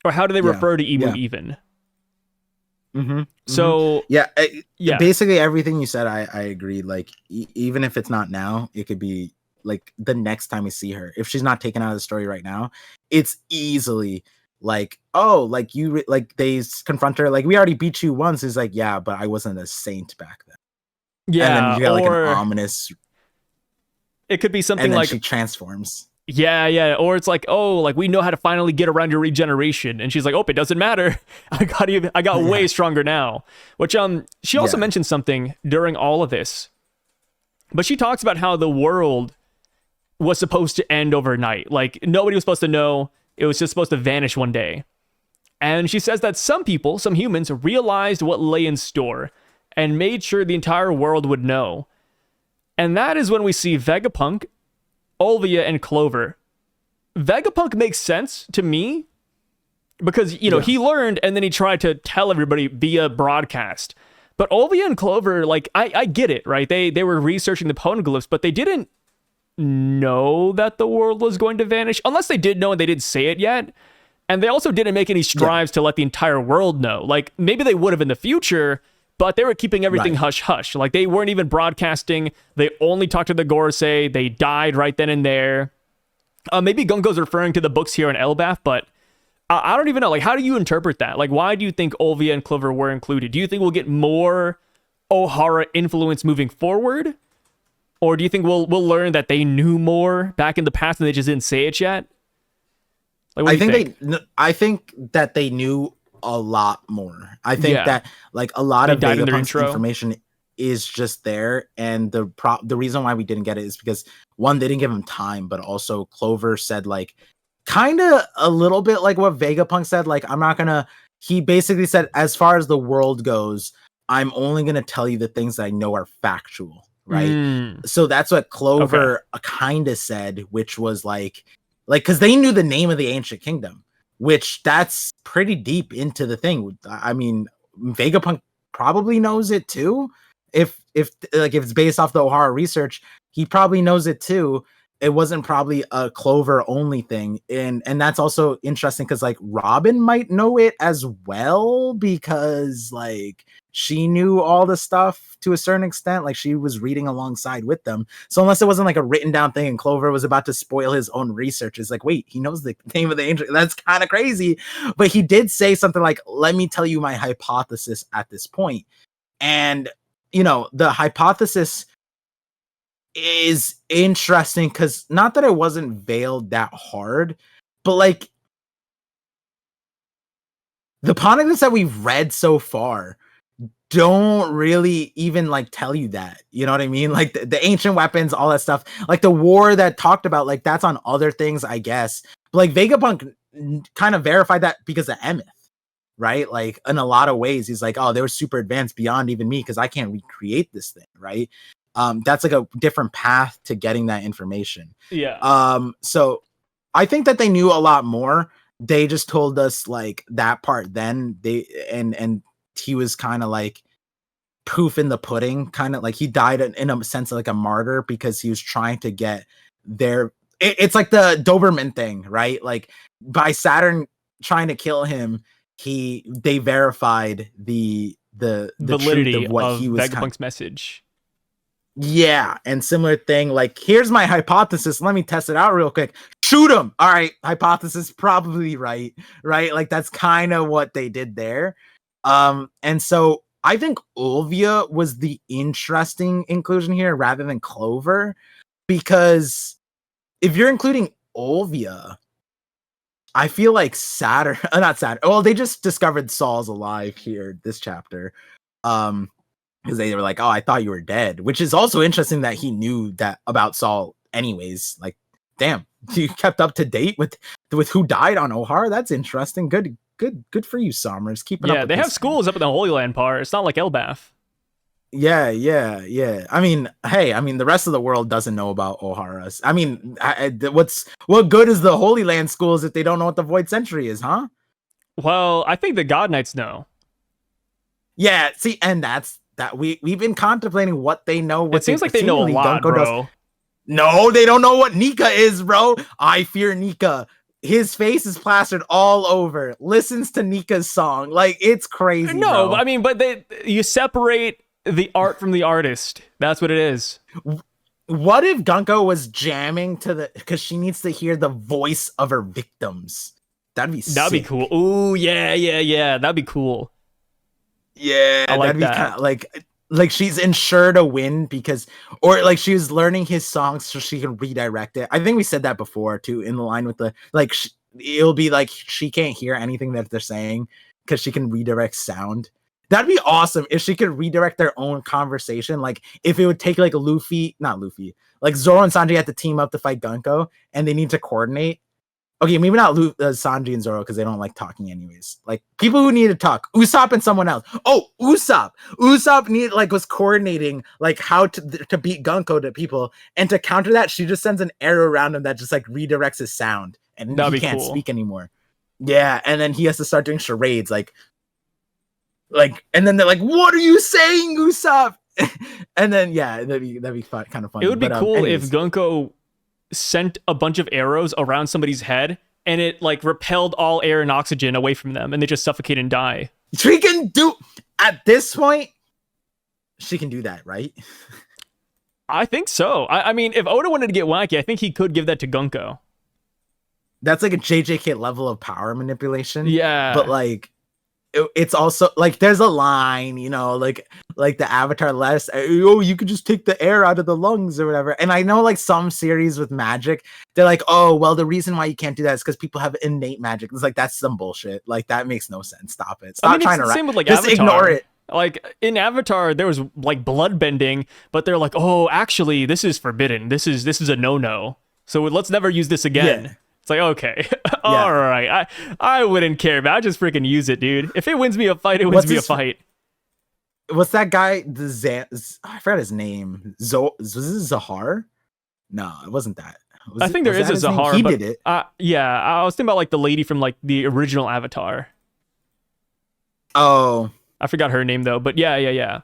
Or how do they refer to Emu even? Mm-hmm. So basically everything you said, I agree. Like even if it's not now, it could be like the next time we see her. If she's not taken out of the story right now, it's easily like, oh, like you they confront her like, we already beat you once. It's like, yeah, but I wasn't a saint back then. Yeah, and then you got like an ominous. It could be something and then like she transforms. Yeah, or it's like, oh, like we know how to finally get around your regeneration, and she's like, oh, it doesn't matter. I got way stronger now. Which she also mentioned something during all of this, but she talks about how the world was supposed to end overnight. Like nobody was supposed to know. It was just supposed to vanish one day. And she says that some people, some humans, realized what lay in store and made sure the entire world would know. And that is when we see Vegapunk, Olvia, and Clover. Vegapunk makes sense to me because, he learned and then he tried to tell everybody via broadcast. But Olvia and Clover, I get it, right? They were researching the poneglyphs, but they didn't know that the world was going to vanish, unless they did know and they didn't say it yet. And they also didn't make any strives to let the entire world know. Like, maybe they would have in the future, but they were keeping everything hush-hush. Like, they weren't even broadcasting. They only talked to the Gorosei. They died right then and there. Maybe Gunko's referring to the books here in Elbaph, but I don't even know. Like, how do you interpret that? Like, why do you think Olvia and Clover were included? Do you think we'll get more Ohara influence moving forward? Or do you think we'll learn that they knew more back in the past and they just didn't say it yet? Like, I think that they knew a lot more. I think that a lot of Vegapunk's information is just there, and the reason why we didn't get it is because one, they didn't give him time, but also Clover said kind of a little bit like what Vegapunk said. He basically said, as far as the world goes, I'm only gonna tell you the things that I know are factual, right? So that's what Clover kind of said, which was because they knew the name of the ancient kingdom, which that's pretty deep into the thing. I mean, Vegapunk probably knows it too. If it's based off the Ohara research, he probably knows it too. It wasn't probably a Clover only thing. And that's also interesting because Robin might know it as well, because she knew all the stuff to a certain extent. She was reading alongside with them. So unless it wasn't a written down thing and Clover was about to spoil his own research, it's wait, he knows the name of the angel. That's kind of crazy. But he did say something let me tell you my hypothesis at this point. And, the hypothesis is interesting because not that it wasn't veiled that hard, but the poneglyphs that we've read so far don't really even like tell you that, you know what I mean? Like the ancient weapons, all that stuff, like the war that talked about, like that's on other things, I guess. But like Vegapunk kind of verified that because of Emeth, right? Like in a lot of ways, he's like, oh, they were super advanced beyond even me because I can't recreate this thing, right? That's like a different path to getting that information. Yeah. So I think that they knew a lot more. They just told us like that part then. And he was kind of like proof in the pudding, kind of like he died in a sense of like a martyr because he was trying to get their it's like the Doberman thing, right? Like by Saturn trying to kill him, they verified the validity truth of what he was Vegapunk's message. Yeah, and similar thing, like here's my hypothesis, let me test it out real quick. Shoot him. All right, hypothesis probably right? Like that's kind of what they did there. And so I think Olvia was the interesting inclusion here rather than Clover, because if you're including Olvia, I feel like Saturn, not Saturn. Well, they just discovered Saul's alive here this chapter. Because they were like, oh, I thought you were dead, which is also interesting that he knew that about Saul anyways. Like, damn, you kept up to date with who died on Ohara. That's interesting. Good for you, Somers. Keeping up. Yeah, they have schools up in the Holy Land part. It's not like Elbaph. Yeah. I mean, hey, the rest of the world doesn't know about Ohara's. I mean, what good is the Holy Land schools if they don't know what the Void Century is, huh? Well, I think the God Knights know. Yeah, see, and that's that we've been contemplating what they know. It seems like they know a lot, Gunko bro. Does. No, they don't know what Nika is, bro. I fear Nika. His face is plastered all over. Listens to Nika's song, like it's crazy. No, bro. I mean, but you separate the art from the artist. That's what it is. What if Gunko was jamming to because she needs to hear the voice of her victims? That'd be sick. Cool. Ooh, yeah. That'd be cool. Yeah, I like that'd be that. kind of like she's ensured to win because, or like she was learning his songs so she can redirect it. I think we said that before too, in the line with the like. It'll be like she can't hear anything that they're saying because she can redirect sound. That'd be awesome if she could redirect their own conversation. Like if it would take like like Zoro and Sanji had to team up to fight Gunko, and they need to coordinate. Okay, maybe not Sanji and Zoro because they don't like talking anyways. Like people who need to talk, Usopp and someone else. Oh, Usopp was coordinating like how to beat Gunko to people, and to counter that, she just sends an arrow around him that just like redirects his sound, and he can't speak anymore. Yeah, and then he has to start doing charades, like, and then they're like, "What are you saying, Usopp?" And then yeah, that'd be fun, kind of funny. It would be cool if Gunko sent a bunch of arrows around somebody's head and it like repelled all air and oxygen away from them and they just suffocate and die. She can do at this point. She can do that, right? I think so. I mean, if Oda wanted to get wacky, I think he could give that to Gunko. That's like a JJK level of power manipulation. Yeah, but like it's also like there's a line, you know, like the Avatar less. Oh, you could just take the air out of the lungs or whatever. And I know like some series with magic, they're like, oh, well, the reason why you can't do that is because people have innate magic. It's like that's some bullshit. Like that makes no sense. Stop it. Stop trying to same with like just Avatar. Ignore it. Like in Avatar, there was like blood bending, but they're like, oh, actually, this is forbidden. This is a no. So let's never use this again. Yeah. It's like, okay, all right. I wouldn't care, but I just freaking use it, dude. If it wins me a fight, it wins me a fight. What's that guy? I forgot his name. Was this Zahar? No, it wasn't that. I think there is a Zahar. He did it. Yeah, I was thinking about like the lady from like the original Avatar. Oh, I forgot her name though, but yeah. Yeah.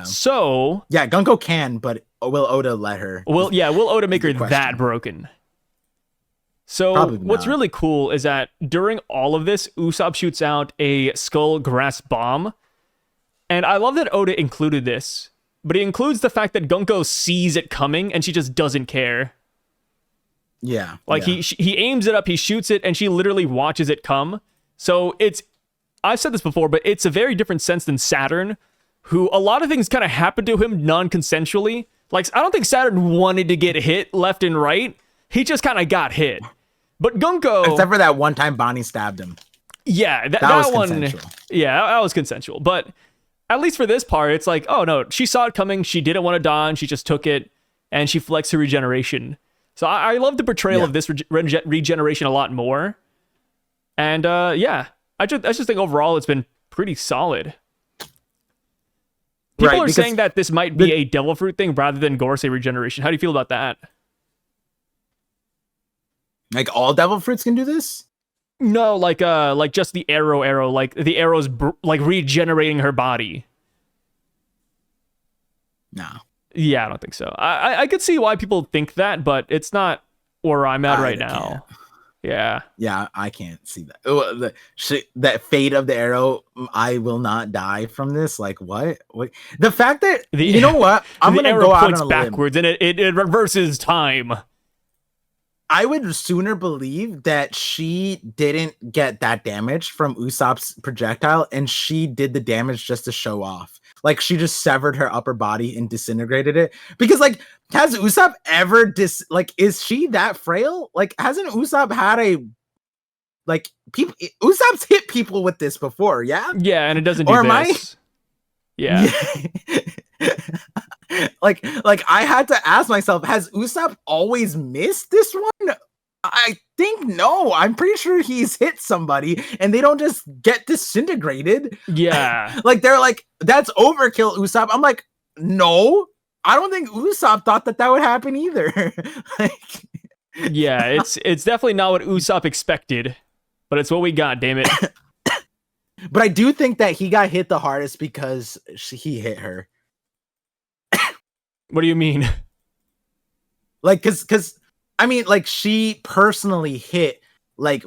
So yeah, Gunko can, but will Oda let her? Will Oda make her that broken? So what's really cool is that during all of this, Usopp shoots out a skull grass bomb. And I love that Oda included this, but he includes the fact that Gunko sees it coming and she just doesn't care. Yeah. Like he aims it up, he shoots it, and she literally watches it come. So I've said this before, but it's a very different sense than Saturn, who a lot of things kind of happen to him non-consensually. Like, I don't think Saturn wanted to get hit left and right. He just kind of got hit. But Gunko... Except for that one time Bonnie stabbed him. Yeah, That that was one. consensual. Yeah, that was consensual. But at least for this part, it's like, oh no, she saw it coming. She didn't want to die, and she just took it, and she flexed her regeneration. So I love the portrayal of this regeneration a lot more. And yeah, I just think overall it's been pretty solid. People are saying that this might be a devil fruit thing rather than Gorosei regeneration. How do you feel about that? Like all devil fruits can do this? No, like just the arrow, like the arrow's like regenerating her body. No. Yeah, I don't think so. I could see why people think that, but it's not where I'm at right now. Yeah. Yeah, I can't see that. Oh, that fate of the arrow, I will not die from this. Like what? The fact that you know what? I'm gonna go out on a backwards limb. and it reverses time. I would sooner believe that she didn't get that damage from Usopp's projectile, and she did the damage just to show off. Like she just severed her upper body and disintegrated it. Because like, has Usopp ever is she that frail? Like, hasn't Usopp had people? Usopp's hit people with this before, yeah. Yeah, and it doesn't do this. Yeah. like I had to ask myself, has Usopp always missed this one? I think no. I'm pretty sure he's hit somebody and they don't just get disintegrated. Yeah. Like they're like, that's overkill, Usopp. I'm like, no, I don't think Usopp thought that would happen either. Yeah, it's definitely not what Usopp expected, but it's what we got, damn it. But I do think that he got hit the hardest because he hit her. What do you mean? Like, cause I mean, like she personally hit like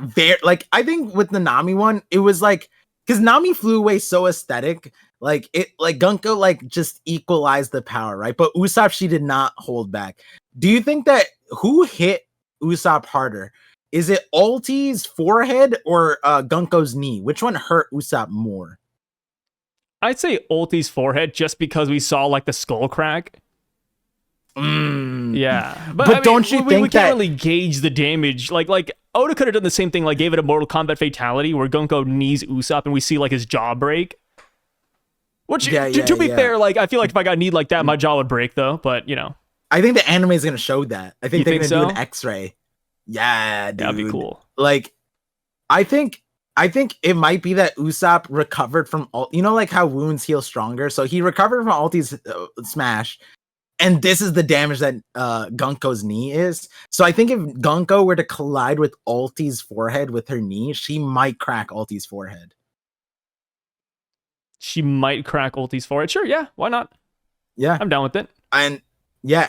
I think with the Nami one, it was like, cause Nami flew away so aesthetic, like Gunko like just equalized the power, right? But Usopp, she did not hold back. Do you think that who hit Usopp harder? Is it Ulti's forehead or Gunko's knee? Which one hurt Usopp more? I'd say Ulti's forehead, just because we saw like the skull crack. Yeah, but I mean, don't you think we can't really gauge the damage? Like Oda could have done the same thing, like gave it a Mortal Kombat fatality where Gunko knees Usopp and we see like his jaw break. Which, to be fair, like I feel like if I got kneed like that, my jaw would break though. But you know, I think the anime is gonna show that. I think they're gonna do an X-ray. Yeah, dude. That'd be cool. Like, I think it might be that Usopp recovered from like how wounds heal stronger. So he recovered from Ulti's smash, and this is the damage that Gunko's knee is. So I think if Gunko were to collide with Ulti's forehead with her knee, she might crack Ulti's forehead. She might crack Ulti's forehead. Sure, yeah, why not? Yeah, I'm down with it. And yeah.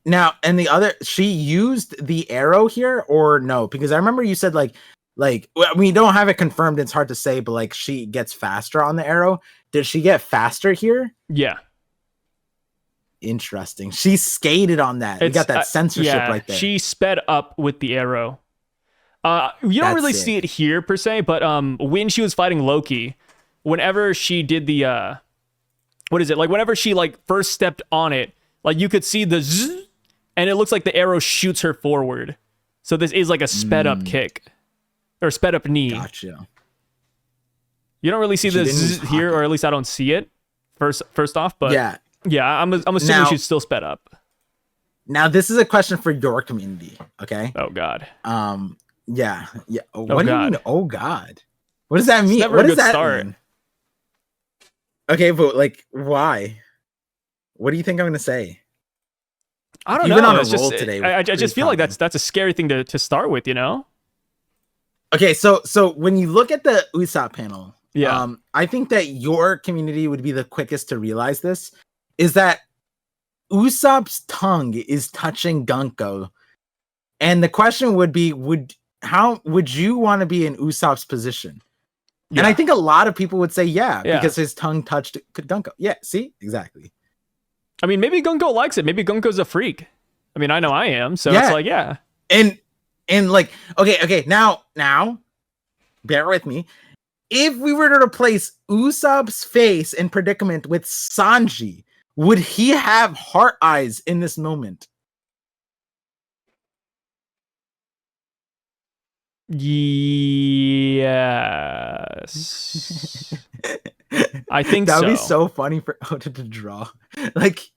Now, and the other, she used the arrow here or no? Because I remember you said like we don't have it confirmed. It's hard to say, but like she gets faster on the arrow. Did she get faster here? Yeah. Interesting. She skated on that. You got that censorship right there. She sped up with the arrow. You don't really see it here per se, but when she was fighting Loki, whenever she did the what is it? Like whenever she like first stepped on it, like you could see the zzz, and it looks like the arrow shoots her forward. So this is like a sped up kick or sped up knee. Gotcha. You don't really see the zzz here, or at least I don't see it first off, but yeah, I'm assuming now, she's still sped up. Now this is a question for your community, okay? Oh God. Yeah. What do you mean? Oh God. What does that mean? Never what a does good that start. mean? Okay, but like, why? What do you think I'm gonna say? I don't know. You've been on a it's roll just, today. I just feel like that's a scary thing to start with, you know? Okay, so when you look at the Usopp panel, yeah, I think that your community would be the quickest to realize this, is that Usopp's tongue is touching Gunko. And the question would be, how would you want to be in Usopp's position? Yeah. And I think a lot of people would say, because his tongue touched Gunko. Yeah, see? Exactly. I mean, maybe Gunko likes it. Maybe Gunko's a freak. I mean, I know I am, so it's like, yeah. And like, okay, now, bear with me. If we were to replace Usopp's face and predicament with Sanji, would he have heart eyes in this moment? Yeah. Yes. I think that would so. be so funny for Oda to draw. Like,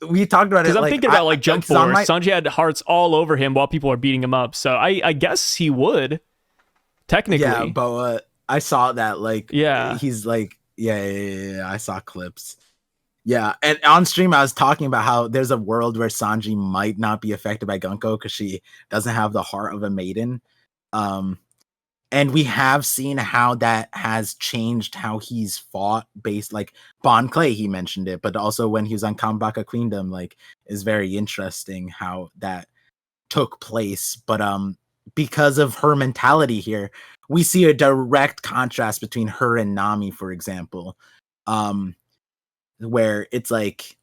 we talked about it. Because I'm thinking about like Jump Force. Sanji had hearts all over him while people are beating him up. So I guess he would. Technically. Yeah, but I saw that. Like, yeah. He's like, yeah. I saw clips. Yeah, and on stream I was talking about how there's a world where Sanji might not be affected by Gunko because she doesn't have the heart of a maiden. And we have seen how that has changed how he's fought based, like Bon Clay, he mentioned it, but also when he was on Kambaka Queendom, like, is very interesting how that took place. But because of her mentality here, we see a direct contrast between her and Nami, for example. Where it's like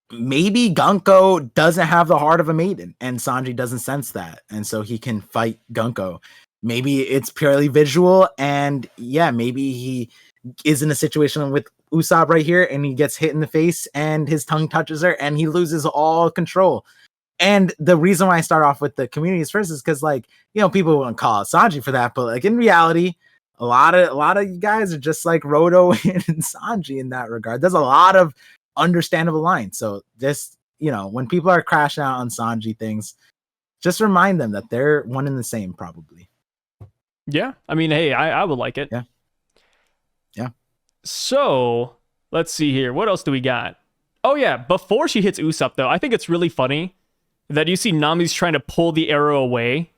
maybe Gunko doesn't have the heart of a maiden and Sanji doesn't sense that, and so he can fight Gunko. Maybe it's purely visual, and yeah, maybe he is in a situation with Usopp right here and he gets hit in the face and his tongue touches her and he loses all control. And the reason why I start off with the communities first is because, like, you know, people won't call out Sanji for that, but like in reality, a lot of you guys are just like Roto and Sanji in that regard. There's a lot of understandable lines. So just, you know, when people are crashing out on Sanji things, just remind them that they're one and the same, probably. Yeah. I mean, hey, I would like it. Yeah. So let's see here. What else do we got? Oh yeah. Before she hits Usopp though, I think it's really funny that you see Nami's trying to pull the arrow away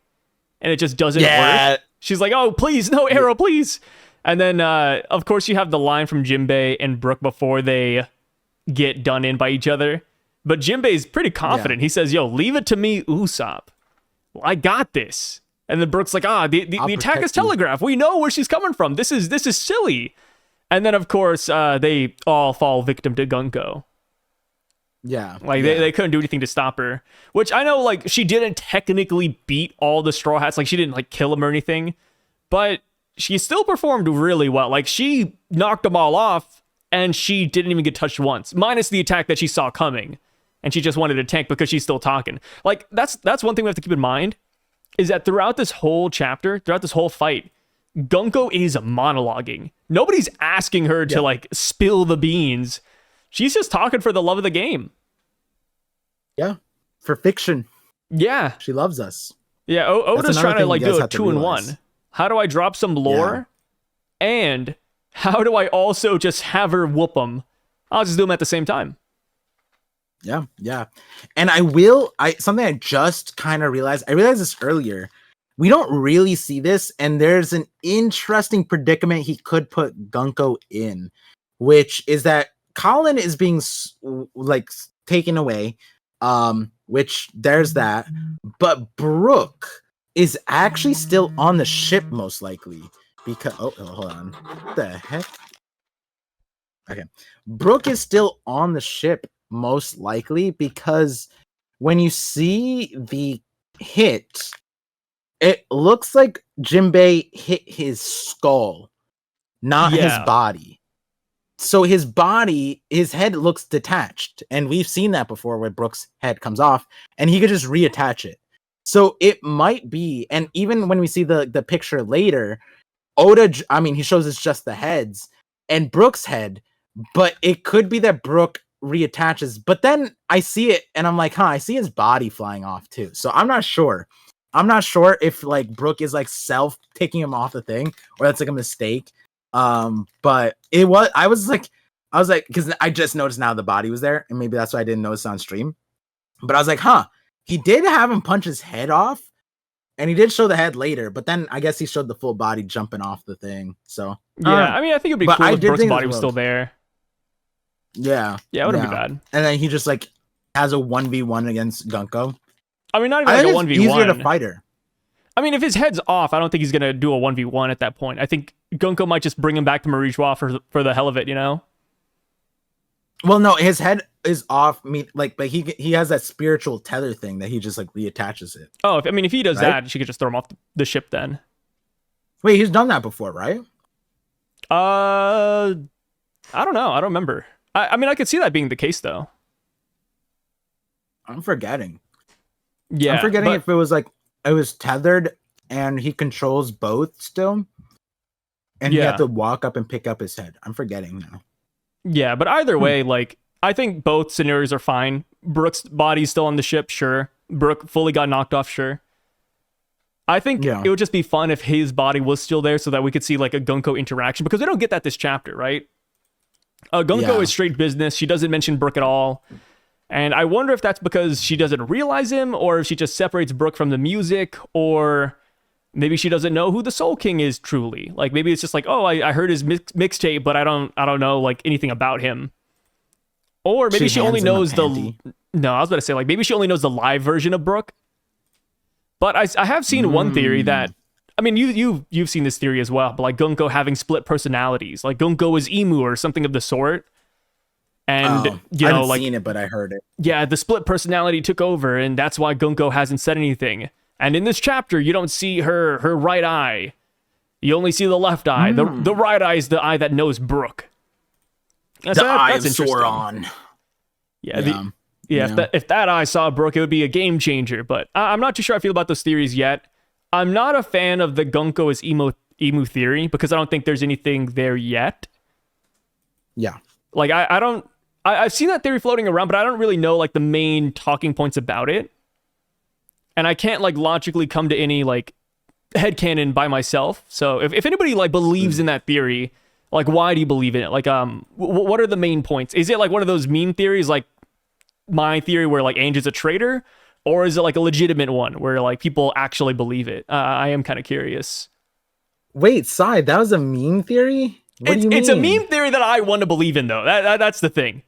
and it just doesn't work. She's like, oh, please, no arrow, please. And then, of course, you have the line from Jinbei and Brook before they get done in by each other. But Jinbei's pretty confident. Yeah. He says, yo, leave it to me, Usopp. Well, I got this. And then Brook's like, the attack is telegraphed. We know where she's coming from. This is silly. And then, of course, they all fall victim to Gunko. Yeah. Like, they couldn't do anything to stop her. Which I know, like, she didn't technically beat all the Straw Hats. Like, she didn't, like, kill them or anything. But she still performed really well. Like, she knocked them all off, and she didn't even get touched once. Minus the attack that she saw coming. And she just wanted to tank because she's still talking. Like, that's one thing we have to keep in mind. Is that throughout this whole chapter, throughout this whole fight, Gunko is monologuing. Nobody's asking her to, like, spill the beans. She's just talking for the love of the game. Yeah. For fiction. Yeah. She loves us. Yeah, Oda's trying to, like, do a 2-in-1. How do I drop some lore? Yeah. And how do I also just have her whoop them? I'll just do them at the same time. Yeah. And something I just kind of realized, I realized this earlier. We don't really see this, and there's an interesting predicament he could put Gunko in, which is that Colin is being like taken away, which there's that, but Brook is actually still on the ship most likely because hold on, what the heck? Okay, Brook is still on the ship most likely because when you see the hit, it looks like Jinbei hit his skull, not his body. So his head looks detached, and we've seen that before where Brook's head comes off, and he could just reattach it. So it might be, and even when we see the picture later, he shows us just the heads and Brook's head, but it could be that Brook reattaches. But then I see it, and I'm like, I see his body flying off too. So I'm not sure. I'm not sure if like Brook is like self taking him off the thing, or that's like a mistake. But I was like, because I just noticed now the body was there, and maybe that's why I didn't notice on stream. But I was like, he did have him punch his head off, and he did show the head later, but then I guess he showed the full body jumping off the thing. So yeah, I mean, I think it'd be cool if Brook's body was still there. Yeah, it wouldn't be bad. And then he just like has a 1v1 against Gunko. I mean, not even like a 1v1. Easier to fight her. I mean, if his head's off, I don't think he's gonna do a 1v1 at that point. I think Gunko might just bring him back to Marijois for the hell of it, you know? Well, no, his head is off. But he has that spiritual tether thing that he just like reattaches it. Oh, if he does that, she could just throw him off the ship then. Wait, he's done that before, right? I don't know. I don't remember. I mean, I could see that being the case though. I'm forgetting. Yeah, I'm forgetting if it was like it was tethered and he controls both still. and he had to walk up and pick up his head. I'm forgetting now. Yeah, but either way, like, I think both scenarios are fine. Brook's body's still on the ship, sure. Brook fully got knocked off, sure. I think it would just be fun if his body was still there so that we could see like a Gunko interaction, because we don't get that this chapter, right? Gunko is straight business. She doesn't mention Brook at all. And I wonder if that's because she doesn't realize him, or if she just separates Brook from the music, or maybe she doesn't know who the Soul King is truly. Like, maybe it's just like, oh, I heard his mixtape, but I don't know like anything about him. Or maybe she only knows the... No, I was about to say, like, maybe she only knows the live version of Brook. But I have seen one theory that... I mean, you've seen this theory as well, but like Gunko having split personalities. Like, Gunko is Emu or something of the sort. And, I haven't seen it, but I heard it. Yeah, the split personality took over, and that's why Gunko hasn't said anything. And in this chapter, you don't see her right eye. You only see the left eye. The right eye is the eye that knows Brook. That's Sauron. If that eye saw Brook, it would be a game changer. But I'm not too sure how I feel about those theories yet. I'm not a fan of the Gunko is emu theory, because I don't think there's anything there yet. Yeah. Like, I've seen that theory floating around, but I don't really know like the main talking points about it. And I can't like logically come to any like headcanon by myself. So if anybody like believes in that theory, like, why do you believe in it? Like, what are the main points? Is it like one of those meme theories, like my theory where like Ainge is a traitor? Or is it like a legitimate one where like people actually believe it? I am kind of curious. Wait, Sai, that was a meme theory? What do you mean? It's a meme theory that I want to believe in, though. That's the thing.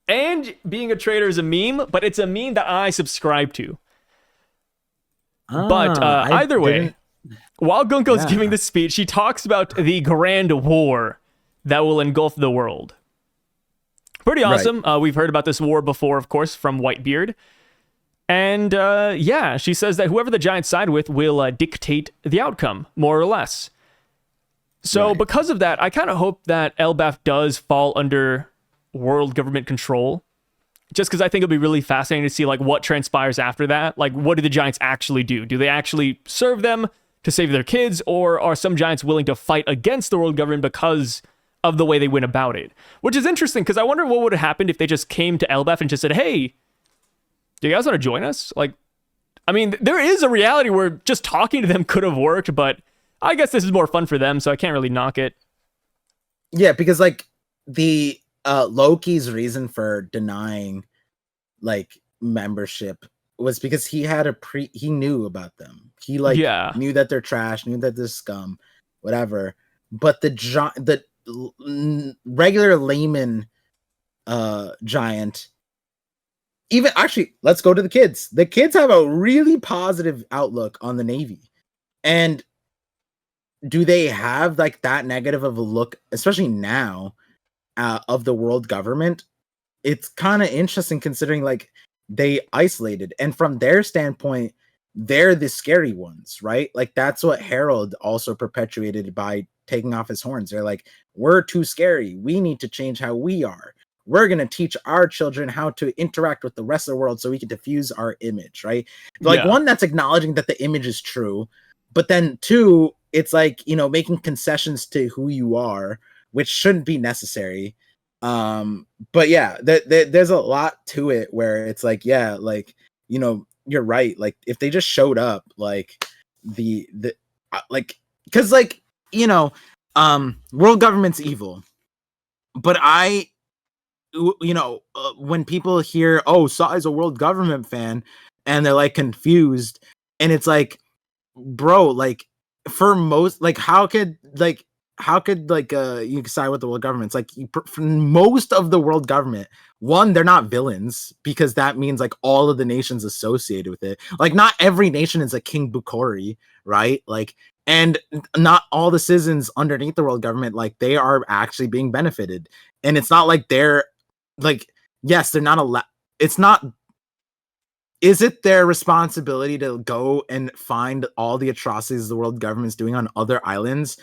And being a traitor is a meme, but it's a meme that I subscribe to. But either way, while Gunko's giving this speech, she talks about the grand war that will engulf the world. Pretty awesome. Right. We've heard about this war before, of course, from Whitebeard. And she says that whoever the Giants side with will dictate the outcome, more or less. So because of that, I kind of hope that Elbaph does fall under world government control, just because I think it'll be really fascinating to see like what transpires after that. Like, what do the Giants actually do? Do they actually serve them to save their kids, or are some Giants willing to fight against the world government because of the way they went about it? Which is interesting, because I wonder what would have happened if they just came to Elbaph and just said, hey, do you guys want to join us? Like, I mean, there is a reality where just talking to them could have worked, but I guess this is more fun for them, so I can't really knock it. Yeah, because like the Loki's reason for denying like membership was because he had he knew about them. He like knew that they're trash, knew that they're scum, whatever. But the regular layman giant, even actually, let's go to the kids. The kids have a really positive outlook on the Navy. And do they have like that negative of a look, especially now, of the world government? It's kind of interesting considering like they isolated, and from their standpoint, they're the scary ones, right? Like that's what Harold also perpetuated by taking off his horns. They're like, we're too scary. We need to change how we are. We're going to teach our children how to interact with the rest of the world so we can diffuse our image, right? Like one, that's acknowledging that the image is true, but then two, it's like, you know, making concessions to who you are, which shouldn't be necessary. But yeah, there's a lot to it where it's like, yeah, like, you know, you're right. Like if they just showed up, like like, cause like, you know, world government's evil, but you know, when people hear, oh, Sai's a world government fan, and they're like confused, and it's like, bro, like for most, like how could you side with the world government? It's like for most of the world government, one, they're not villains, because that means like all of the nations associated with it. Like not every nation is a King Bukori, right? Like, and not all the citizens underneath the world government, like they are actually being benefited. And it's not like they're like, yes, they're not allowed. It's not. Is it their responsibility to go and find all the atrocities the world government's doing on other islands?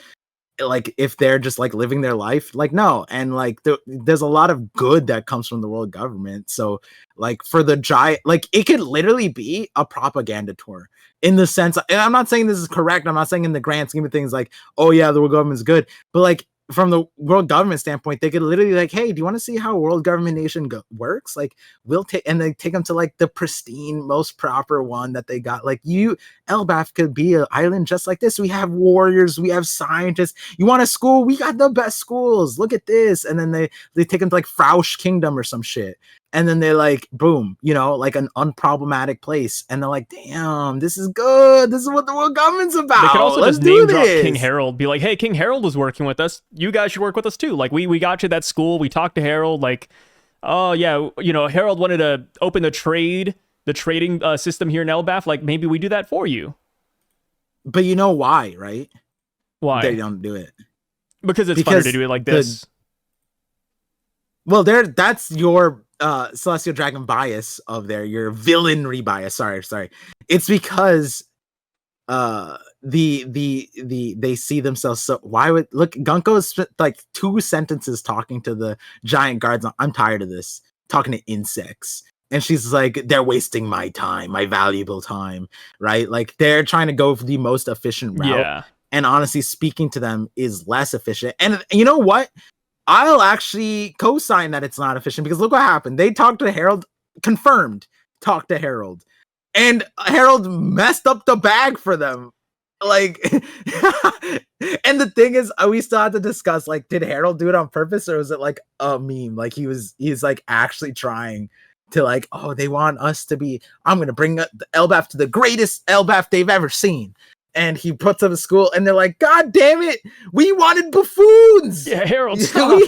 like if they're just like living their life, like no. And like there's a lot of good that comes from the world government. So like for the giant, like it could literally be a propaganda tour in the sense, and I'm not saying this is correct, I'm not saying in the grand scheme of things like, oh yeah, the world government's good, but like from the world government standpoint, they could literally like, hey, do you want to see how world government nation works? Like we'll take, and they take them to like the pristine, most proper one that they got. Like Elbaph could be an island just like this. We have warriors, we have scientists. You want a school? We got the best schools. Look at this. And then they take them to like Frausch Kingdom or some shit. And then they're like, boom, you know, like an unproblematic place. And they're like, damn, this is good. This is what the world government's about. They could also Let's just name drop this. King Harold. Be like, hey, King Harold was working with us. You guys should work with us too. Like, we got you that school. We talked to Harold. Like, oh, yeah, you know, Harold wanted to open the trading system here in Elbaph. Like, maybe we do that for you. But you know why, right? Why? They don't do it. Because it's funner to do it like this. Well, that's your celestial dragon bias of there, your villainry bias. Sorry. It's because they see themselves so. Why would look? Gunko spent like 2 sentences talking to the giant guards. I'm tired of this, talking to insects. And she's like, they're wasting my time, my valuable time, right? Like they're trying to go for the most efficient route. Yeah. And honestly, speaking to them is less efficient. And you know what? I'll actually co-sign that it's not efficient, because look what happened. They talked to Harold, confirmed, talked to Harold, and Harold messed up the bag for them. Like, and the thing is, we still have to discuss, like, did Harold do it on purpose, or was it like a meme? Like he's like actually trying to like, oh, they want us to be, I'm going to bring the Elbaph to the greatest Elbaph they've ever seen. And he puts up a school, and they're like, God damn it, we wanted buffoons. Yeah, Harold, stop.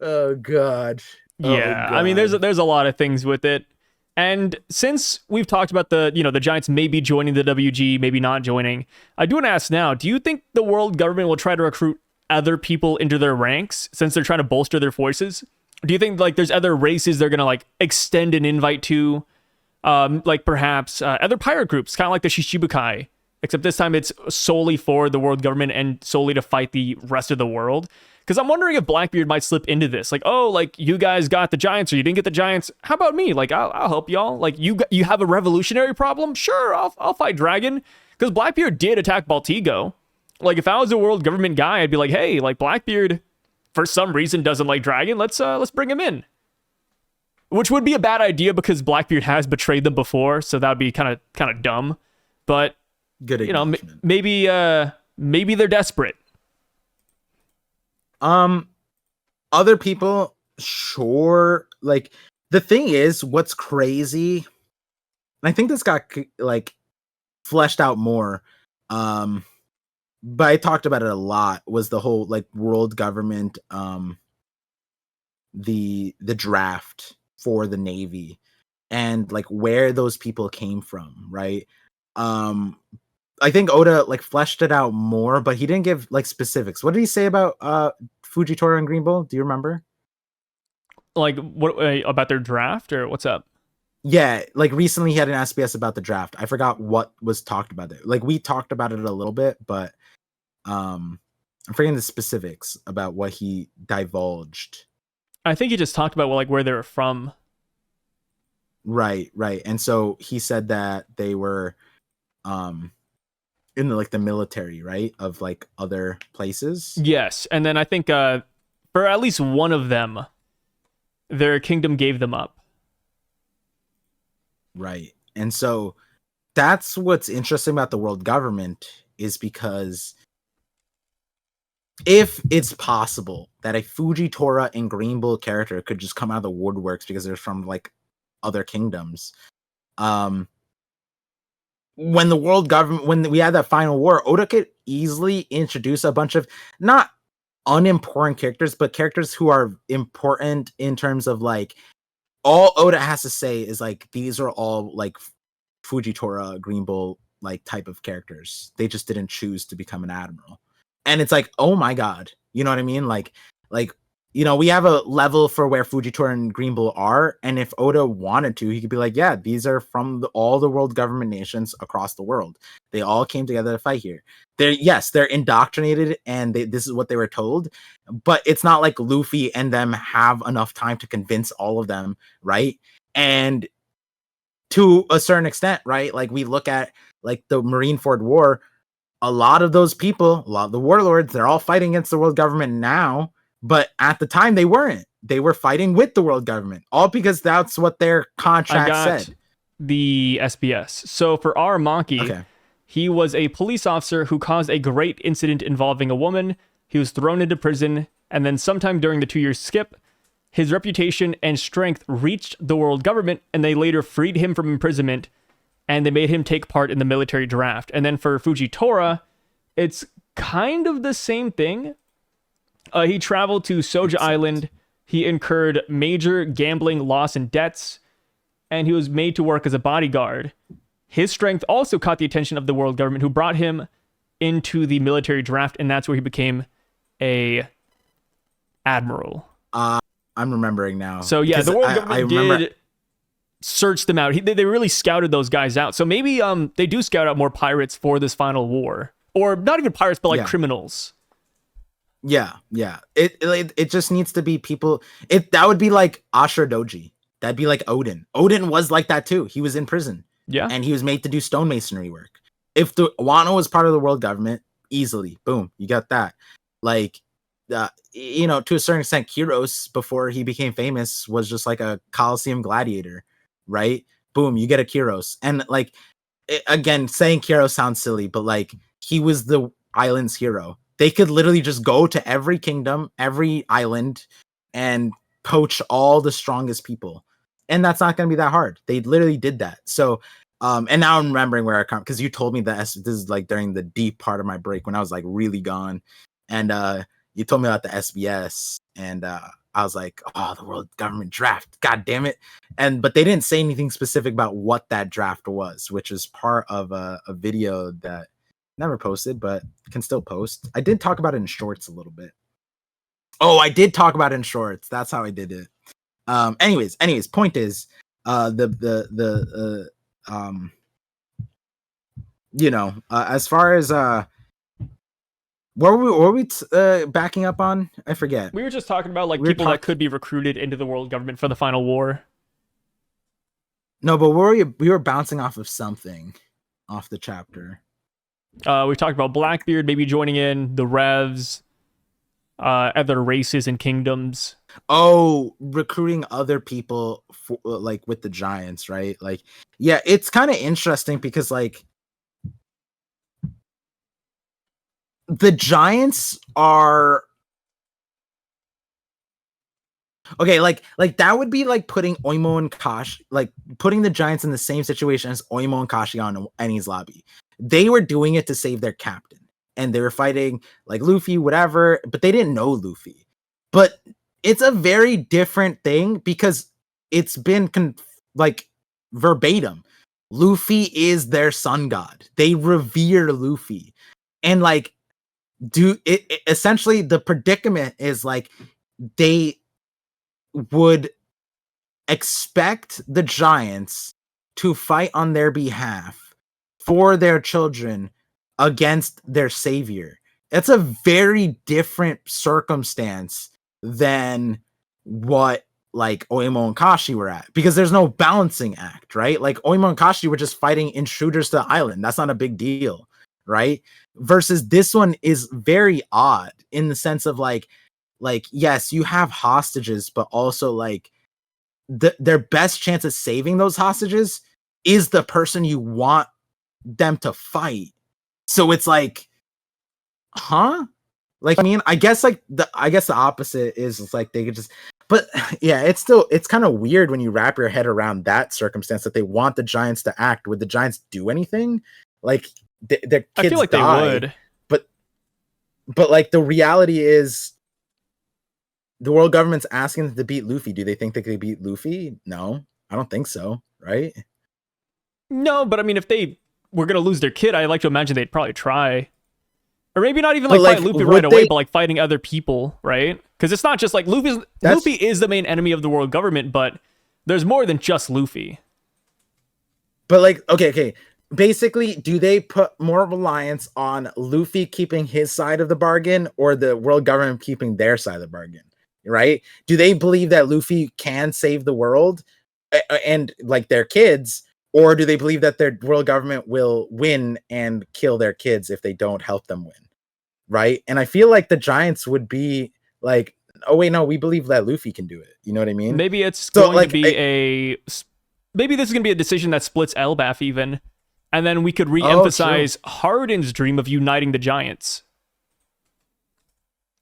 Oh God. Yeah, God. I mean, there's a lot of things with it. And since we've talked about the Giants maybe joining the WG, maybe not joining, I do want to ask now, do you think the world government will try to recruit other people into their ranks since they're trying to bolster their forces? Do you think like there's other races they're going to like extend an invite to? Like perhaps other pirate groups, kind of like the Shishibukai, except this time it's solely for the world government and solely to fight the rest of the world. Because I'm wondering if Blackbeard might slip into this. Like, oh, like you guys got the Giants or you didn't get the Giants. How about me? Like, I'll help y'all. Like, you have a revolutionary problem? Sure, I'll fight Dragon. Because Blackbeard did attack Baltigo. Like, if I was a world government guy, I'd be like, hey, like Blackbeard for some reason doesn't like Dragon. Let's bring him in. Which would be a bad idea because Blackbeard has betrayed them before, so that would be kind of dumb. But good, you know, maybe they're desperate. Other people, sure. Like the thing is, what's crazy, and I think this got like fleshed out more. But I talked about it a lot. Was the whole like world government, the draft for the Navy, and like where those people came from, right? I think Oda like fleshed it out more, but he didn't give like specifics. What did he say about Fujitora and Green Bull? Do you remember? Like what about their draft or what's up? Yeah, like recently he had an SBS about the draft. I forgot what was talked about there. Like we talked about it a little bit, but I'm forgetting the specifics about what he divulged. I think he just talked about like where they were from. Right. And so he said that they were in the military, right? Of like other places. Yes. And then I think for at least one of them, their kingdom gave them up. Right. And so that's what's interesting about the world government, is because if it's possible that a Fujitora and Green Bull character could just come out of the woodworks because they're from like other kingdoms, when the world government, when we had that final war, Oda could easily introduce a bunch of not unimportant characters, but characters who are important in terms of like, all Oda has to say is like, these are all like Fujitora, Green Bull like type of characters. They just didn't choose to become an admiral. And it's like, oh my God, you know what I mean? Like we have a level for where Fujitora and Green Bull are, and if Oda wanted to, he could be like, yeah, these are from all the world government nations across the world. They all came together to fight here. They're indoctrinated, and this is what they were told, but it's not like Luffy and them have enough time to convince all of them, right? And to a certain extent, right? Like we look at like the Marineford War, a lot of those people, a lot of the warlords, they're all fighting against the world government now. But at the time, they weren't. They were fighting with the world government, all because that's what their contract said. The SBS. So for our Maki, he was a police officer who caused a great incident involving a woman. He was thrown into prison, and then sometime during the 2-year skip, his reputation and strength reached the world government, and they later freed him from imprisonment, and they made him take part in the military draft. And then for Fujitora, it's kind of the same thing. He traveled to Soja Island. He incurred major gambling loss and debts, and he was made to work as a bodyguard. His strength also caught the attention of the world government, who brought him into the military draft, and that's where he became a admiral. I'm remembering now. So yeah, the world government did search them out. They really scouted those guys out. So maybe they do scout out more pirates for this final war, or not even pirates, but like criminals. Yeah. It just needs to be people. That would be like Ashura Doji. That'd be like Odin. Odin was like that too. He was in prison. Yeah. And he was made to do stonemasonry work. If the Wano was part of the world government, easily, boom, you got that. Like, to a certain extent, Kiros, before he became famous, was just like a Colosseum gladiator, right? Boom, you get a Kiros. And like, again, saying Kiros sounds silly, but like, he was the island's hero. They could literally just go to every kingdom, every island, and poach all the strongest people. And that's not going to be that hard. They literally did that. So, and now I'm remembering where I come, because you told me that this is like during the deep part of my break when I was like really gone. And you told me about the SBS, and I was like, oh, the world government draft, god damn it. But they didn't say anything specific about what that draft was, which is part of a video that never posted, but can still post. I did talk about it in shorts a little bit. Oh, I did talk about it in shorts. That's how I did it. Anyways, point is, as far as what were we backing up on? I forget. We were just talking about like people that could be recruited into the world government for the final war. No, but we were bouncing off of something off the chapter. We talked about Blackbeard maybe joining in, the Revs, other races and kingdoms. Oh, recruiting other people for, like with the Giants, right? Like, yeah, it's kind of interesting because like the Giants are okay. Like that would be like putting Oimo and Kashi, like putting the Giants in the same situation as Oimo and Kashi on Eni's lobby. They were doing it to save their captain, and they were fighting like Luffy, whatever, but they didn't know Luffy. But it's a very different thing because it's been like verbatim. Luffy is their sun god. They revere Luffy. And like, essentially the predicament is like they would expect the Giants to fight on their behalf for their children against their savior. It's a very different circumstance than what like Oimo and Kashi were at, because there's no balancing act, right? Like Oimo and Kashi were just fighting intruders to the island. That's not a big deal, right? Versus this one is very odd in the sense of like yes, you have hostages, but also like their best chance of saving those hostages is the person you want them to fight. So it's like, huh? Like, I mean, I guess the opposite is like they could just, but yeah, it's kind of weird when you wrap your head around that circumstance that they want the Giants to act. Would the Giants do anything? Like their kids I feel like die, they would. But like the reality is the world government's asking them to beat Luffy. Do they think they could beat Luffy? No, I don't think so. Right? No, but I mean, if they were going to lose their kid, I like to imagine they'd probably try. Or maybe not even But, like fight Luffy right away, they- but like fighting other people, right? Because it's not just like Luffy is the main enemy of the world government, but there's more than just Luffy. But like, okay. Basically, do they put more reliance on Luffy keeping his side of the bargain or the world government keeping their side of the bargain? Right? Do they believe that Luffy can save the world and like their kids, or do they believe that their world government will win and kill their kids if they don't help them win? Right? And I feel like the Giants would be like, oh wait, no, we believe that Luffy can do it. You know what I mean? Maybe it's going to be maybe this is going to be a decision that splits Elbaph even, and then we could re-emphasize Hardin's dream of uniting the Giants.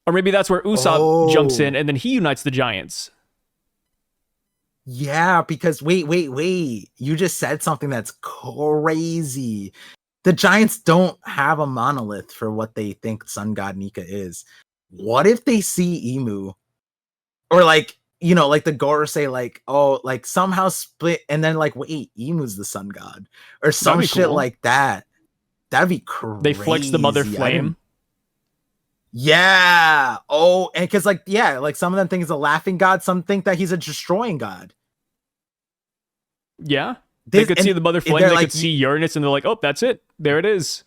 Or maybe that's where Usopp jumps in and then he unites the Giants. Yeah, because wait. You just said something that's crazy. The Giants don't have a monolith for what they think Sun God Nika is. What if they see Emu? Or like, you know, like the Gorosei, like, oh, like somehow split and then like, wait, Emu's the Sun God. Or some shit cool. Like that. That'd be crazy. They flex the Mother Flame. Yeah. Oh, and because like, yeah, like some of them think he's a laughing god, some think that he's a destroying god. Yeah. They could see the Mother Flame, they could see Uranus, and they're like, oh, that's it. There it is.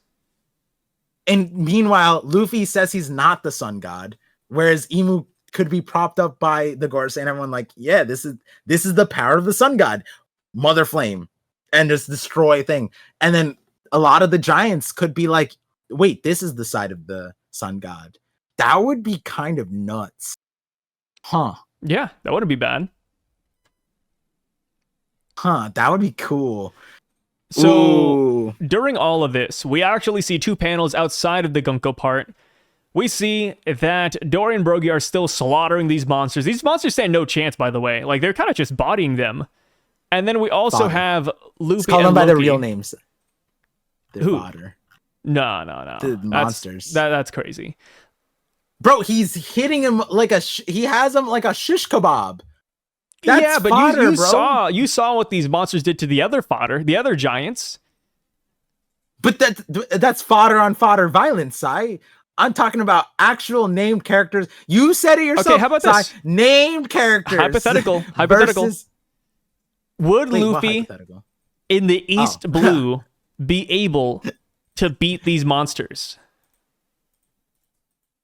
And meanwhile, Luffy says he's not the sun god, whereas Emu could be propped up by the Gorosei, and everyone like, yeah, this is the power of the sun god. Mother Flame. And just destroy thing. And then a lot of the Giants could be like, wait, this is the side of the sun god. That would be kind of nuts. Huh. Yeah, that wouldn't be bad. Huh, that would be cool. So during all of this, we actually see two panels outside of the Gunko part. We see that Dory and Brogy are still slaughtering these monsters. These monsters stand no chance, by the way. Like, they're kind of just bodying them. And then we also have Luffy call and them by Loki. their real names. They're Who? Fodder. No. The monsters. That's crazy. Bro, he's hitting him like he has him like a shish kebab. That's yeah, but fodder, you saw what these monsters did to the other fodder, the other giants. But that's fodder on fodder violence, I'm talking about actual named characters. You said it yourself. Okay, how about this? Named characters. Hypothetical. Would Luffy in the East Blue be able to beat these monsters?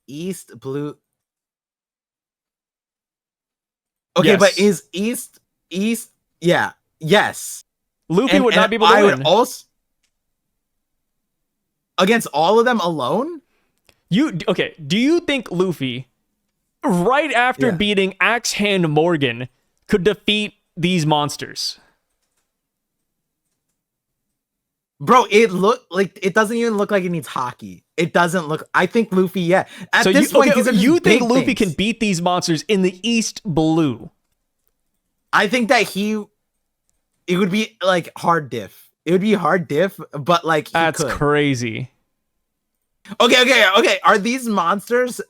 East Blue. Okay, yes. But is East? Yeah, yes. Luffy would not be able to win. Would also against all of them alone. Do you think Luffy, right after beating Axe Hand Morgan, could defeat these monsters? Bro, it doesn't even look like it needs hockey. It doesn't look. I think Luffy, yeah. At this point, you think Luffy can beat these monsters in the East Blue? I think that it would be like hard diff. It would be hard diff, but like that's crazy. Okay. Are these monsters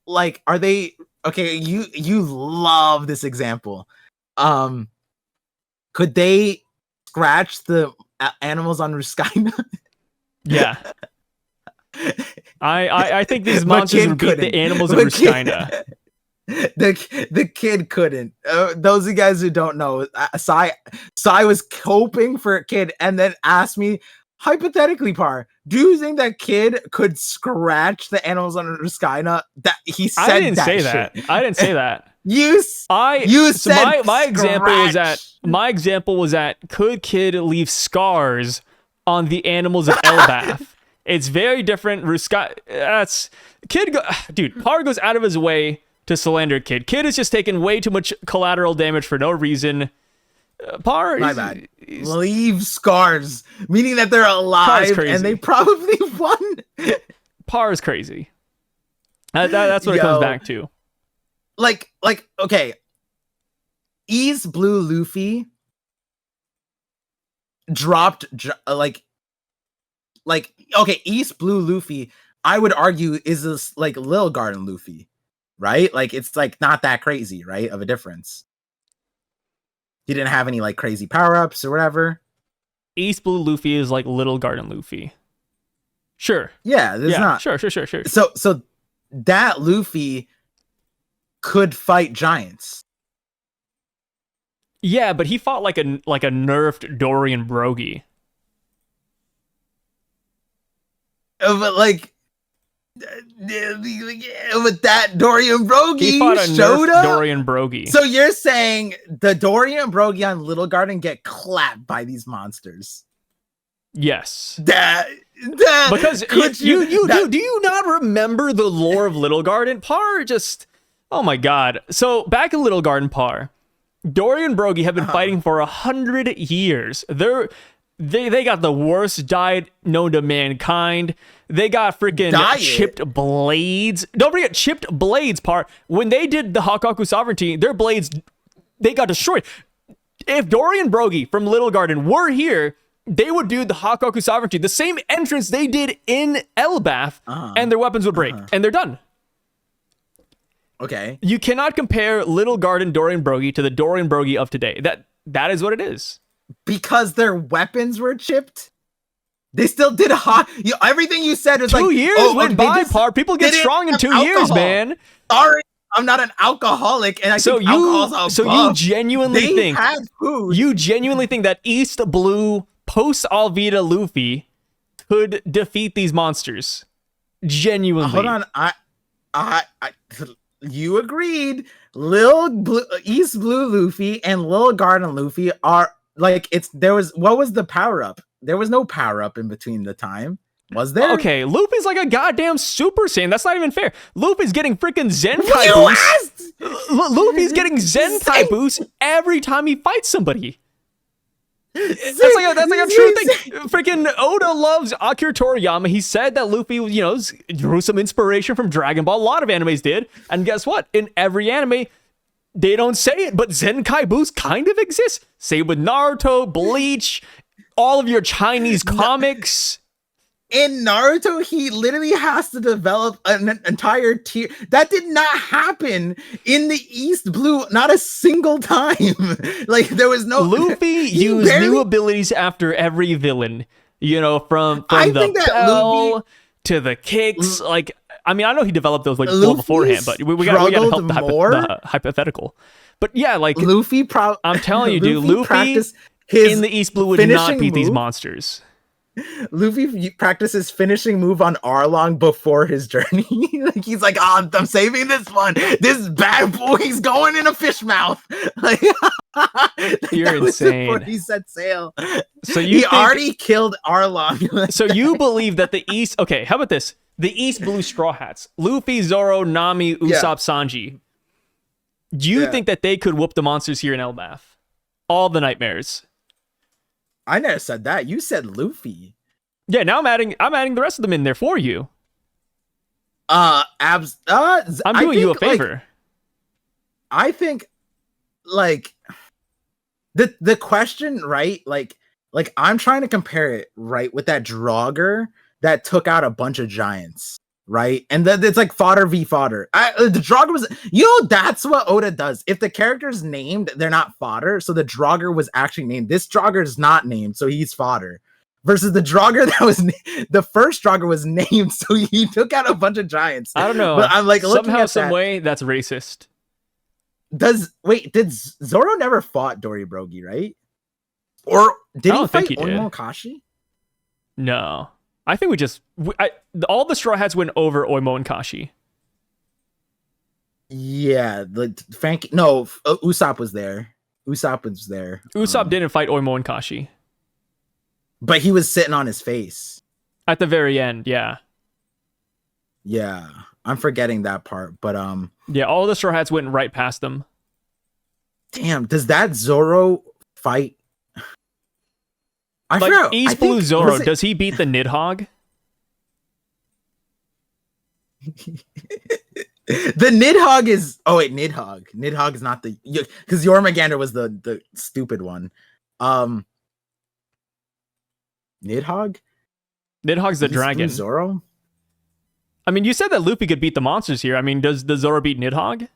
like? Are they okay? You love this example. Could they scratch the animals on Ruskaina? Yeah. I think these monsters would beat the animals of Ruskaina. The kid couldn't. Those of you guys who don't know, Sai was coping for a kid and then asked me, hypothetically, Par, do you think that kid could scratch the animals on Ruskaina? That he said. I didn't say that. I didn't say that. You said my example was that could kid leave scars on the animals of Elbaph? It's very different. Dude, Par goes out of his way to slander Kid. Kid is just taking way too much collateral damage for no reason. My bad. Leave scars, meaning that they're alive and they probably won. Par is crazy. That's what it comes back to. Like, okay. East Blue Luffy dropped okay, East Blue Luffy, I would argue is this like Lil Garden Luffy, right? Like it's like not that crazy, right? Of a difference. He didn't have any like crazy power-ups or whatever. East Blue Luffy is like Little Garden Luffy. Sure. Yeah, there's not. Sure. So that Luffy could fight giants. Yeah, but he fought like a nerfed Dorian Brogy. But like, with that Dorian Brogy He fought a showed nerfed up. Dorian Brogy. So you're saying the Dorian Brogy on Little Garden get clapped by these monsters? Yes. Because do you not remember the lore of Little Garden? Par just, oh my god. So back in Little Garden, Par, Dorian Brogy have been fighting for 100 years. They got the worst diet known to mankind. They got freaking chipped blades. Don't forget chipped blades, Par. When they did the Hakaku sovereignty, their blades, they got destroyed. If Dorian Brogy from Little Garden were here, they would do the Hakaku sovereignty, the same entrance they did in Elbaph, and their weapons would break, and they're done. Okay. You cannot compare Little Garden Dorian Brogy to the Dorian Brogy of today. That is what it is. Because their weapons were chipped? They still did everything you said is 2 years went by, Par. People get strong in 2 years, man. Sorry, I'm not an alcoholic, and I think alcohol's a buff. You genuinely think had food. You genuinely think that East Blue post Alvita Luffy could defeat these monsters? Genuinely. Hold on, I you agreed. East Blue Luffy and Little Garden Luffy are like what was the power up? There was no power up in between the time. Was there? Okay, Luffy's like a goddamn Super Saiyan. That's not even fair. Luffy's getting freaking Zenkai boosts. Luffy's getting Zenkai boosts every time he fights somebody. That's like a true thing. Freaking Oda loves Akira Toriyama. He said that Luffy, drew some inspiration from Dragon Ball. A lot of animes did. And guess what? In every anime, they don't say it, but Zenkai boost kind of exists. Same with Naruto, Bleach, all of your Chinese comics. In Naruto, he literally has to develop an entire tier. That did not happen in the East Blue, not a single time. Like, there was no... Luffy used new abilities after every villain. From the bell to the kicks. I know he developed those well beforehand, but we got to help the hypothetical. But yeah, Luffy... I'm telling you, dude, Luffy in the East Blue would not beat these monsters. Luffy practices finishing move on Arlong before his journey. He's like, I'm saving this one. This bad boy's going in a fish mouth. You're insane. Before he set sail. So he already killed Arlong. So you believe that the East... Okay, how about this? The East Blue Straw Hats. Luffy, Zoro, Nami, Usopp, Sanji. Do you think that they could whoop the monsters here in Elbaph? All the nightmares. I never said that. You said Luffy. Yeah, now I'm adding the rest of them in there for you. I'm doing you a favor. I think the question, right? Like I'm trying to compare it, right, with that Draugr that took out a bunch of giants, right? And then it's like fodder v fodder. The Draugr was, that's what Oda does. If the character's named, they're not fodder. So the Draugr was actually named. This Draugr is not named, so he's fodder. Versus the Draugr that was the first Draugr was named, so he took out a bunch of giants. I don't know. But I'm like, somehow, some way, that's racist. Did Zoro never fought Dory Brogy, right? Or did he fight Oimo Kashi? No. I think all the Straw Hats went over Oimo and Kashi. Yeah, Usopp was there. Usopp didn't fight Oimo and Kashi. But he was sitting on his face. At the very end, yeah. Yeah, I'm forgetting that part, but yeah, all the Straw Hats went right past them. Damn, does that Zoro fight? I forgot. East Blue Zoro, does he beat the Nidhogg? The Nidhogg is... Oh, wait, Nidhogg. Nidhogg is not the... Because Jormungandr was the stupid one. Nidhogg? Nidhogg's the dragon. Zoro? I mean, you said that Luffy could beat the monsters here. I mean, does the Zoro beat Nidhogg?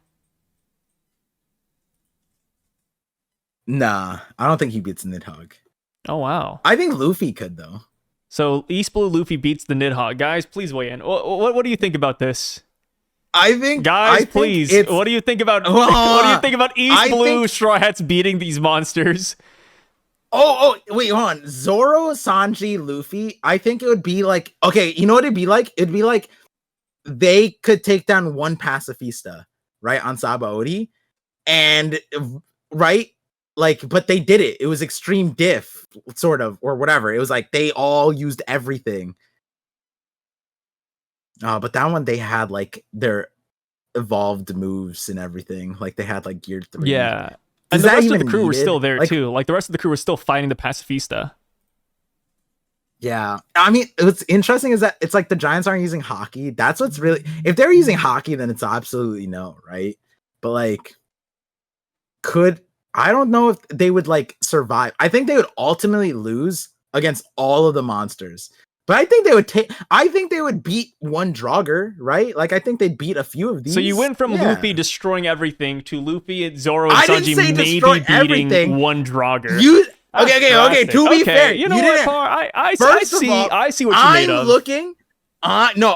Nah, I don't think he beats Nidhogg. Oh, wow. I think Luffy could, though. So East Blue Luffy beats the Nidhogg. Guys, please weigh in. What do you think about this? I think, Please. What do you think about what do you think about East Blue Straw Hats beating these monsters? Oh, wait, hold on. Zoro, Sanji, Luffy. I think it would be like, okay, you know what it'd be like? It'd be like they could take down one pacifista, right, on Sabaody, and right, like, but they did it. It was extreme diff, sort of, or whatever. It was like they all used everything. But that one they had like their evolved moves and everything. Like they had like Gear 3. Yeah. And the rest of the crew were still there too. Like the rest of the crew was still fighting the pacifista. Yeah. I mean, what's interesting is that it's like the Giants aren't using hockey. That's what's really, if they're using hockey, then it's absolutely no, right? But like, I don't know if they would like survive. I think they would ultimately lose against all of the monsters. But I think they would beat one Draugr, right? Like I think they'd beat a few of these. So you went from Luffy destroying everything to Luffy and Zoro and Sanji maybe beating everything. one Draugr. Okay. To be fair, you know what, Par? I see what you made of.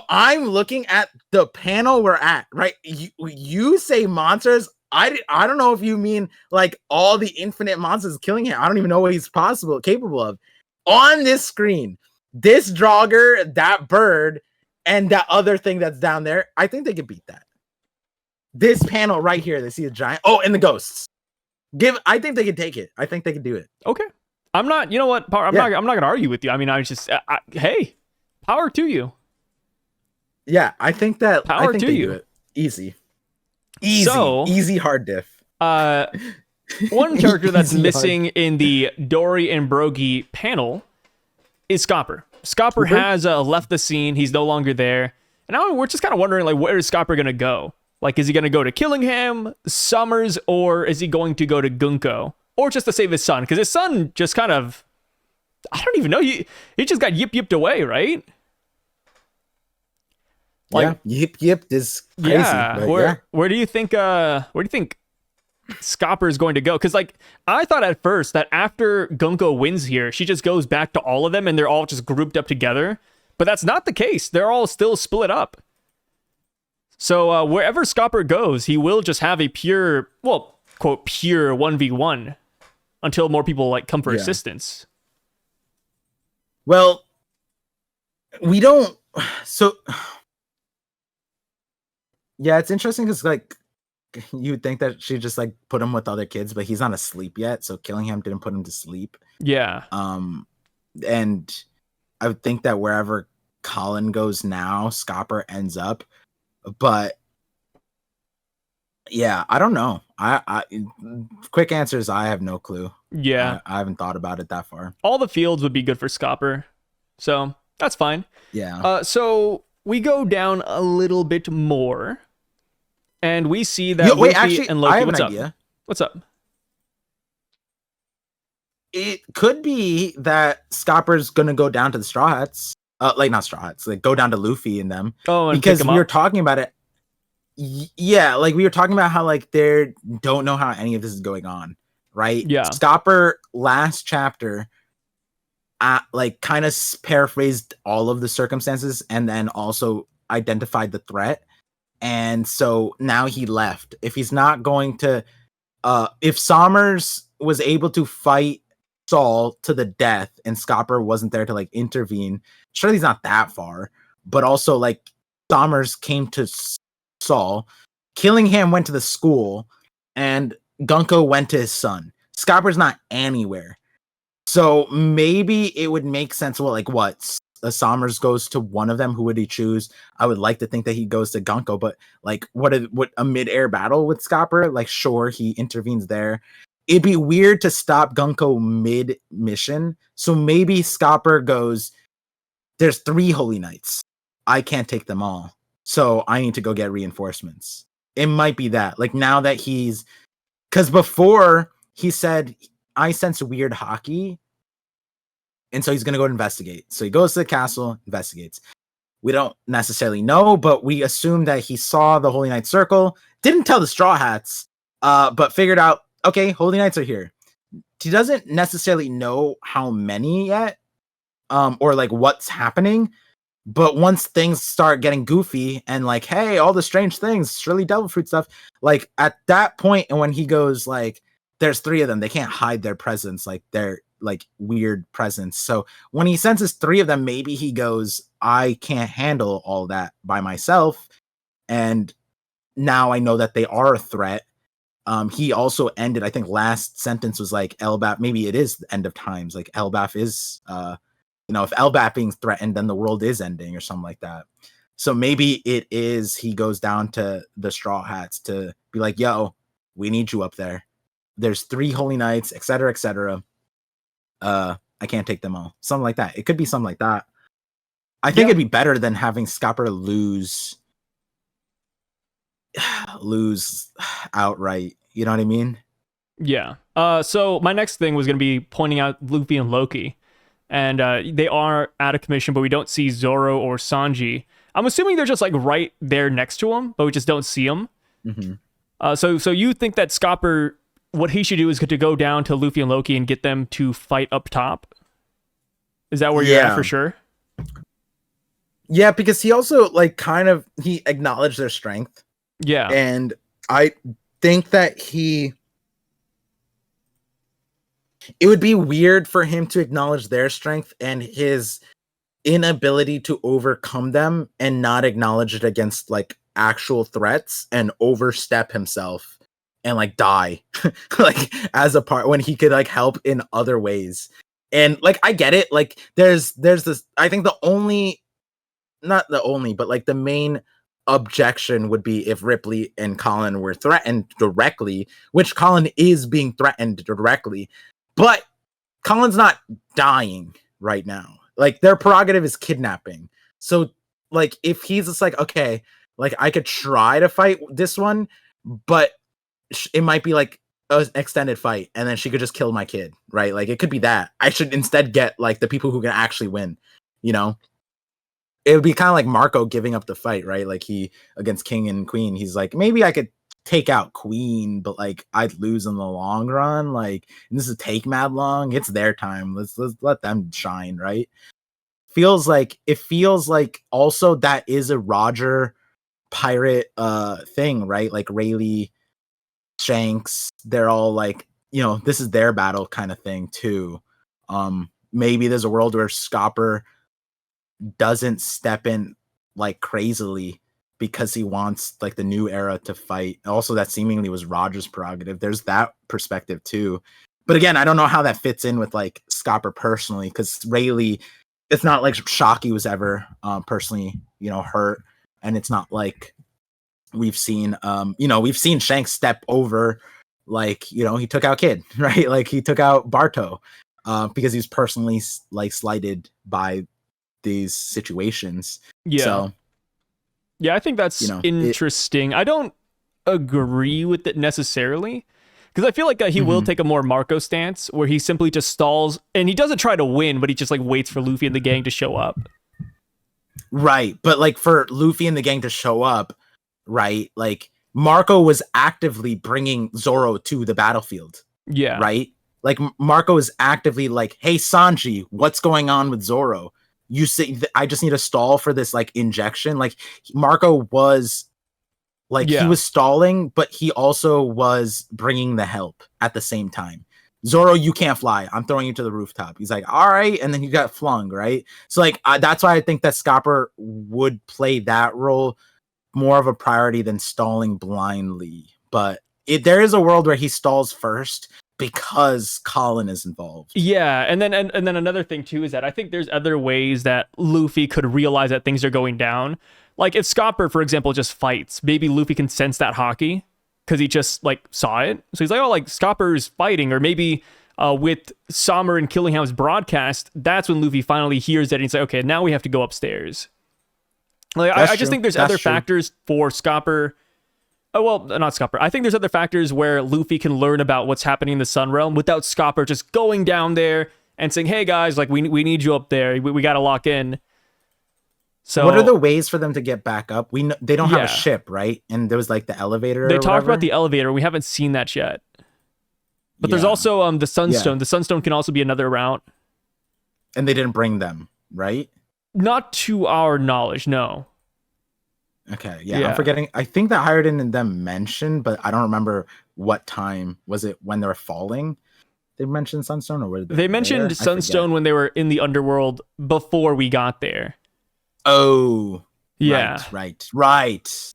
I'm looking at the panel we're at, right? You say monsters. I don't know if you mean like all the infinite monsters killing him. I don't even know what he's capable of. On this screen, this Draugr, that bird, and that other thing that's down there, I think they could beat that. This panel right here, they see a giant. Oh, and the ghosts. I think they could take it. I think they could do it. Okay. I'm not, you know what, Par, I'm not going to argue with you. I mean, I was just, hey, power to you. Yeah, I think they do it. Easy, hard diff. One character that's missing in the Dory and Brogy panel is Scopper. Scopper has left the scene. He's no longer there. And now we're just kind of wondering, like, where is Scopper going to go? Like, is he going to go to Killingham, Summers, or is he going to go to Gunko? Or just to save his son? Because his son just kind of, I don't even know. He just got yipped away, right? Like, yipped is crazy. Yeah. Where do you think Scopper is going to go? Because like I thought at first that after Gunko wins here, she just goes back to all of them and they're all just grouped up together. But that's not the case. They're all still split up. So wherever Scopper goes, he will just have a pure, well, quote, pure 1v1 until more people like come for assistance. Well, we don't. So yeah, it's interesting because like you would think that she'd just like put him with other kids, but he's not asleep yet, so killing him didn't put him to sleep. Yeah. And I would think that wherever Colin goes now, Scopper ends up. But yeah, I don't know. I quick answer is I have no clue. Yeah. I haven't thought about it that far. All the fields would be good for Scopper. So that's fine. Yeah. So we go down a little bit more. And we see that Luffy and Loki. I have an idea. What's up? It could be that Scopper's gonna go down to the Straw Hats. Like not Straw Hats, like go down to Luffy and them. Oh, and because we were talking about it. Yeah, like we were talking about how like they don't know how any of this is going on, right? Yeah. Scopper last chapter, like kind of paraphrased all of the circumstances and then also identified the threat. And so now he left. If he's not going to, if Sommers was able to fight Saul to the death and Scopper wasn't there to like intervene, sure he's not that far, but also like Sommers came to Saul, Killingham went to the school, and Gunko went to his son. Scopper's not anywhere. So maybe it would make sense. Well, like what? Sommers goes to one of them. Who would he choose? I would like to think that he goes to Gunko, but like what a mid-air battle with Scopper? Like sure, he intervenes there. It'd be weird to stop Gunko mid-mission. So maybe Scopper goes, there's 3 Holy Knights. I can't take them all. So I need to go get reinforcements. It might be that. Like now that because before he said, I sense weird hockey. And so he's going to go investigate. So he goes to the castle, investigates. We don't necessarily know, but we assume that he saw the Holy Knight Circle, didn't tell the Straw Hats, but figured out, okay, Holy Knights are here. He doesn't necessarily know how many yet, or like what's happening. But once things start getting goofy and like, hey, all the strange things, Shirley Devil Fruit stuff, like at that point, and when he goes like, there's 3 of them, they can't hide their presence, like their like weird presence. So when he senses 3 of them, maybe he goes, I can't handle all that by myself. And now I know that they are a threat. He also ended, I think last sentence was like Elbaph, maybe it is the end of times. Like Elbaph is, if Elbaph being threatened, then the world is ending or something like that. So maybe it is, he goes down to the Straw Hats to be like, yo, we need you up there. There's 3 holy knights, etc., etc. I can't take them all. Something like that. It could be something like that. I think it'd be better than having Scopper lose outright. You know what I mean? Yeah. So my next thing was going to be pointing out Luffy and Loki. And they are out of commission, but we don't see Zoro or Sanji. I'm assuming they're just like right there next to him, but we just don't see them. Mm-hmm. So you think that Scopper, what he should do is to go down to Luffy and Loki and get them to fight up top? Is that where you're at for sure? Yeah, because he also like he acknowledged their strength. Yeah. And I think that it would be weird for him to acknowledge their strength and his inability to overcome them and not acknowledge it against like actual threats and overstep himself and like die like as a part when he could like help in other ways. And like I get it, like there's this, I think not the only but like the main objection would be if Ripley and Colin were threatened directly, which Colin is being threatened directly. But Colin's not dying right now. Like their prerogative is kidnapping. So like if he's just like, okay, like I could try to fight this one, but it might be like an extended fight and then she could just kill my kid, right? Like it could be that. I should instead get like the people who can actually win, you know? It would be kind of like Marco giving up the fight, right? Like he against King and Queen, he's like, maybe I could take out Queen, but like I'd lose in the long run. Like, and this is take mad long. It's their time. Let's let them shine, right? It feels like also that is a Roger pirate thing, right? Like Rayleigh, Shanks, they're all like, this is their battle kind of thing too. Maybe there's a world where Scopper doesn't step in like crazily because he wants like the new era to fight. Also, that seemingly was Roger's prerogative. There's that perspective too. But again, I don't know how that fits in with like Scopper personally, because Rayleigh, it's not like Shockey was ever personally, hurt. And it's not like we've seen Shanks step over, like, he took out Kid, right? Like he took out Barto because he was personally like slighted by these situations. Yeah. So, yeah, I think that's interesting. I don't agree with it necessarily, because I feel like he will take a more Marco stance where he simply just stalls and he doesn't try to win, but he just like waits for Luffy and the gang to show up. Right, but like for Luffy and the gang to show up, right? Like Marco was actively bringing Zoro to the battlefield. Yeah. Right? Like Marco is actively like, "Hey Sanji, what's going on with Zoro? You say I just need to stall for this like injection." Like Marco was like, he was stalling, but he also was bringing the help at the same time. Zoro, you can't fly. I'm throwing you to the rooftop. He's like, all right. And then he got flung, right? So like, that's why I think that Scopper would play that role more of a priority than stalling blindly. But there is a world where he stalls first because Colin is involved. Yeah, and then another thing too is that I think there's other ways that Luffy could realize that things are going down. Like if Scopper, for example, just fights, maybe Luffy can sense that hockey because he just like saw it. So he's like, oh, like Scopper's fighting, or maybe with Sommer and Killingham's broadcast, that's when Luffy finally hears that and he's like, okay, now we have to go upstairs. Like I just think there's other factors for Scopper. Oh, well, not Scopper. I think there's other factors where Luffy can learn about what's happening in the Sun Realm without Scopper just going down there and saying, hey guys, like we need you up there. We got to lock in. So what are the ways for them to get back up? They don't have a ship, right? And there was like the elevator. They talked about the elevator. We haven't seen that yet. But there's also the Sunstone. The Sunstone can also be another route. And they didn't bring them, right? Not to our knowledge, no. Okay, yeah. I'm forgetting. I think that Hired and them mentioned, but I don't remember what time. Was it when they were falling? They mentioned Sunstone, or were they mentioned Sunstone when they were in the underworld before we got there. Oh, yeah, right.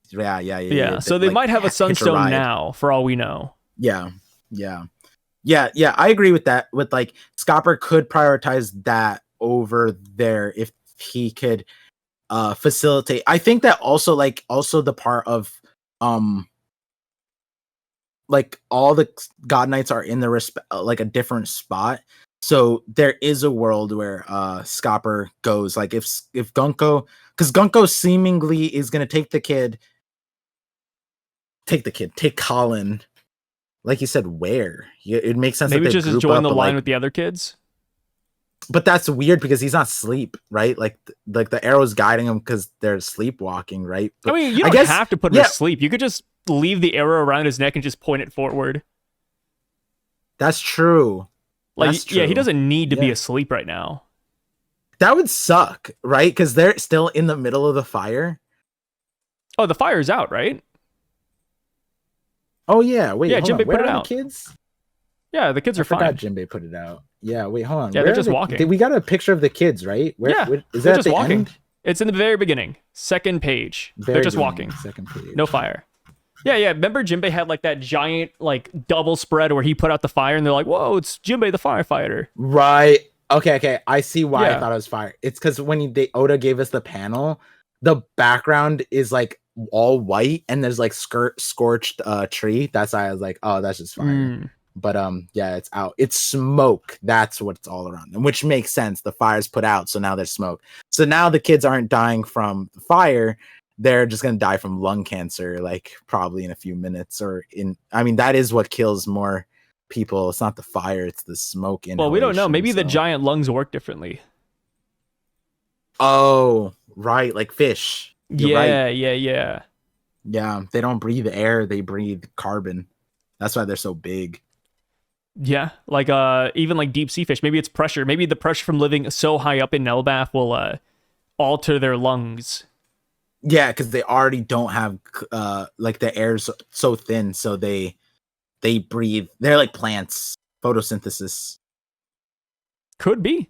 Yeah. So they might have a Sunstone now, for all we know. Yeah. I agree with that. With like, Scopper could prioritize that over there if he could facilitate. I think that also the part of like all the God Knights are in the like a different spot. So there is a world where Scopper goes, like if Gunko, because Gunko seemingly is gonna take Colin. Like you said, where? It makes sense. Maybe that just join the line with the other kids. But that's weird because he's not asleep, right? Like the arrow's guiding him because they're sleepwalking, right? But I mean, you don't have to put him to sleep. You could just leave the arrow around his neck and just point it forward. That's true. Yeah, he doesn't need to be asleep right now. That would suck, right? Because they're still in the middle of the fire. Oh, the fire's out, right? Oh yeah, wait. Yeah, Jinbei put it out. The kids? Yeah, the kids are fine. I forgot Jinbei put it out. Yeah, wait, hold on. Yeah, they're just walking. We got a picture of the kids, right? Is that just the walking. End? It's in the very beginning. Second page. They're just walking. Second page. No fire. Yeah. Remember Jinbei had like that giant like double spread where he put out the fire and they're like, whoa, it's Jinbei the firefighter. Right. Okay. I see why I thought it was fire. It's because when Oda gave us the panel, the background is like all white and there's like scorched tree. That's why I was like, oh, that's just fire. But yeah, it's out. It's smoke. That's what it's all around, and which makes sense. The fire's put out, so now there's smoke. So now the kids aren't dying from the fire. They're just gonna die from lung cancer, like probably in a few minutes. That is what kills more people. It's not the fire; it's the smoke. Well, we don't know. Maybe the giant lungs work differently. Oh, right, like fish. You're right. Yeah, they don't breathe air; they breathe carbon. That's why they're so big. Yeah, like even like deep sea fish. Maybe it's pressure. Maybe the pressure from living so high up in Elbaph will alter their lungs. Yeah, because they already don't have like the air's so thin, so they breathe. They're like plants. Photosynthesis. Could be.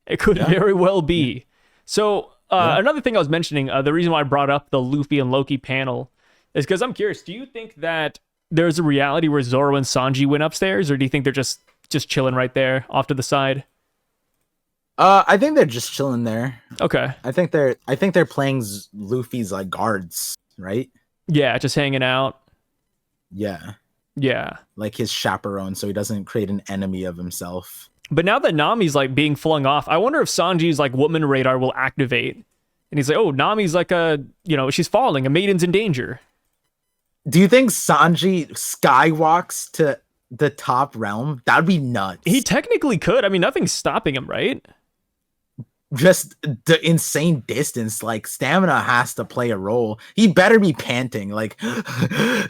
It could very well be. So another thing I was mentioning, the reason why I brought up the Luffy and Loki panel is because I'm curious. Do you think that there's a reality where Zoro and Sanji went upstairs, or do you think they're just chilling right there off to the side? I think they're just chilling there. Okay. I think they're playing Luffy's like guards, right? Yeah, just hanging out. Yeah. Like his chaperone, so he doesn't create an enemy of himself. But now that Nami's like being flung off, I wonder if Sanji's like woman radar will activate. And he's like, oh, Nami's like she's falling, a maiden's in danger. Do you think Sanji skywalks to the top realm? That'd be nuts. He technically could. I mean, nothing's stopping him, right? Just the insane distance. Like, stamina has to play a role. He better be panting. Like I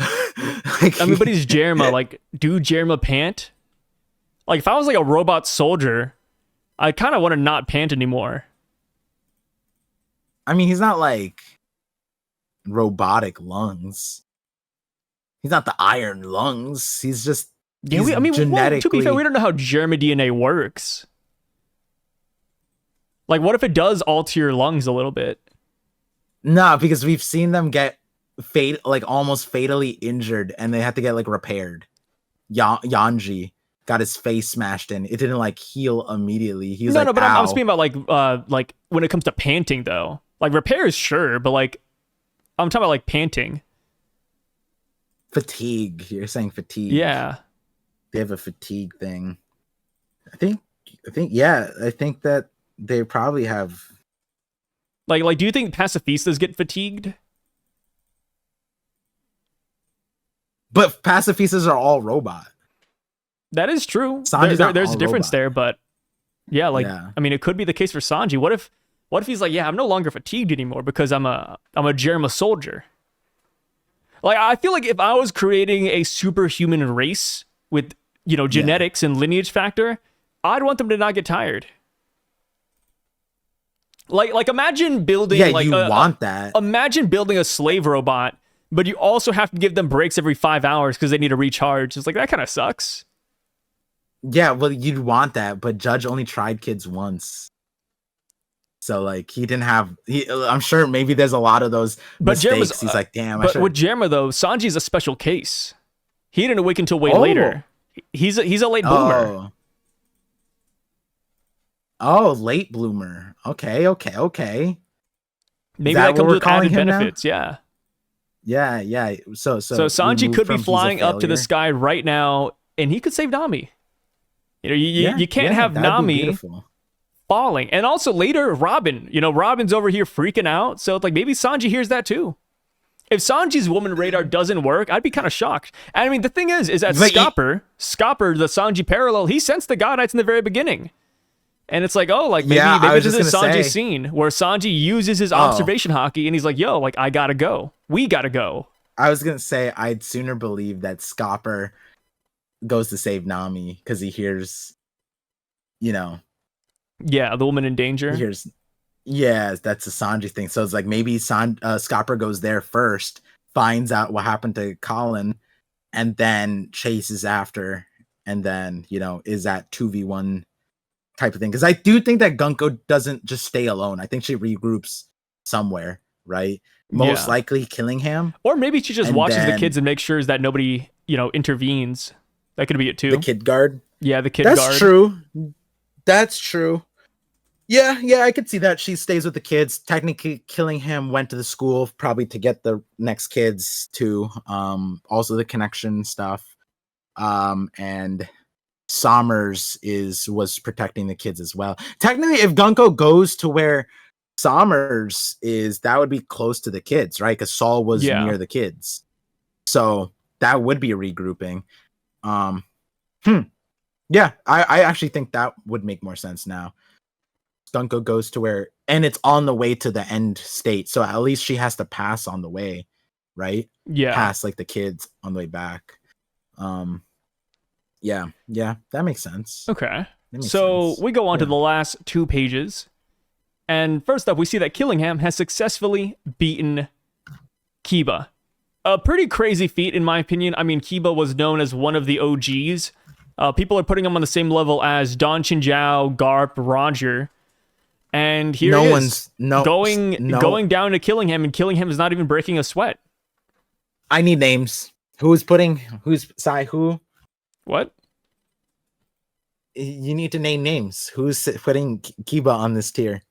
mean, but he's Jerma. Like, do Jerma pant? Like, if I was like a robot soldier, I kind of want to not pant anymore. I mean, he's not like robotic lungs. He's not the iron lungs. He's just genetically. To be fair, we don't know how Jerma DNA works. Like, what if it does alter your lungs a little bit? Nah, because we've seen them get almost fatally injured, and they had to get like repaired. Yanji got his face smashed in. It didn't like heal immediately. He was no, but I'm speaking about like when it comes to panting though. Like repairs, sure, but like I'm talking about like panting. Fatigue. You're saying fatigue. Yeah. They have a fatigue thing. I think that they probably have. Like, do you think pacifistas get fatigued? But pacifistas are all robot. That is true. There's a difference robot there, but I mean, it could be the case for Sanji. What if he's like, yeah, I'm no longer fatigued anymore because I'm a Jerma soldier. Like, I feel like if I was creating a superhuman race with, genetics and lineage factor, I'd want them to not get tired. Like imagine building like you want that. Imagine building a slave robot, but you also have to give them breaks every 5 hours because they need to recharge. It's like that kind of sucks. Yeah, well, you'd want that, but Judge only tried kids once. So like he didn't have I'm sure maybe there's a lot of those mistakes. He's like, damn. But with Jerma though, Sanji's a special case. He didn't awake until way later. He's a late bloomer. Oh, late bloomer. Okay. Maybe that comes with added benefits. Now? Yeah. So Sanji could be flying up to the sky right now, and he could save Nami. You can't have Nami falling. And also later, Robin. Robin's over here freaking out. So it's like maybe Sanji hears that too. If Sanji's woman radar doesn't work, I'd be kind of shocked. And I mean, the thing is that Scopper, the Sanji parallel, he sensed the God Knights in the very beginning. And it's like, maybe this is Sanji's scene where Sanji uses his observation hockey and he's like, yo, like, I gotta go. We gotta go. I was going to say, I'd sooner believe that Scopper goes to save Nami because he hears, Yeah, the woman in danger. That's a Sanji thing. So it's like maybe Scopper goes there first, finds out what happened to Colin, and then chases after, and then, is that 2v1 type of thing. Because I do think that Gunko doesn't just stay alone. I think she regroups somewhere, right? Most likely Killingham. Or maybe she just watches the kids and makes sure that nobody, intervenes. That could be it too. The kid guard? Yeah, the kid guard. That's true. Yeah, I could see that. She stays with the kids. Technically, Killingham went to the school probably to get the next kids too. Also the connection stuff. And Sommers was protecting the kids as well. Technically, if Gunko goes to where Sommers is, that would be close to the kids, right? Because Saul was near the kids. So that would be a regrouping. Yeah, I actually think that would make more sense now. Gunko goes to where, and it's on the way to the end state, so at least she has to pass on the way, right? Yeah, pass like the kids on the way back. Yeah, that makes sense. Okay, so we go on to the last 2 pages, and first up, we see that Killingham has successfully beaten Kiba. A pretty crazy feat, in my opinion. I mean, Kiba was known as one of the OGs. People are putting him on the same level as Don Chinjiao, Garp, Roger. And here he is going down to Killingham, and Killingham is not even breaking a sweat. I need names. Who's Sai? Who? What? You need to name names. Who's putting Kiba on this tier?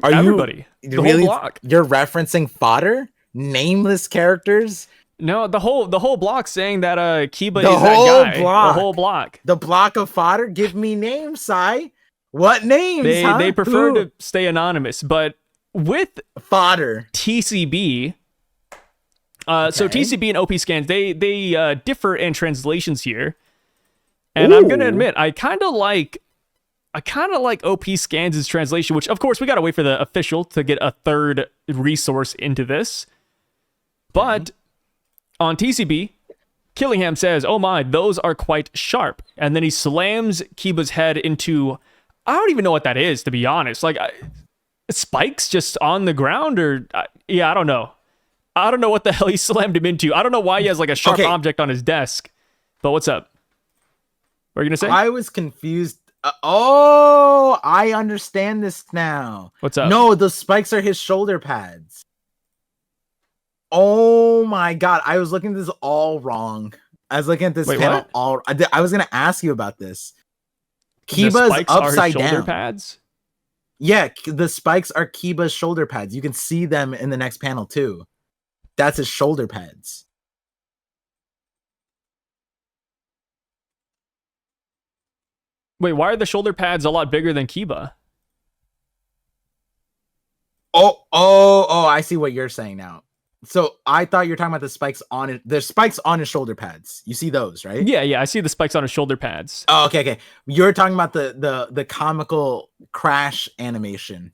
Everybody. The whole block. You're referencing fodder? Nameless characters? No, the whole block saying that Kiba is that guy. The whole block. The block of fodder? Give me names, Sai. What names? They prefer to stay anonymous, but with fodder TCB. So TCB and OP scans they differ in translations here, and I'm gonna admit I kind of like OP scans' translation, which of course we gotta wait for the official to get a third resource into this, but on TCB. Killingham says, "Oh my, those are quite sharp," and then he slams Kiba's head into. I don't even know what that is, to be honest. Like, spikes just on the ground, or I don't know. I don't know what the hell he slammed him into. I don't know why he has like a sharp object on his desk. But what's up? What are you gonna say? I was confused. I understand this now. What's up? No, the spikes are his shoulder pads. Oh my god, I was looking at this all wrong. I was looking at this panel what? all. I was gonna ask you about this. Kiba's upside down. Shoulder pads? Yeah, the spikes are Kiba's shoulder pads. You can see them in the next panel too. That's his shoulder pads. Wait, why are the shoulder pads a lot bigger than Kiba? Oh, I see what you're saying now. So I thought you were talking about the spikes on it. There's spikes on his shoulder pads. You see those, right? Yeah. I see the spikes on his shoulder pads. Oh, okay. You're talking about the comical crash animation.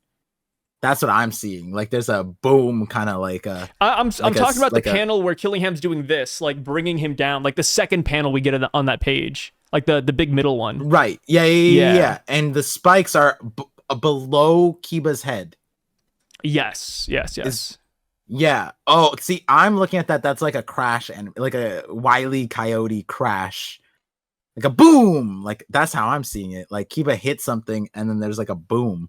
That's what I'm seeing. Like there's a boom, kind of like a. I'm talking about the panel where Killingham's doing this, like bringing him down, like the second panel we get on that page, like the big middle one. Right. Yeah. And the spikes are. below Kiba's head. Yes. Yeah. Oh, see, I'm looking at that. That's like a crash and like a Wile E. Coyote crash. Like a boom. Like that's how I'm seeing it. Like Kiba hit something and then there's like a boom.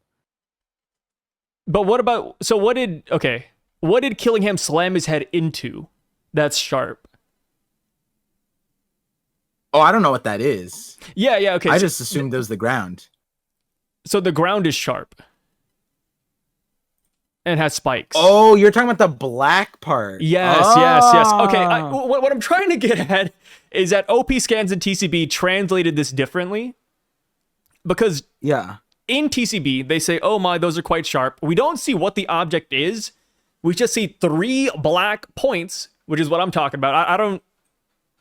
But what did Killingham slam his head into? That's sharp. Oh, I don't know what that is. Yeah, okay. I just assumed it was the ground. So the ground is sharp. And has spikes. Oh, you're talking about the black part. Yes. Okay, what I'm trying to get at is that OP Scans and TCB translated this differently. Because in TCB, they say, oh my, those are quite sharp. We don't see what the object is. We just see 3 black points, which is what I'm talking about. I don't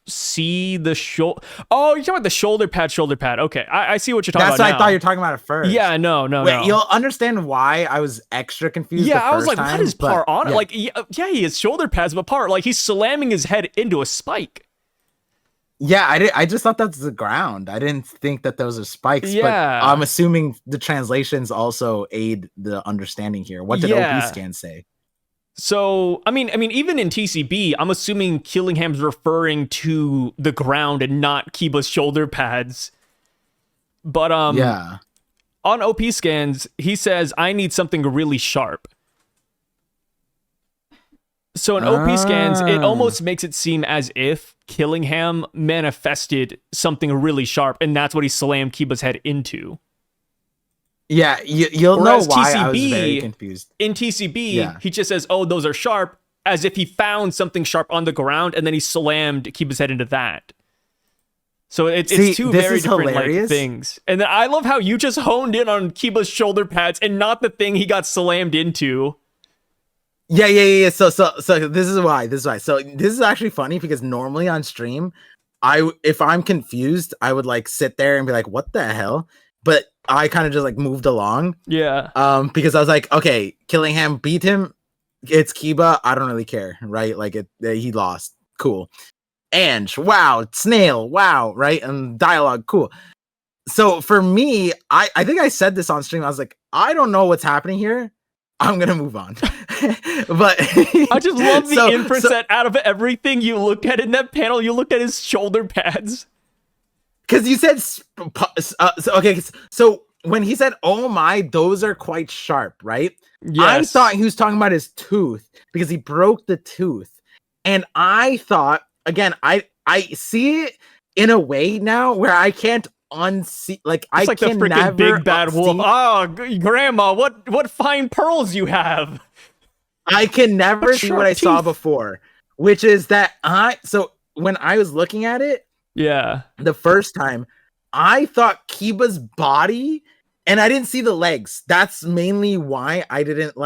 see the shoulder. Oh, you're talking about the shoulder pad. Okay, I see what you're talking about. That's what I thought you were talking about at first. Yeah, no. Wait, you'll understand why I was extra confused. Yeah, I was like, time, what is Par on? Yeah. Like, yeah, he has shoulder pads, but Par, like, he's slamming his head into a spike. Yeah, I just thought that's the ground. I didn't think that those are spikes. Yeah. But I'm assuming the translations also aid the understanding here. What did OP Scan say? So, I mean, even in TCB, I'm assuming Killingham's referring to the ground and not Kiba's shoulder pads. But on OP Scans, he says, I need something really sharp. So in OP Scans, it almost makes it seem as if Killingham manifested something really sharp, and that's what he slammed Kiba's head into. Yeah, you'll Whereas know why TCB, I was very confused. In TCB, he just says, oh, those are sharp, as if he found something sharp on the ground, and then he slammed Kiba's head into that. So it's two very different like, things. And then I love how you just honed in on Kiba's shoulder pads and not the thing he got slammed into. Yeah. So this is why. So this is actually funny because normally on stream, if I'm confused, I would like sit there and be like, what the hell? But I kind of just like moved along. Yeah. Because I was like, okay, Killingham beat him. It's Kiba. I don't really care, right? Like he lost. Cool. Ange, wow. Snail, wow, right? And dialogue, cool. So for me, I think I said this on stream. I was like, I don't know what's happening here. I'm gonna move on. But I just love the inference that out of everything you looked at in that panel, you looked at his shoulder pads. Because you said so when he said, oh my, those are quite sharp, right? Yes. I thought he was talking about his tooth because he broke the tooth. And I thought, again, I see it in a way now where I can't unsee, like it's like the freaking big bad wolf. Oh, grandma, what fine pearls you have. I can never see what I saw before, which is that so when I was looking at it, the first time, I thought Kiba's body, and I didn't see the legs. That's mainly why I didn't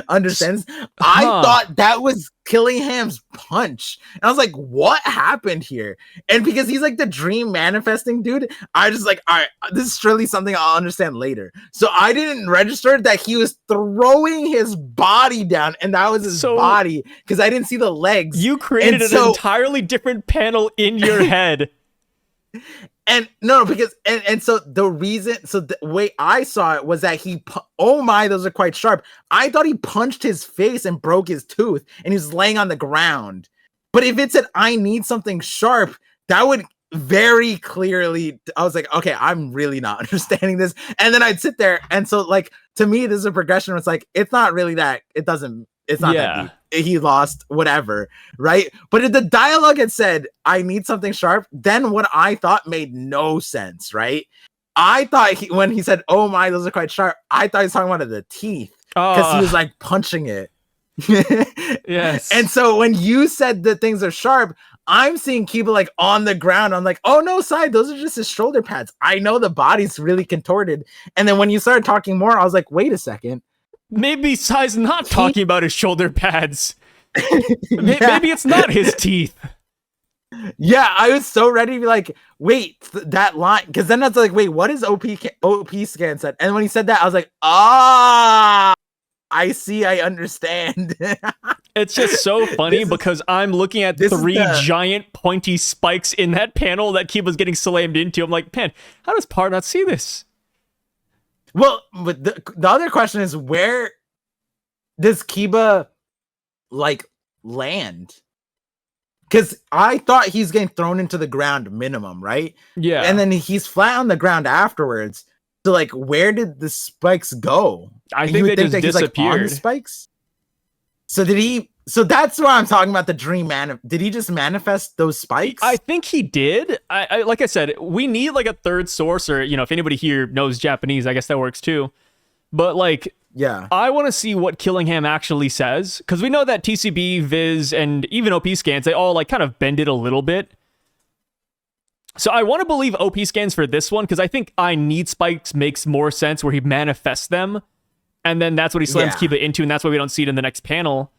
understand. I thought that was Killingham's punch. And I was like, what happened here? And because he's like the dream manifesting dude, I just like, all right, this is surely something I'll understand later. So I didn't register that he was throwing his body down, and that was his body, because I didn't see the legs. You created an entirely different panel in your head. And no, because and so the reason, so the way I saw it was that oh my, those are quite sharp. I thought he punched his face and broke his tooth, and he was laying on the ground. But if it said I need something sharp, that would very clearly, I was like, okay, I'm really not understanding this. And then I'd sit there, and so like to me, this is a progression where it's like, it's not really that, it's not that deep. He lost, whatever, right? But if the dialogue had said, I need something sharp, then what I thought made no sense, right? I thought when he said, oh my, those are quite sharp, I thought he was talking about the teeth, because he was like punching it. Yes. And so when you said that things are sharp, I'm seeing Kiba like on the ground. I'm like, oh no, Sai, those are just his shoulder pads. I know the body's really contorted. And then when you started talking more, I was like, wait a second. Maybe Sai's not talking about his shoulder pads. Maybe it's not his teeth. Yeah, I was so ready to be like, wait, that line, because then that's like, wait, what is OP Scan said? And when he said that, I was like, I see, I understand. It's just so funny because I'm looking at three giant pointy spikes in that panel that Kiba's getting slammed into. I'm like, man, how does Par not see this? Well, but the other question is, where does Kiba like land? Because I thought he's getting thrown into the ground minimum, right? Yeah. And then he's flat on the ground afterwards. So like, where did the spikes go? I think they just that disappeared. He's, like, on the spikes. So did he? So that's what I'm talking about. The dream man. Did he just manifest those spikes? I think he did. I like I said, we need like a third source, or if anybody here knows Japanese, I guess that works too. But like, yeah, I want to see what Killingham actually says, because we know that TCB, Viz, and even OP scans, they all like kind of bend it a little bit. So I want to believe OP scans for this one, because I think I Need Spikes makes more sense, where he manifests them, and then that's what he slams Kiba into, and that's why we don't see it in the next panel.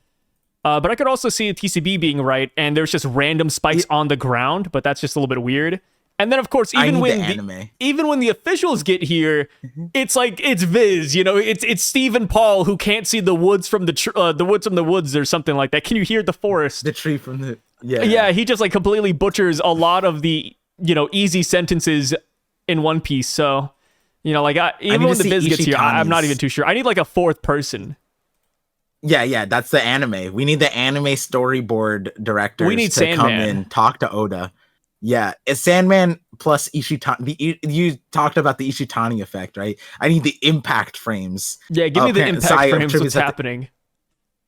But I could also see TCB being right, and there's just random spikes on the ground, but that's just a little bit weird. And then of course, even when the officials get here, it's like it's Viz, it's Syv and Paul who can't see the woods from the woods or something like that. Can you hear the forest? The tree from the yeah. He just like completely butchers a lot of the easy sentences in One Piece. So even when the Viz gets here, I'm not even too sure. I need like a fourth person. Yeah, that's the anime. We need the anime storyboard directors to come in, talk to Oda. Yeah, it's Sandman plus Ishitani. You talked about the Ishitani effect, right? I need the impact frames. Yeah, give me the impact frames. What's happening?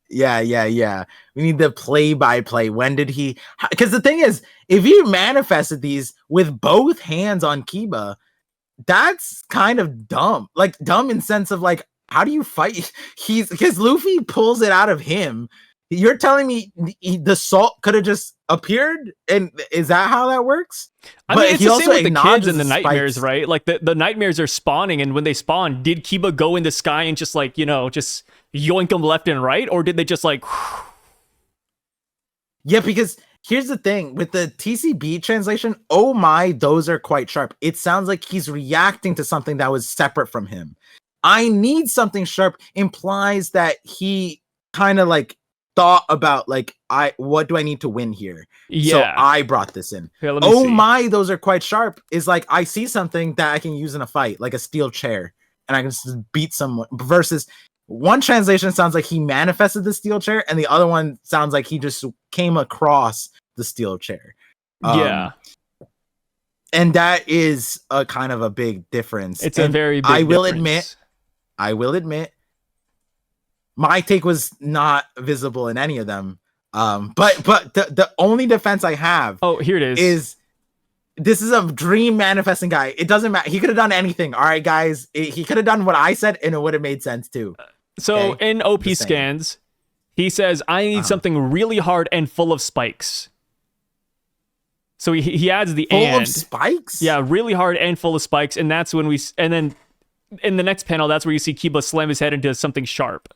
Yeah. We need the play-by-play. When did he... Because the thing is, if you manifested these with both hands on Kiba, that's kind of dumb. Like, dumb in sense of, like, how do you fight? Because Luffy pulls it out of him. You're telling me the salt could have just appeared? And is that how that works? I mean, it's the same with the kids and the nightmares, right? Like the nightmares are spawning, and when they spawn, did Kiba go in the sky and just like, just yoink them left and right? Or did they just like... Yeah, because here's the thing. With the TCB translation, oh my, those are quite sharp. It sounds like he's reacting to something that was separate from him. I need something sharp implies that he kind of like thought about like, what do I need to win here? Yeah. So I brought this in. Here, oh my, those are quite sharp. Is like, I see something that I can use in a fight, like a steel chair, and I can just beat someone. Versus one translation sounds like he manifested the steel chair, and the other one sounds like he just came across the steel chair. Yeah. And that is a kind of a big difference. It's a very big difference. I will admit, my take was not visible in any of them. But the only defense I have, here it is this is a dream manifesting guy. It doesn't matter. He could have done anything. All right, guys. He could have done what I said, and it would have made sense too. So in OP scans, he says, "I need something really hard and full of spikes." So he adds the full of spikes. Yeah, really hard and full of spikes, and that's when and then in the next panel, that's where you see Kiba slam his head into something sharp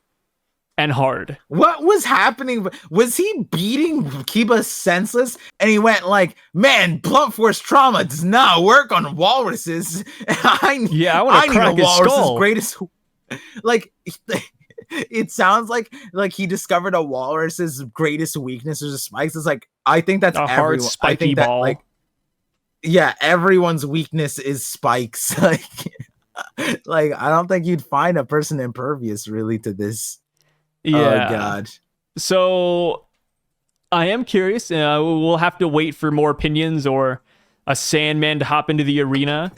and hard. What was happening? Was he beating Kiba senseless? And he went like, "Man, blunt force trauma does not work on walruses." I need a walrus's greatest. Like, it sounds like he discovered a walrus's greatest weakness is spikes. It's like, I think that's a hard spiky ball. Like, yeah, everyone's weakness is spikes. Like, I don't think you'd find a person impervious really to this. Yeah. Oh God. So I am curious. We'll have to wait for more opinions or a Sandman to hop into the arena.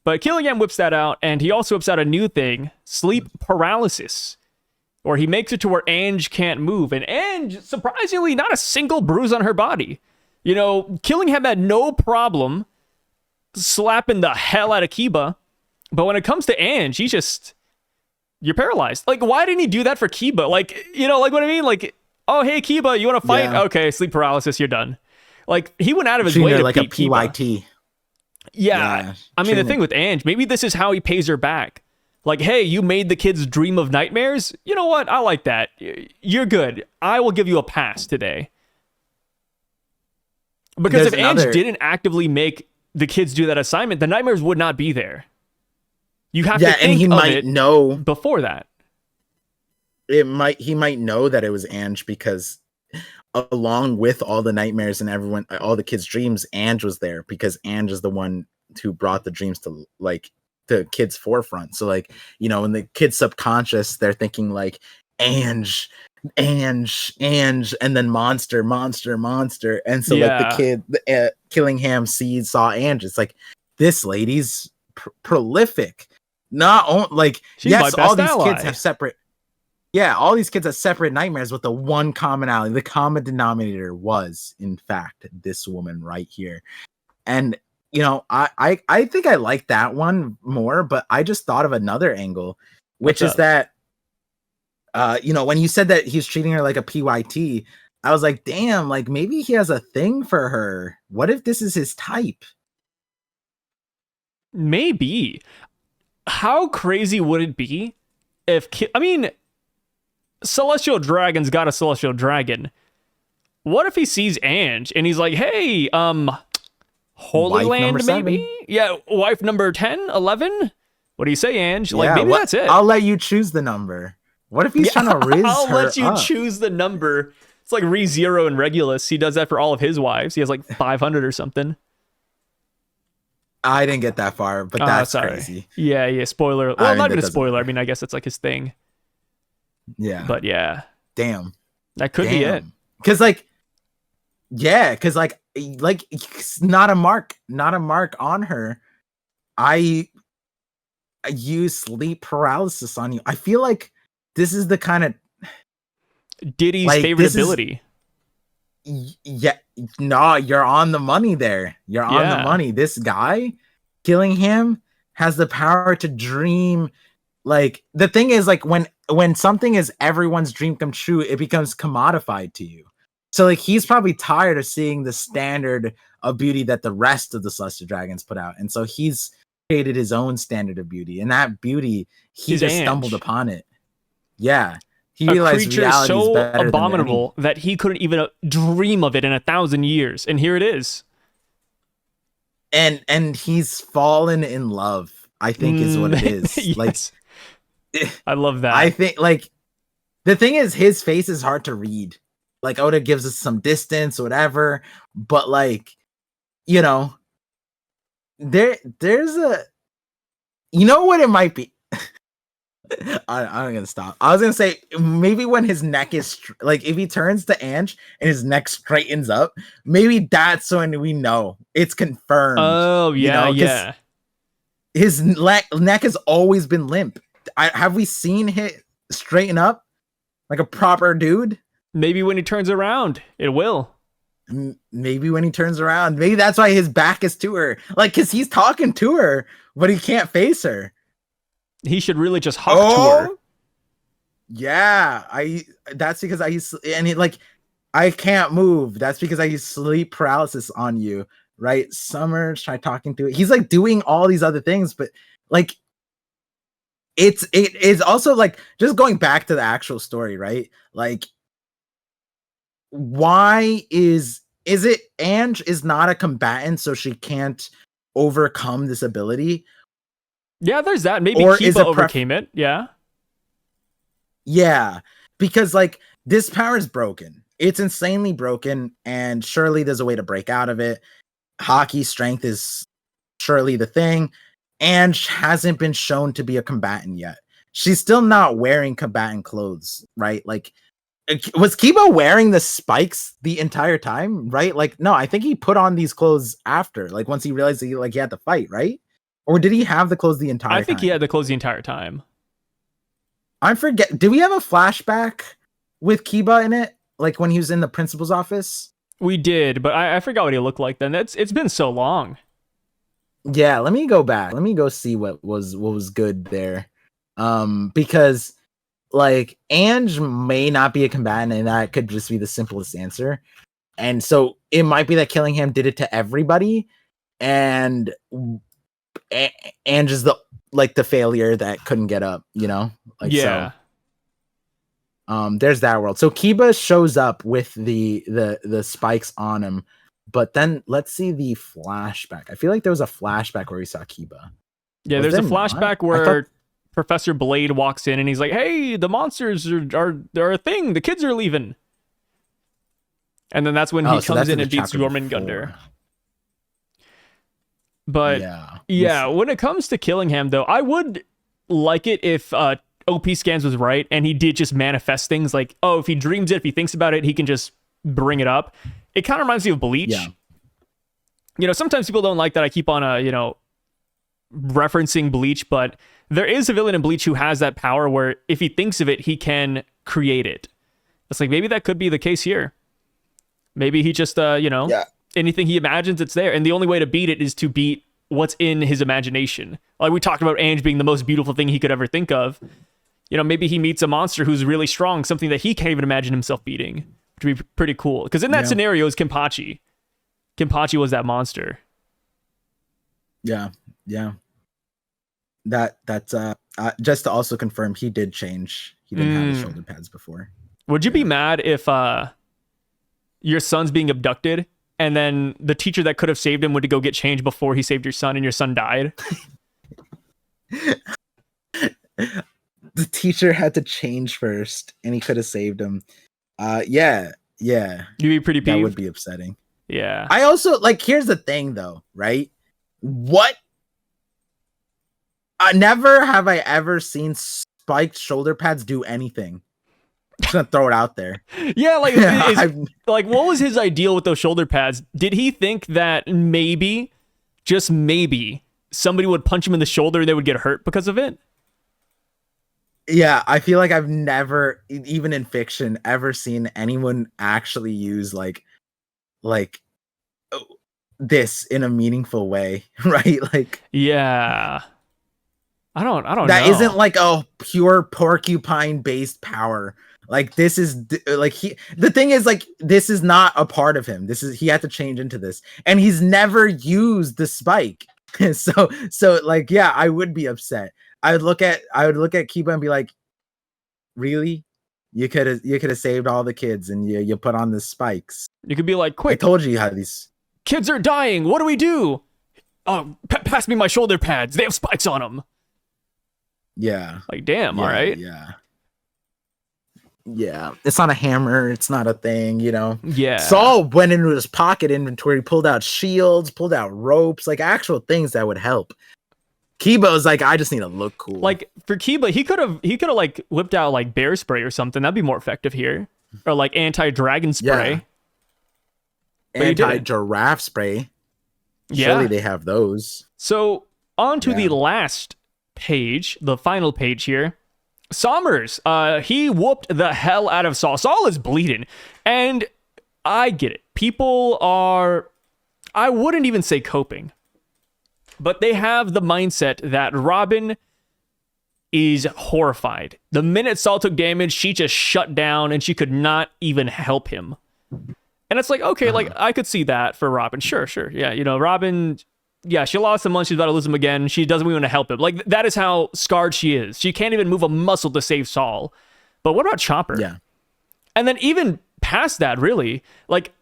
But Killingham whips that out, and he also whips out a new thing, sleep paralysis, or he makes it to where Ange can't move. And Ange, surprisingly, not a single bruise on her body. Killingham had no problem slapping the hell out of Kiba. But when it comes to Ange, you're paralyzed. Like, why didn't he do that for Kiba? Like, like what I mean? Like, oh, hey, Kiba, you want to fight? Yeah. Okay, sleep paralysis, you're done. Like, he went out of his way to like beat a PYT. Kiba. Yeah. I mean, the thing with Ange, maybe this is how he pays her back. Like, hey, you made the kids dream of nightmares? You know what? I like that. You're good. I will give you a pass today. Because if Ange didn't actively make the kids do that assignment, the nightmares would not be there. You have to think and he might know before that. He might know that it was Ange because along with all the nightmares and all the kids' dreams, Ange was there because Ange is the one who brought the dreams to, like, the kid's forefront. So like, you know, in the kid's subconscious, they're thinking like Ange, and then monster. And so like the kid, Killingham saw Ange. It's like, this lady's prolific. Not only like, she's yes, all these ally. kids have separate. Yeah, all these kids have separate nightmares with the one commonality. The common denominator was, in fact, this woman right here. And you know, I think I like that one more, but I just thought of another angle, which is that, you know, when you said that he's treating her like a PYT, I was like, damn, like maybe he has a thing for her. What if this is his type? Maybe. How crazy would it be if, I mean, Celestial Dragon's got a Celestial Dragon. What if he sees Ange and he's like, hey, Holy Wife Land, maybe? 7. Yeah, wife number 10, 11? What do you say, Ange? Like, Yeah, maybe that's it. I'll let you choose the number. What if he's trying to riz I'll her let you up? choose the number. It's like ReZero and Regulus. He does that for all of his wives. He has like 500 or something. I didn't get that far, but that's crazy. Yeah, spoiler. Well, not even a spoiler. I mean, I guess it's like his thing. Yeah. But yeah. Damn. That could be it. Because like, yeah, because like it's not a mark on her. I use sleep paralysis on you. I feel like this is the kind of Diddy's favorite ability. Yeah, no, you're on the money there. You're on the money. This guy, Killingham, has the power to dream. Like, the thing is, like, when something is everyone's dream come true, it becomes commodified to you. So like, he's probably tired of seeing the standard of beauty that the rest of the Celestial Dragons put out, and so he's created his own standard of beauty, and that beauty he just stumbled upon it. Yeah, he realized creature reality is so better abominable that he couldn't even dream of it in 1,000 years, and here it is. And he's fallen in love, I think, is what it is. Yes. Like, I love that. I think, like, the thing is, his face is hard to read. Like, Oda gives us some distance or whatever, but like, you know, there's a, you know what it might be. I'm gonna stop. I was gonna say, maybe when his neck is like, if he turns to Ange and his neck straightens up, maybe that's when we know it's confirmed. Oh yeah, you know, yeah. His neck has always been limp. Have we seen him straighten up like a proper dude? Maybe when he turns around, it will. Maybe when he turns around, maybe that's why his back is to her. Like, because he's talking to her, but he can't face her. He should really just hug to her. Yeah, that's because I can't move. That's because I use sleep paralysis on you, right? Summer, try talking to it. He's like doing all these other things, but like, it is also like, just going back to the actual story, right? Like, why is it Ange is not a combatant, so she can't overcome this ability? Yeah, there's that. Maybe Kiba overcame it. Yeah. Yeah, because like, this power is broken. It's insanely broken, and surely there's a way to break out of it. Hockey strength is surely the thing. Ange hasn't been shown to be a combatant yet. She's still not wearing combatant clothes, right? Like, was Kiba wearing the spikes the entire time, right? Like, no, I think he put on these clothes after, like, once he realized he had to fight, right? Or did he have the clothes the entire time? I think he had the clothes the entire time. I forget. Did we have a flashback with Kiba in it? Like, when he was in the principal's office? We did, but I forgot what he looked like then. It's been so long. Yeah, let me go back. Let me go see what was good there. Because like, Ange may not be a combatant, and that could just be the simplest answer. And so it might be that Killingham did it to everybody, and Ange is the failure that couldn't get up, you know? Like, yeah. So, there's that world. So Kiba shows up with the spikes on him, but then let's see the flashback. I feel like there was a flashback where we saw Kiba. Yeah, there's a flashback where Professor Blade walks in and he's like, "Hey, the monsters are a thing. The kids are leaving." And then that's when he comes in and beats Jormungandr. But Yeah. yeah, when it comes to Killingham, though, I would like it if OP Scans was right and he did just manifest things like, oh, if he dreams it, if he thinks about it, he can just bring it up. It kind of reminds me of Bleach. Yeah. You know, sometimes people don't like that I keep on, referencing Bleach, but there is a villain in Bleach who has that power where if he thinks of it, he can create it. It's like, maybe that could be the case here. Maybe he just, anything he imagines, it's there. And the only way to beat it is to beat what's in his imagination. Like we talked about Ange being the most beautiful thing he could ever think of. You know, maybe he meets a monster who's really strong, something that he can't even imagine himself beating, which would be pretty cool. Because in that scenario is Kenpachi. Kenpachi was that monster. Yeah. That's just to also confirm, he did change. He didn't have his shoulder pads before. Would you be mad if your son's being abducted and then the teacher that could have saved him went to go get changed before he saved your son and your son died? The teacher had to change first and he could have saved him. Yeah. You'd be pretty peeved. That would be upsetting. Yeah. I also, like, here's the thing though, right? Never have I ever seen spiked shoulder pads do anything. Just gonna throw it out there. Yeah, like, like, what was his ideal with those shoulder pads? Did he think that maybe, just maybe, somebody would punch him in the shoulder and they would get hurt because of it? Yeah, I feel like I've never, even in fiction, ever seen anyone actually use like this in a meaningful way, right? Like, yeah. I don't know. That isn't like a pure porcupine based power. Like, this is like the thing is, like, this is not a part of him. He had to change into this, and he's never used the spike. so like, yeah, I would be upset. I would look at Kiba and be like, really? You could have saved all the kids and you put on the spikes. You could be like, quick, I told you how these kids are dying. What do we do? Oh, pass me my shoulder pads. They have spikes on them. Yeah. Like, damn, all right. Yeah. It's not a hammer. It's not a thing, you know? Yeah. Saul went into his pocket inventory, pulled out shields, pulled out ropes, like actual things that would help. Kiba was like, I just need to look cool. Like, for Kiba, he could have like whipped out like bear spray or something. That'd be more effective here. Or like anti-dragon spray. Yeah. Anti-giraffe spray. Yeah. Surely they have those. So on to the last page, the final page here. Sommers, he whooped the hell out of Saul. Saul is bleeding. And I get it. People are, I wouldn't even say coping, but they have the mindset that Robin is horrified. The minute Saul took damage, she just shut down and she could not even help him. And it's like, okay, like, I could see that for Robin. Sure. Yeah, you know, Robin, yeah, she lost him once, she's about to lose him again. She doesn't even want to help him. Like, that is how scarred she is. She can't even move a muscle to save Saul. But what about Chopper? Yeah. And then even past that, really, like,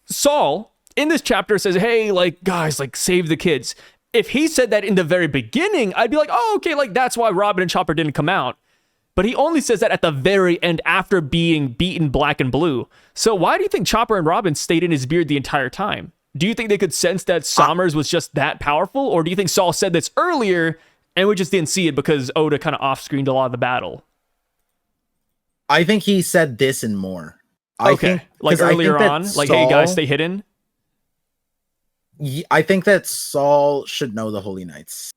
Saul in this chapter says, hey, like, guys, like, save the kids. If he said that in the very beginning, I'd be like, oh, okay, like, that's why Robin and Chopper didn't come out. But he only says that at the very end after being beaten black and blue. So why do you think Chopper and Robin stayed in his beard the entire time? Do you think they could sense that Sommers was just that powerful? Or do you think Saul said this earlier and we just didn't see it because Oda kind of off-screened a lot of the battle? I think he said this and more. Like earlier on? Like, hey, guys, stay hidden? I think that Saul should know the Holy Knights.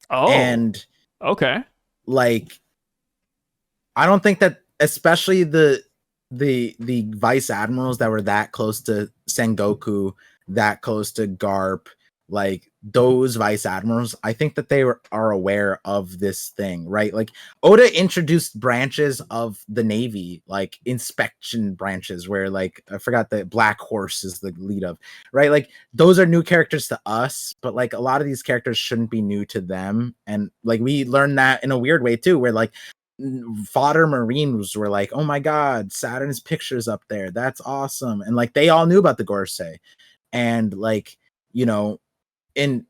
Oh. And, okay. like, I don't think that, especially the vice admirals that were that close to Sengoku, that close to Garp, like those vice admirals, I think that they are aware of this thing, right? Like, Oda introduced branches of the Navy, like inspection branches, where, like, I forgot the Black Horse is the lead of, right? Like, those are new characters to us, but like a lot of these characters shouldn't be new to them. And like, we learned that in a weird way too, where like fodder Marines were like, oh my god, Saturn's pictures up there, that's awesome. And like, they all knew about the Gorsei, and like, you know, and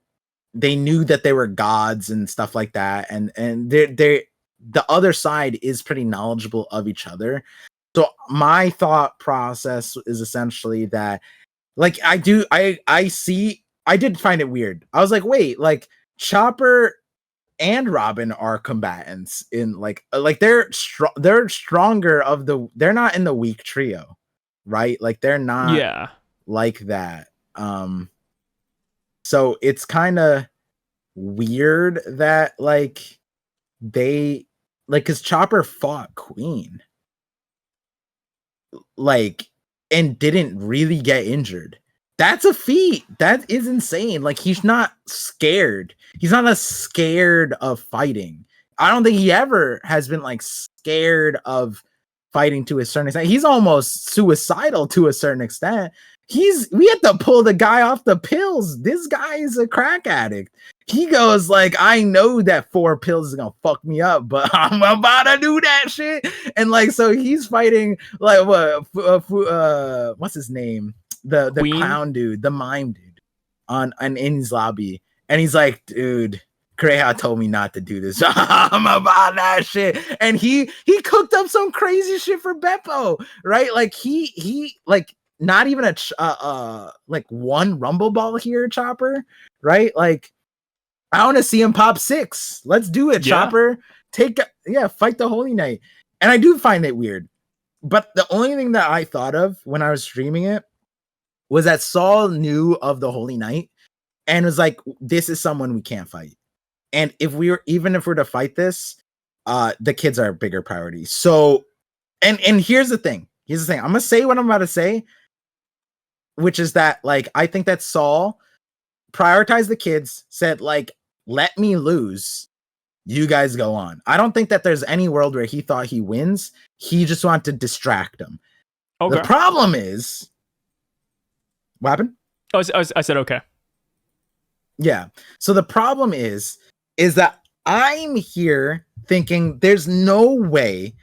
they knew that they were gods and stuff like that, and they're the other side is pretty knowledgeable of each other. So my thought process is essentially that, like, I see I did find it weird. I was like, wait, like Chopper and Robin are combatants in like they're stronger they're not in the weak trio, right? Like they're not like that. So it's kind of weird that like they like because Chopper fought Queen like and didn't really get injured. That's a feat. That is insane. Like he's not scared. He's not as scared of fighting. I don't think he ever has been like scared of fighting to a certain extent. He's almost suicidal to a certain extent. We have to pull the guy off the pills. This guy is a crack addict. He goes like, I know that 4 pills is gonna fuck me up, but I'm about to do that shit. And like, so he's fighting like what's his name? The clown dude, the mime dude in his lobby. And he's like, dude, Kureha told me not to do this. I'm about that shit. And he cooked up some crazy shit for Beppo, right? Like he like not even a like one rumble ball here, Chopper, right? Like I want to see him pop 6. Let's do it, Chopper. Fight the Holy Knight. And I do find it weird. But the only thing that I thought of when I was streaming it was that Saul knew of the Holy Knight and was like, this is someone we can't fight. And if we're to fight this, the kids are a bigger priority. So, and here's the thing. I'm going to say what I'm about to say, which is that, like, I think that Saul prioritized the kids, said, like, let me lose. You guys go on. I don't think that there's any world where he thought he wins. He just wanted to distract them. Okay. The problem is, what happened? I said okay. Yeah. So the problem is that I'm here thinking there's no way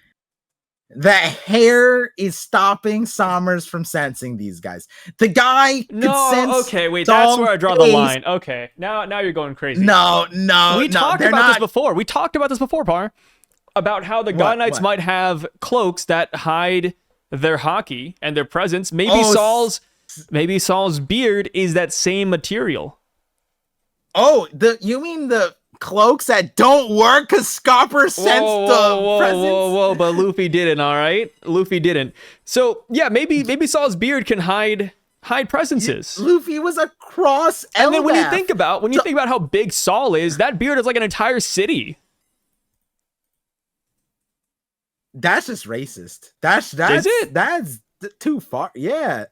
that Hair is stopping Sommers from sensing these guys. The guy okay, wait, that's where I draw the line. Okay, now you're going crazy. No, we talked about this before. We talked about this before, Par, about how the God Knights might have cloaks that hide their hockey and their presence. Maybe Saul's beard is that same material. Oh, you mean the cloaks that don't work because Scopper sensed the presence? Whoa, but Luffy didn't, all right? Luffy didn't. So, yeah, maybe Saul's beard can hide presences. Luffy was across Elbaph. And then when you think about how big Saul is, that beard is like an entire city. That's just racist. That's too far. Yeah.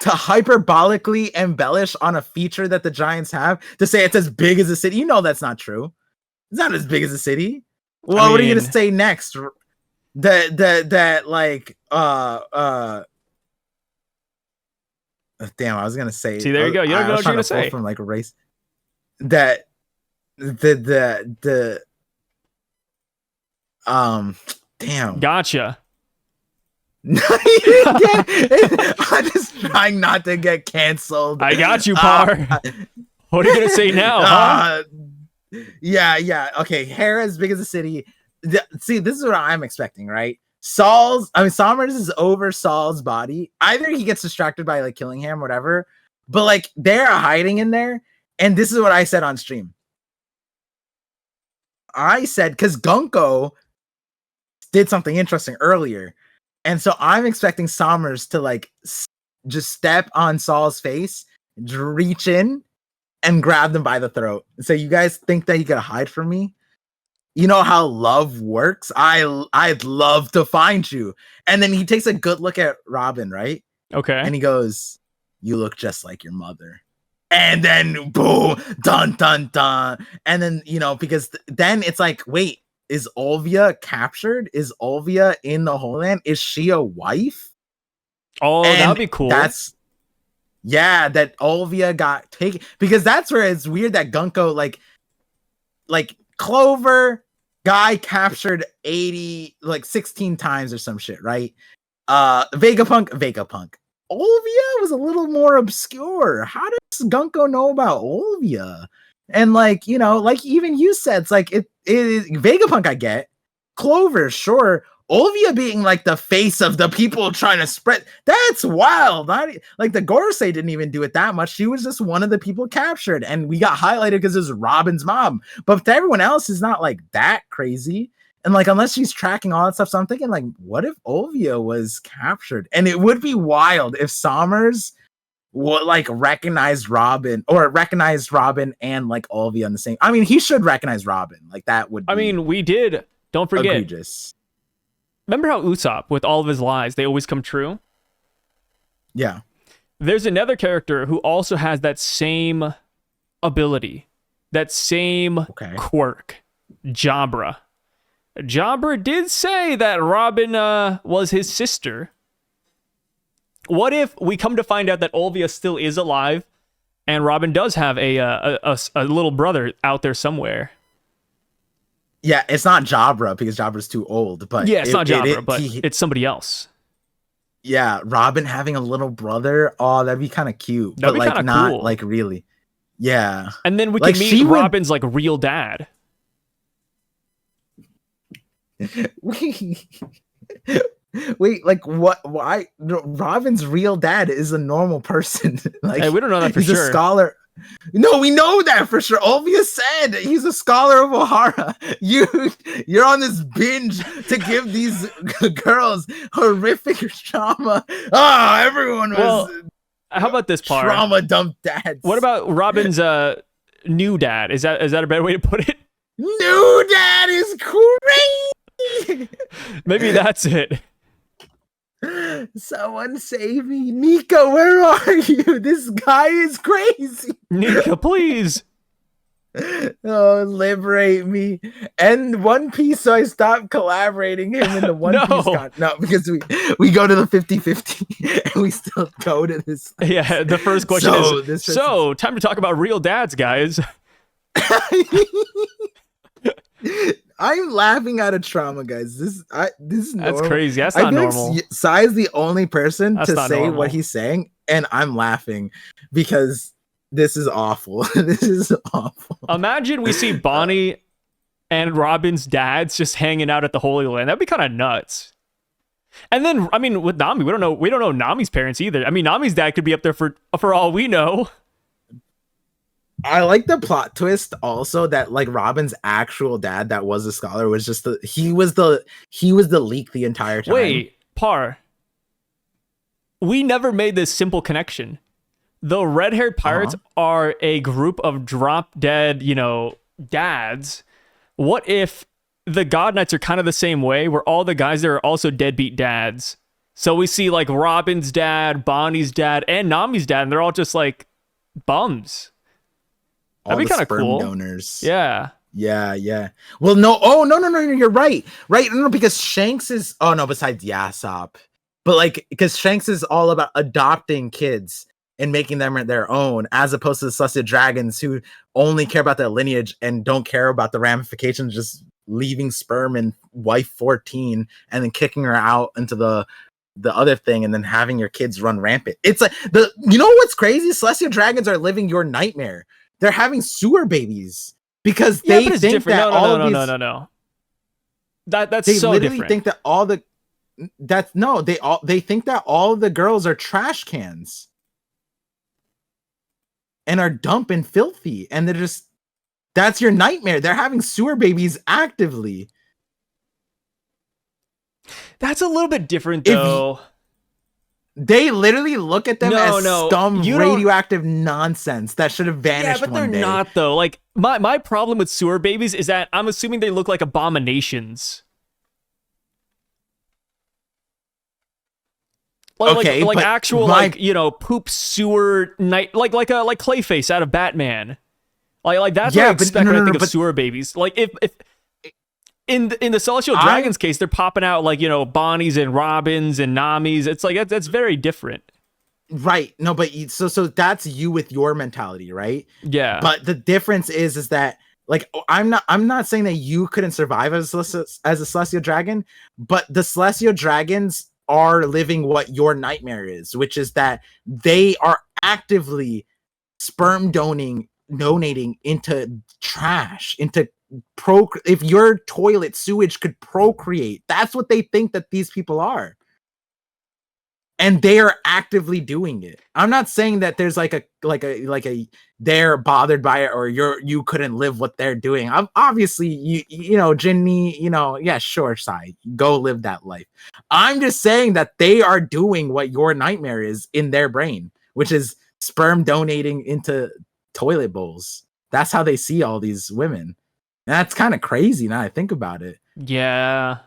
To hyperbolically embellish on a feature that the Giants have, to say it's as big as a city. You know that's not true. It's not as big as a city. Well, what are you gonna say next? Damn, I was gonna say. See, there you go. You don't know what you're gonna say. From like a race. Damn. Gotcha. I'm just trying not to get canceled. I got you, Par. What are you gonna say now? Huh? Yeah. Okay, hair as big as a city. See, this is what I'm expecting, right? Sommers is over Saul's body. Either he gets distracted by like killing him, whatever. But like they're hiding in there, and this is what I said on stream. I said because Gunko did something interesting earlier. And so I'm expecting Sommers to like just step on Saul's face, reach in, and grab them by the throat. And say, "You guys think that you could hide from me? You know how love works. I'd love to find you." And then he takes a good look at Robin, right? Okay. And he goes, "You look just like your mother." And then boom, dun dun dun. And then because then it's like, wait. Is Olvia captured? Is Olvia in the Holy Land? Is she a wife? Oh, that'd be cool. That Olvia got taken, because that's where it's weird that Gunko like Clover guy captured 16 times or some shit, right? Vegapunk. Olvia was a little more obscure. How does Gunko know about Olvia? And like even you said, it's like it is Vegapunk. I get Clover, sure. Olvia being like the face of the people trying to spread, that's wild. Like the Gorosei didn't even do it that much. She was just one of the people captured, and we got highlighted because it was Robin's mom. But to everyone else, is not like that crazy. And like, unless she's tracking all that stuff, so I'm thinking like, what if Olvia was captured? And it would be wild if Sommers would like recognized Robin and like Olvia on the same. I mean, he should recognize Robin. Like that would. I mean, we did. Don't forget. Egregious. Remember how Usopp, with all of his lies, they always come true? Yeah. There's another character who also has that same ability, that same quirk, Jabra. Jabra did say that Robin was his sister. What if we come to find out that Olvia still is alive, and Robin does have a little brother out there somewhere? Yeah, it's not Jabra because Jabra's too old. But yeah, it's not Jabra, but it's somebody else. Yeah, Robin having a little brother. Oh, that'd be kind of cute. That'd but be like not cool. like really. Yeah. And then we like, can meet Robin's like real dad. Wait, like what? Why? No, Robin's real dad is a normal person. Like, hey, we don't know that for sure. He's a scholar. No, we know that for sure. Olvia said he's a scholar of Ohara. You're on this binge to give these girls horrific trauma. Oh, everyone was. How about this part? Trauma dump dads. What about Robin's new dad? Is that a better way to put it? New dad is crazy. Maybe that's it. Someone save me. Nika, where are you? This guy is crazy. Nika, please. Oh, liberate me. And One Piece, so I stopped collaborating him in the One Piece No, because we go to the 50-50 and we still go to this. Yeah, the first question is, time to talk about real dads, guys. I'm laughing out of trauma, guys. This is normal. That's crazy. That's not normal. Like Sai's the only person to say normal. What he's saying, and I'm laughing because this is awful. This is awful. Imagine we see Bonnie and Robin's dads just hanging out at the Holy Land. That'd be kind of nuts. And then, I mean, with Nami, we don't know Nami's parents either. I mean, Nami's dad could be up there for all we know. I like the plot twist also that like Robin's actual dad that was a scholar was just he was the leak the entire time. Wait, Par. We never made this simple connection. The red-haired pirates are a group of drop-dead, dads. What if the God Knights are kind of the same way, where all the guys there are also deadbeat dads? So we see like Robin's dad, Bonnie's dad, and Nami's dad, and they're all just like bums. That'd be kind of cool. Donors. Yeah. Yeah. Well, no. Oh, no. You're right. Right. No, because Shanks is. Oh no. Besides Yasop, but like because Shanks is all about adopting kids and making them their own, as opposed to the Celestial Dragons who only care about their lineage and don't care about the ramifications, just leaving sperm in wife 14 and then kicking her out into the other thing and then having your kids run rampant. It's like what's crazy? Celestial Dragons are living your nightmare. They're having sewer babies because they think different. that No. That's they so literally different. think that they think that all the girls are trash cans and are dumb and filthy, and that's your nightmare. They're having sewer babies actively. That's a little bit different though. They literally look at them as dumb radioactive nonsense that should have vanished. Yeah, but they're not though. Like my problem with sewer babies is that I'm assuming they look like abominations. Like actual poop sewer night like Clayface out of Batman. Like that's what I expect when I think of sewer babies. Like if in the Celestial Dragons case, they're popping out like, Bonnies and Robins and Namis. It's like, that's very different. Right. No, but so that's you with your mentality, right? Yeah. But the difference is that like, I'm not saying that you couldn't survive as a Celestial Dragon, but the Celestial Dragons are living what your nightmare is, which is that they are actively sperm donating into trash, into if your toilet sewage could procreate. That's what they think that these people are. And they are actively doing it. I'm not saying that there's like a they're bothered by it or you couldn't live what they're doing. Obviously you know, Jinny, you know, yeah, sure, Sai, go live that life. I'm just saying that they are doing what your nightmare is in their brain, which is sperm donating into toilet bowls. That's how they see all these women. And that's kind of crazy now I think about it. Yeah.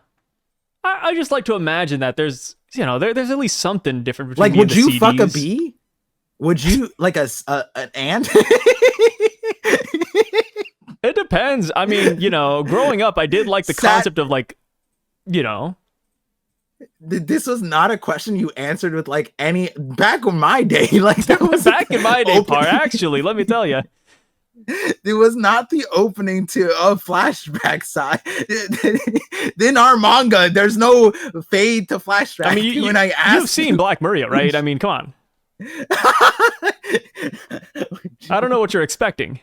I just like to imagine that there's, you know, there's at least something different between like, would you CDs. fuck a bee? Would you like an ant? It depends. I mean, you know, growing up, I did like the concept of like, you know. This was not a question you answered with like any back in my day. Like that was back in my day, Par. Actually, let me tell you. It was not the opening to a flashback side. In our manga, there's no fade to flashback. I mean, you've seen Black Maria, right? I mean, come on. I don't know what you're expecting.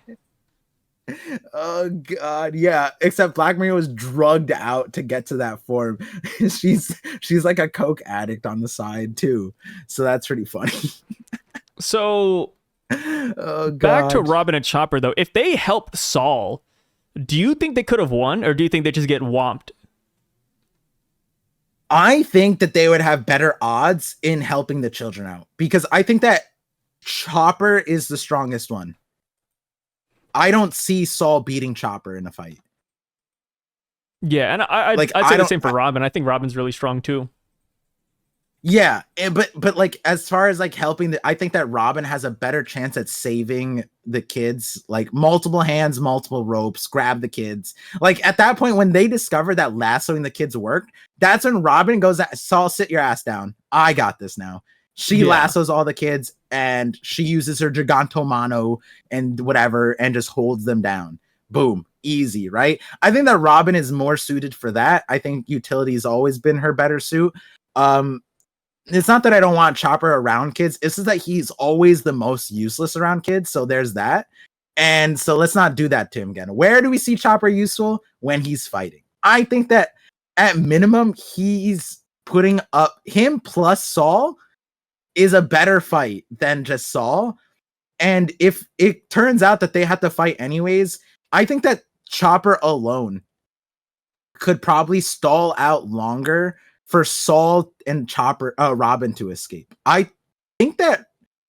Oh god, yeah. Except Black Maria was drugged out to get to that form. she's like a coke addict on the side too, so that's pretty funny. So. Oh, back to Robin and Chopper though. If they helped Saul, do you think they could have won, or do you think they just get whomped? I think that they would have better odds in helping the children out because I think that Chopper is the strongest one. I don't see Saul beating Chopper in a fight. Yeah, and I'd say the same for Robin. I think Robin's really strong too. Yeah, but like as far as like helping, I think that Robin has a better chance at saving the kids. Like multiple hands, multiple ropes, grab the kids. Like at that point when they discover that lassoing the kids worked, that's when Robin goes, Saul, sit your ass down. I got this now. She lassos all the kids and she uses her Gigantomano and whatever and just holds them down. Boom. Easy, right? I think that Robin is more suited for that. I think utility has always been her better suit. It's not that I don't want Chopper around kids. It's just that he's always the most useless around kids. So there's that. And so let's not do that to him again. Where do we see Chopper useful? When he's fighting. I think that at minimum, he's putting up him plus Saul is a better fight than just Saul. And if it turns out that they have to fight anyways, I think that Chopper alone could probably stall out longer for Saul and Robin to escape. I think that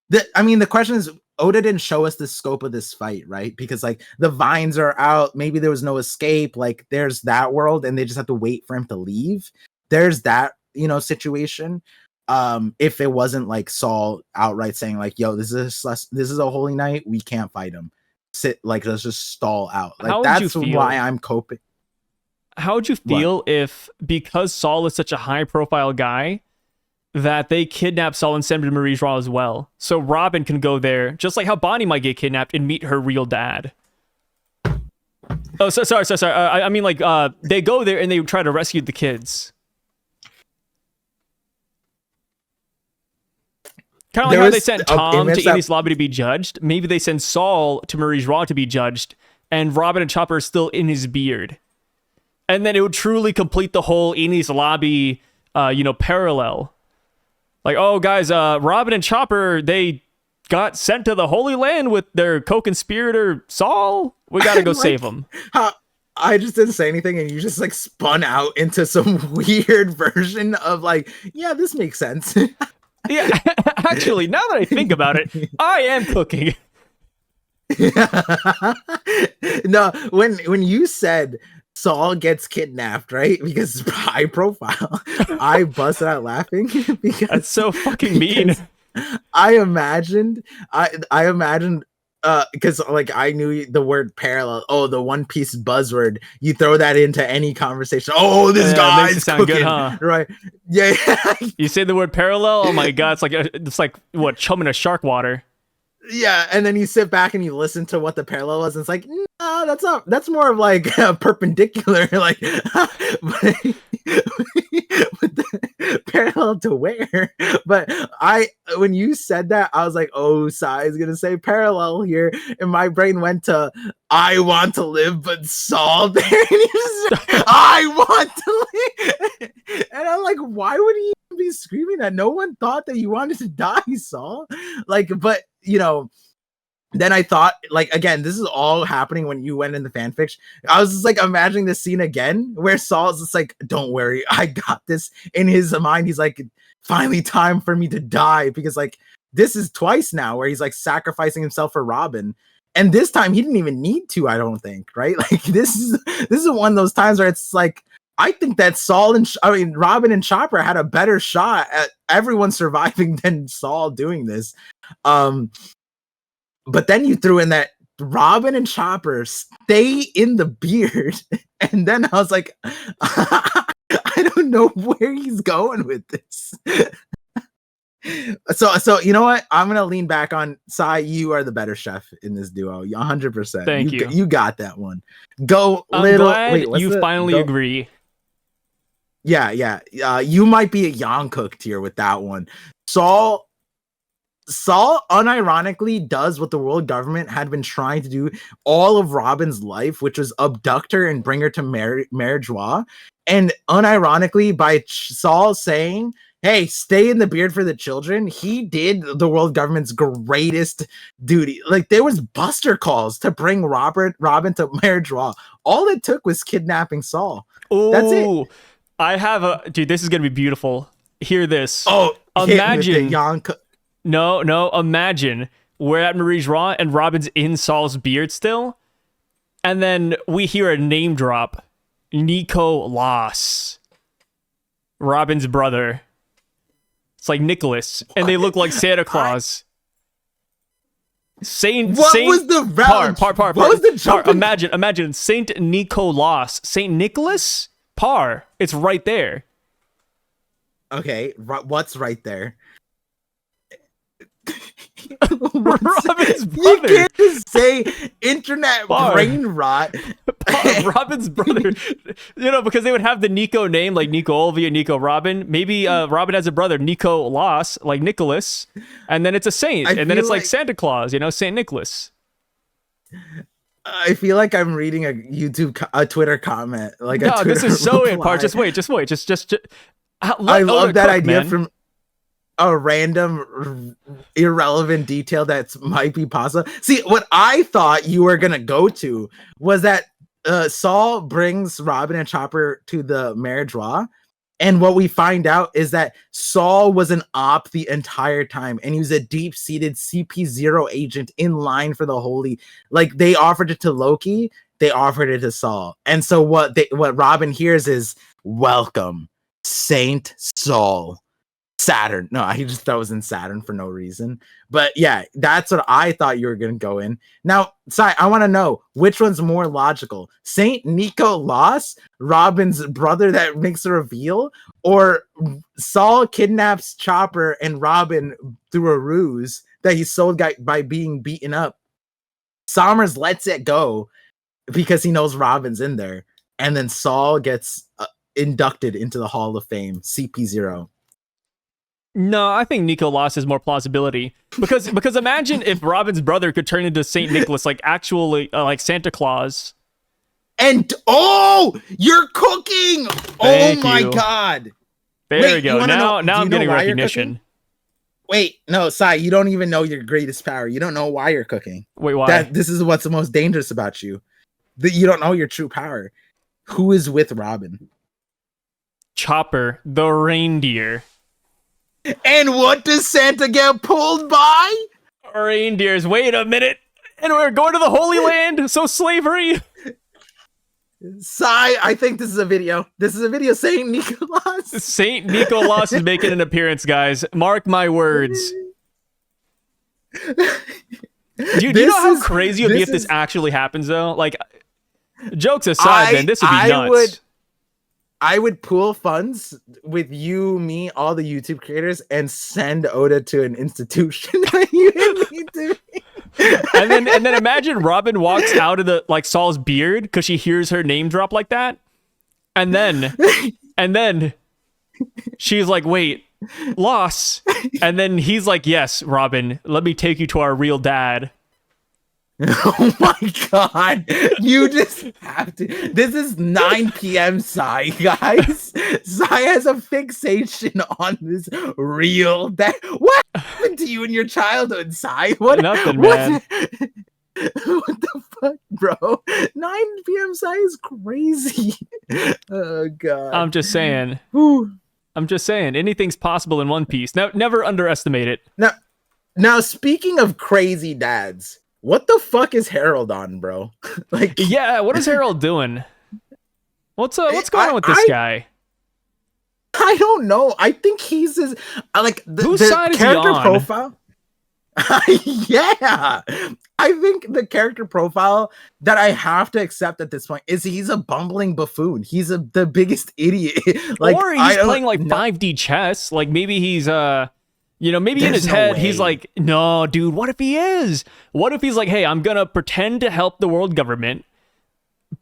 the question is, Oda didn't show us the scope of this fight, right? Because like the vines are out, maybe there was no escape, like there's that world and they just have to wait for him to leave. There's that, you know, situation. If it wasn't like Saul outright saying like, yo, this is a holy night, we can't fight him. Let's just stall out. Like that's why I'm coping. How would you feel if, because Saul is such a high-profile guy, that they kidnap Saul and send him to Marie Joie as well? So Robin can go there, just like how Bonnie might get kidnapped and meet her real dad. Oh, sorry. I mean, like, they go there and they try to rescue the kids. Kind of like how they sent Tom to Enies Lobby to be judged. Maybe they send Saul to Marie Joie to be judged, and Robin and Chopper are still in his beard. And then it would truly complete the whole Enies Lobby, parallel. Like, oh, guys, Robin and Chopper, they got sent to the Holy Land with their co-conspirator Saul. We gotta go save them. I just didn't say anything, and you just like spun out into some weird version of like, yeah, this makes sense. Yeah, actually, now that I think about it, I am cooking. No, when you said Saul gets kidnapped, right? Because it's high profile. I busted out laughing because that's so fucking mean. I imagined because like I knew the word parallel. Oh, the One Piece buzzword. You throw that into any conversation. Oh, this guy's cooking, good, huh? Right? Yeah. You say the word parallel. Oh my god, it's like what, chumming a shark water. Yeah, and then you sit back and you listen to what the parallel was, and it's like, no, that's not. That's more of like perpendicular, like with the parallel to where. But when you said that, I was like, oh, Sai is gonna say parallel here, and my brain went to I want to live, but Saul there, and he was I want to live, and I'm like, why would he even be screaming that? No one thought that you wanted to die, Saul. Like, but you know. Then I thought, like, again, this is all happening when you went in the fanfiction. I was just like imagining this scene again where Saul's just like, don't worry, I got this. In his mind, he's like, finally time for me to die, because like this is twice now where he's like sacrificing himself for Robin. And this time he didn't even need to, I don't think, right? Like this is one of those times where it's like, I think that Robin and Chopper had a better shot at everyone surviving than Saul doing this. But then you threw in that Robin and Chopper stay in the beard. And then I was like, I don't know where he's going with this. So you know what? I'm going to lean back on Sai. You are the better chef in this duo. 100%. Thank you. You got that one. Go I'm little. glad Wait, you finally agree. Yeah. You might be a Yonkook tier with that one. Saul unironically does what the world government had been trying to do all of Robin's life, which was abduct her and bring her to marriage law. And unironically, by Saul saying, hey, stay in the beard for the children, he did the world government's greatest duty. Like, there was buster calls to bring Robin to marriage law. All it took was kidnapping Saul. Ooh, that's it. I have dude, this is gonna be beautiful. Hear this. Oh, imagine imagine we're at Marie's Raw and Robin's in Saul's beard still, and then we hear a name drop. Nico Loss, Robin's brother. It's like Nicholas, and they look like Santa Claus. Saint was the What was the jump? Imagine Saint Nicholas, Saint Nicholas Par. It's right there. Okay, what's right there? Robin's brother. You can't just say internet brain rot. Robin's brother. Because they would have the Nico name, like Nico Olvia, Nico Robin. Maybe Robin has a brother, Nico Loss, like Nicholas. And then it's a saint. And then it's like Santa Claus, Saint Nicholas. I feel like I'm reading a Twitter comment. Like no, this is so in part. Just wait. I love that idea from a random irrelevant detail that might be possible. See, what I thought you were gonna go to was that Saul brings Robin and Chopper to the marriage law, and what we find out is that Saul was an op the entire time, and he was a deep-seated CP0 agent in line for the holy. Like, they offered it to Loki, they offered it to Saul, and so what Robin hears is, welcome, Saint Saul. Saturn. No, he just thought it was in Saturn for no reason. But yeah, that's what I thought you were going to go in. Now, Sai, I want to know which one's more logical. Saint Nico Loss, Robin's brother that makes a reveal, or Saul kidnaps Chopper and Robin through a ruse that he sold by being beaten up. Sommers lets it go because he knows Robin's in there. And then Saul gets inducted into the Hall of Fame, CP0. No, I think Nico Loss has more plausibility because imagine if Robin's brother could turn into Saint Nicholas, like actually like Santa Claus. And you're cooking! Thank my you. God! There we go. Now I'm getting recognition. Wait, no, Sai, you don't even know your greatest power. You don't know why you're cooking. Wait, why? This is what's the most dangerous about you. That you don't know your true power. Who is with Robin? Chopper, the reindeer. And what does Santa get pulled by? Reindeers. Wait a minute. And we're going to the Holy Land. So slavery. Sai, I think this is a video. This is a video. Saint Nicholas. Saint Nicholas is making an appearance, guys. Mark my words. Dude, do you know how crazy it would be if this actually happens, though? Like, jokes aside, man, this would be nuts. I would pool funds with you, me, all the YouTube creators, and send Oda to an institution. and then imagine Robin walks out of the Saul's beard because she hears her name drop like that, and then she's like, "Wait, Loss, And then he's like, yes, Robin, let me take you to our real dad. Oh my god. You just have to. This is 9 p.m. Psy, guys. Psy has a fixation on this real dad. What happened to you in your childhood, Psy? Nothing, man. What the fuck, bro? 9 p.m. Psy is crazy. Oh god. I'm just saying. Whew. I'm just saying. Anything's possible in One Piece. Now, never underestimate it. Now, speaking of crazy dads, what the fuck is Harold on, bro? Like, yeah, what is Harold doing? What's going on with this guy? I don't know. I think he's his like Whose the side is he character on? profile. Yeah, I think the character profile that I have to accept at this point is he's a bumbling buffoon. He's the biggest idiot. Like, or he's playing like 5D chess. Like maybe he's maybe in his head he's like, no, dude, what if he is? What if he's like, hey, I'm gonna pretend to help the world government,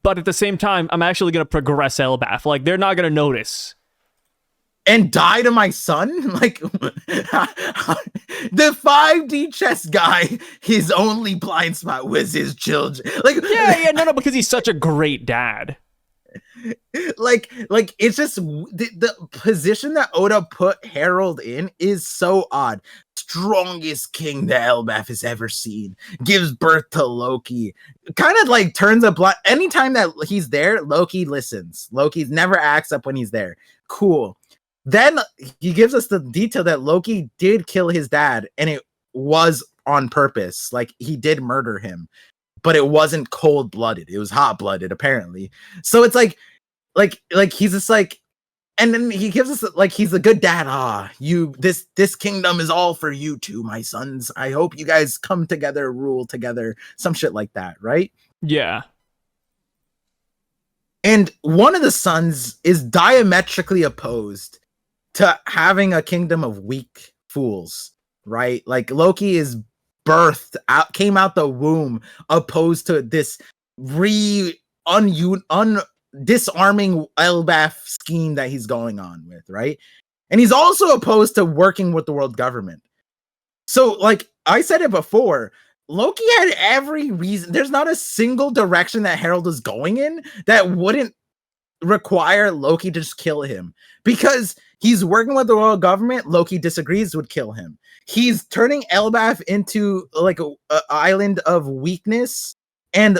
but at the same time, I'm actually gonna progress Elbaph. Like they're not gonna notice. And die to my son? Like, the 5D chess guy, his only blind spot was his children. Like, no, because he's such a great dad. Like it's just the position that Oda put Harold in is so odd. Strongest king that Elbaph has ever seen, gives birth to Loki, kind of like turns a blind. Anytime that he's there, Loki listens. Loki's never acts up when he's there. Cool. Then he gives us the detail that Loki did kill his dad, and it was on purpose. Like, he did murder him, but it wasn't cold-blooded. It was hot-blooded, apparently. So it's like he's just like, and then he gives us like he's a good dad. This kingdom is all for you two, my sons. I hope you guys come together, rule together, some shit like that, right? Yeah. And one of the sons is diametrically opposed to having a kingdom of weak fools, right? Like, Loki is came out the womb opposed to this disarming Elbaph scheme that he's going on with, right? And he's also opposed to working with the world government. So, like I said it before, Loki had every reason. There's not a single direction that Harold is going in that wouldn't require Loki to just kill him, because he's working with the royal government. Loki disagrees, would kill him. He's turning Elbaph into like a island of weakness, and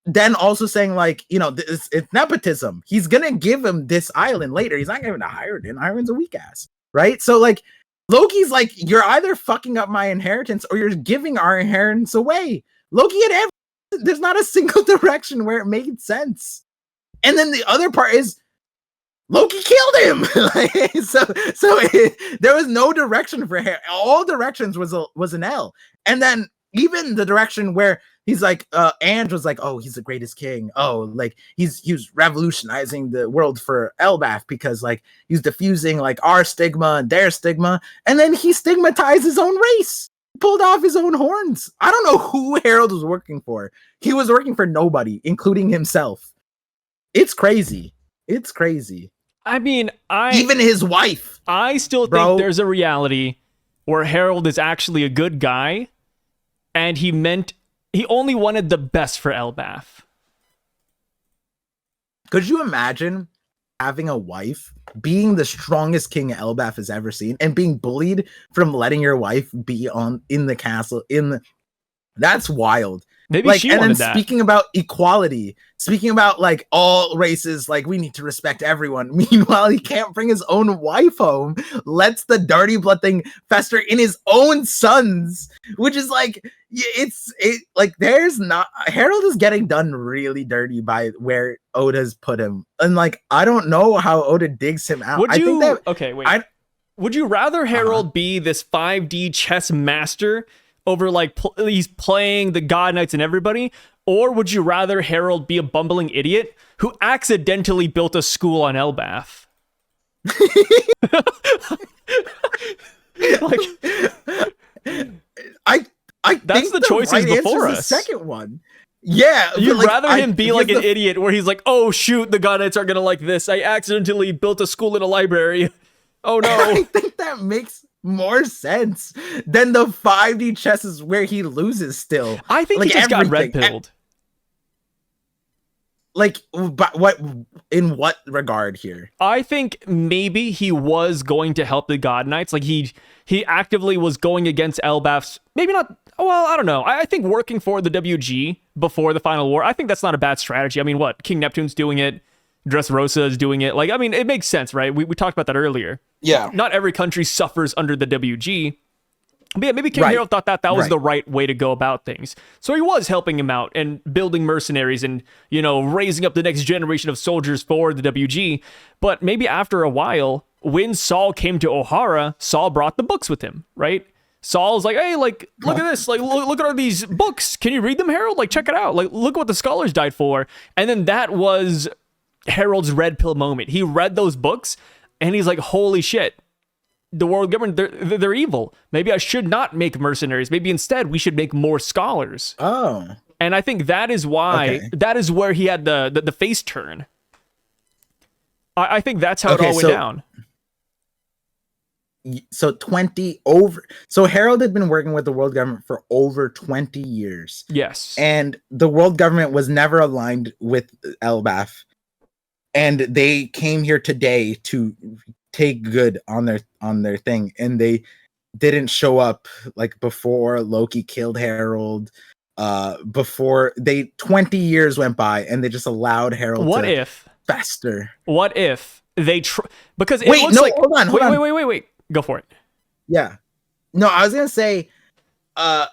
then also saying like, it's nepotism. He's gonna give him this island later. He's not giving it to Hirunden. Hiruden's a weak ass, right? So like, Loki's like, you're either fucking up my inheritance or you're giving our inheritance away. Loki had there's not a single direction where it made sense. And then the other part is Loki killed him. There was no direction for him. All directions was an L. And then even the direction where he's like, Ange was like, oh, he's the greatest king. Oh, like he was revolutionizing the world for Elbaph because like he's diffusing like our stigma and their stigma. And then he stigmatized his own race, pulled off his own horns. I don't know who Harold was working for. He was working for nobody, including himself. It's crazy. It's crazy. I mean, even his wife. I still think there's a reality where Harold is actually a good guy, and he only wanted the best for Elbaph. Could you imagine having a wife, being the strongest king Elbaph has ever seen, and being bullied from letting your wife be in the castle? That's wild. Maybe like, she and wanted then that. Speaking about equality, speaking about like all races, like we need to respect everyone. Meanwhile, he can't bring his own wife home, lets the dirty blood thing fester in his own sons, which is like, there's not, Harold is getting done really dirty by where Oda's put him. And like, I don't know how Oda digs him out. Would you rather Harold be this 5D chess master over like he's playing the God Knights and everybody, or would you rather Harold be a bumbling idiot who accidentally built a school on Elbaph? That's the choices before us. The second one. Yeah. You'd rather him be like an idiot where he's like, oh shoot, the God Knights are gonna like this. I accidentally built a school in a library. Oh no. I think that makes more sense than the 5D chesses where he loses still. I think like he just got red pilled. Like, but in what regard here? I think maybe he was going to help the God Knights. Like he actively was going against Elbaph's, maybe not, well, I don't know. I think working for the WG before the final war, I think that's not a bad strategy. I mean, what? King Neptune's doing it. Dressrosa is doing it. Like, I mean, it makes sense, right? We talked about that earlier. Yeah. Not every country suffers under the WG. But yeah, maybe King Harold thought that was the right way to go about things. So he was helping him out and building mercenaries and, you know, raising up the next generation of soldiers for the WG. But maybe after a while, when Saul came to Ohara, Saul brought the books with him, right? Saul's like, hey, like, look at this. Like, look at all these books. Can you read them, Harold? Like, check it out. Like, look what the scholars died for. And then that was Harold's red pill moment. He read those books and he's like, holy shit. The world government, they're evil. Maybe I should not make mercenaries. Maybe instead we should make more scholars. Oh. And I think that is why, that is where he had the face turn. I think that's how it all went down. So Harold had been working with the world government for over 20 years. Yes. And the world government was never aligned with Elbaph. And they came here today to take good on their thing, and they didn't show up like before Loki killed Harold. Before 20 years went by, and they just allowed Harold. What if fester? What if they because it wait, looks no, like hold on. Wait, go for it. Yeah, no, I was gonna say, oh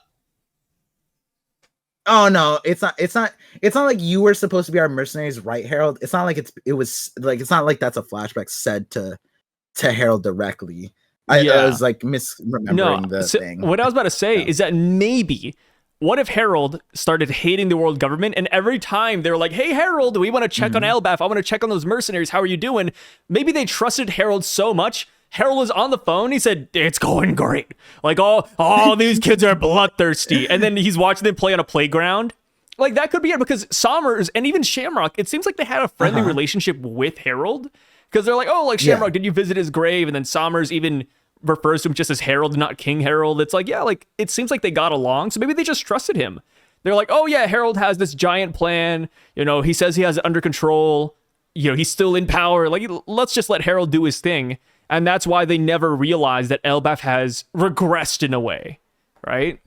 no, it's not like you were supposed to be our mercenaries, right, Harold? It's not like it's not like that's a flashback said to Harold directly. I was like misremembering the thing. What I was about to say is that maybe, what if Harold started hating the world government, and every time they were like, hey, Harold, we want to check on Elbaph. I want to check on those mercenaries. How are you doing? Maybe they trusted Harold so much. Harold was on the phone. He said, it's going great. Like, all these kids are bloodthirsty. And then he's watching them play on a playground. Like, that could be it, because Sommers and even Shamrock, it seems like they had a friendly relationship with Harold. Because they're like, oh, like, Shamrock, did you visit his grave? And then Sommers even refers to him just as Harold, not King Harold. It's like, yeah, like, it seems like they got along. So maybe they just trusted him. They're like, oh, yeah, Harold has this giant plan. You know, he says he has it under control. You know, he's still in power. Like, let's just let Harold do his thing. And that's why they never realized that Elbaph has regressed in a way, right?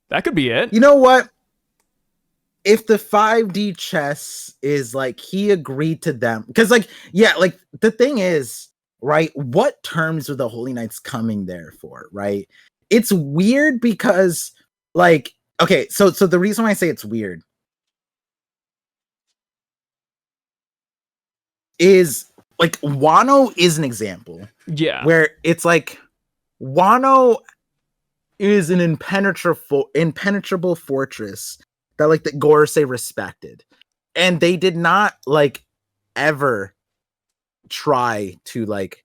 That could be it. You know what? If the 5D chess is like he agreed to them, because like, yeah, like the thing is, right, what terms are the Holy Knights coming there for, right? It's weird because like, okay, so the reason why I say it's weird is like Wano is an example. Yeah. Where it's like Wano is an impenetrable fortress that like the Gorosei respected. And they did not like ever try to like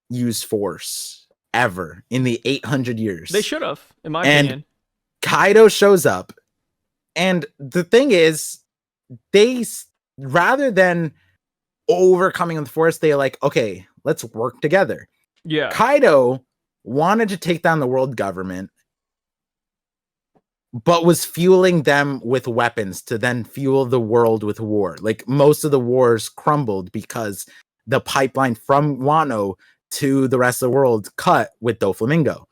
use force ever in the 800 years. They should have, in my opinion. Kaido shows up. And the thing is, they, rather than overcoming the force, they're like, okay, let's work together. Yeah. Kaido wanted to take down the world government, but was fueling them with weapons to then fuel the world with war. Like, most of the wars crumbled because the pipeline from Wano to the rest of the world cut with Doflamingo.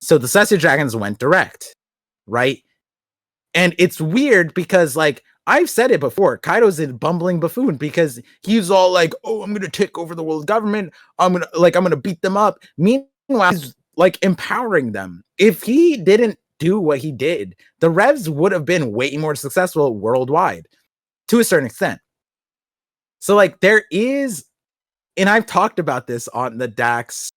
So the Celestial Dragons went direct, right? And it's weird because, like, I've said it before, Kaido's a bumbling buffoon because he's all like, oh, I'm going to take over the world government. I'm going to beat them up. Meanwhile, he's like empowering them. If he didn't do what he did, the Revs would have been way more successful worldwide to a certain extent. So like there is, and I've talked about this on the Dax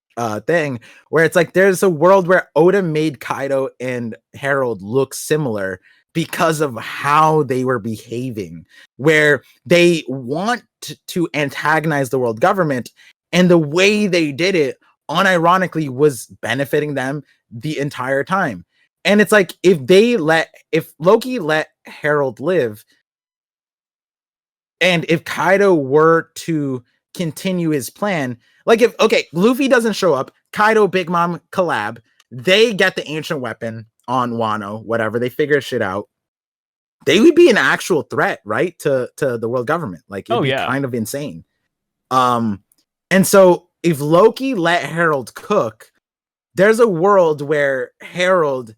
thing, where it's like there's a world where Oda made Kaido and Harold look similar because of how they were behaving, where they want to antagonize the world government, and the way they did it unironically was benefiting them the entire time. And it's like, if Loki let Harold live, and if Kaido were to continue his plan. Like if Luffy doesn't show up, Kaido, Big Mom collab, they get the ancient weapon on Wano, whatever, they figure shit out. They would be an actual threat, right? To the world government. Like it'd be kind of insane. And so if Loki let Harold cook, there's a world where Harold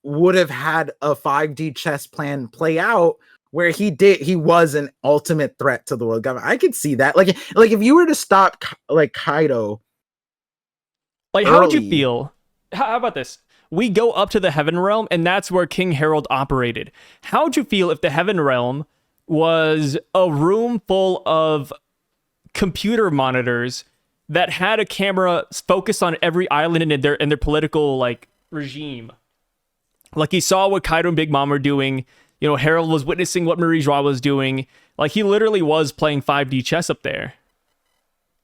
would have had a 5D chess plan play out where he was an ultimate threat to the world government. I could see that. Like if you were to stop like Kaido, like how would you feel? How about this? We go up to the Heaven Realm, and that's where King Harold operated. How would you feel if the Heaven Realm was a room full of computer monitors that had a camera focused on every island in their political like regime? Like he saw what Kaido and Big Mom were doing. You know, Harold was witnessing what Marie Joie was doing. Like he literally was playing 5D chess up there.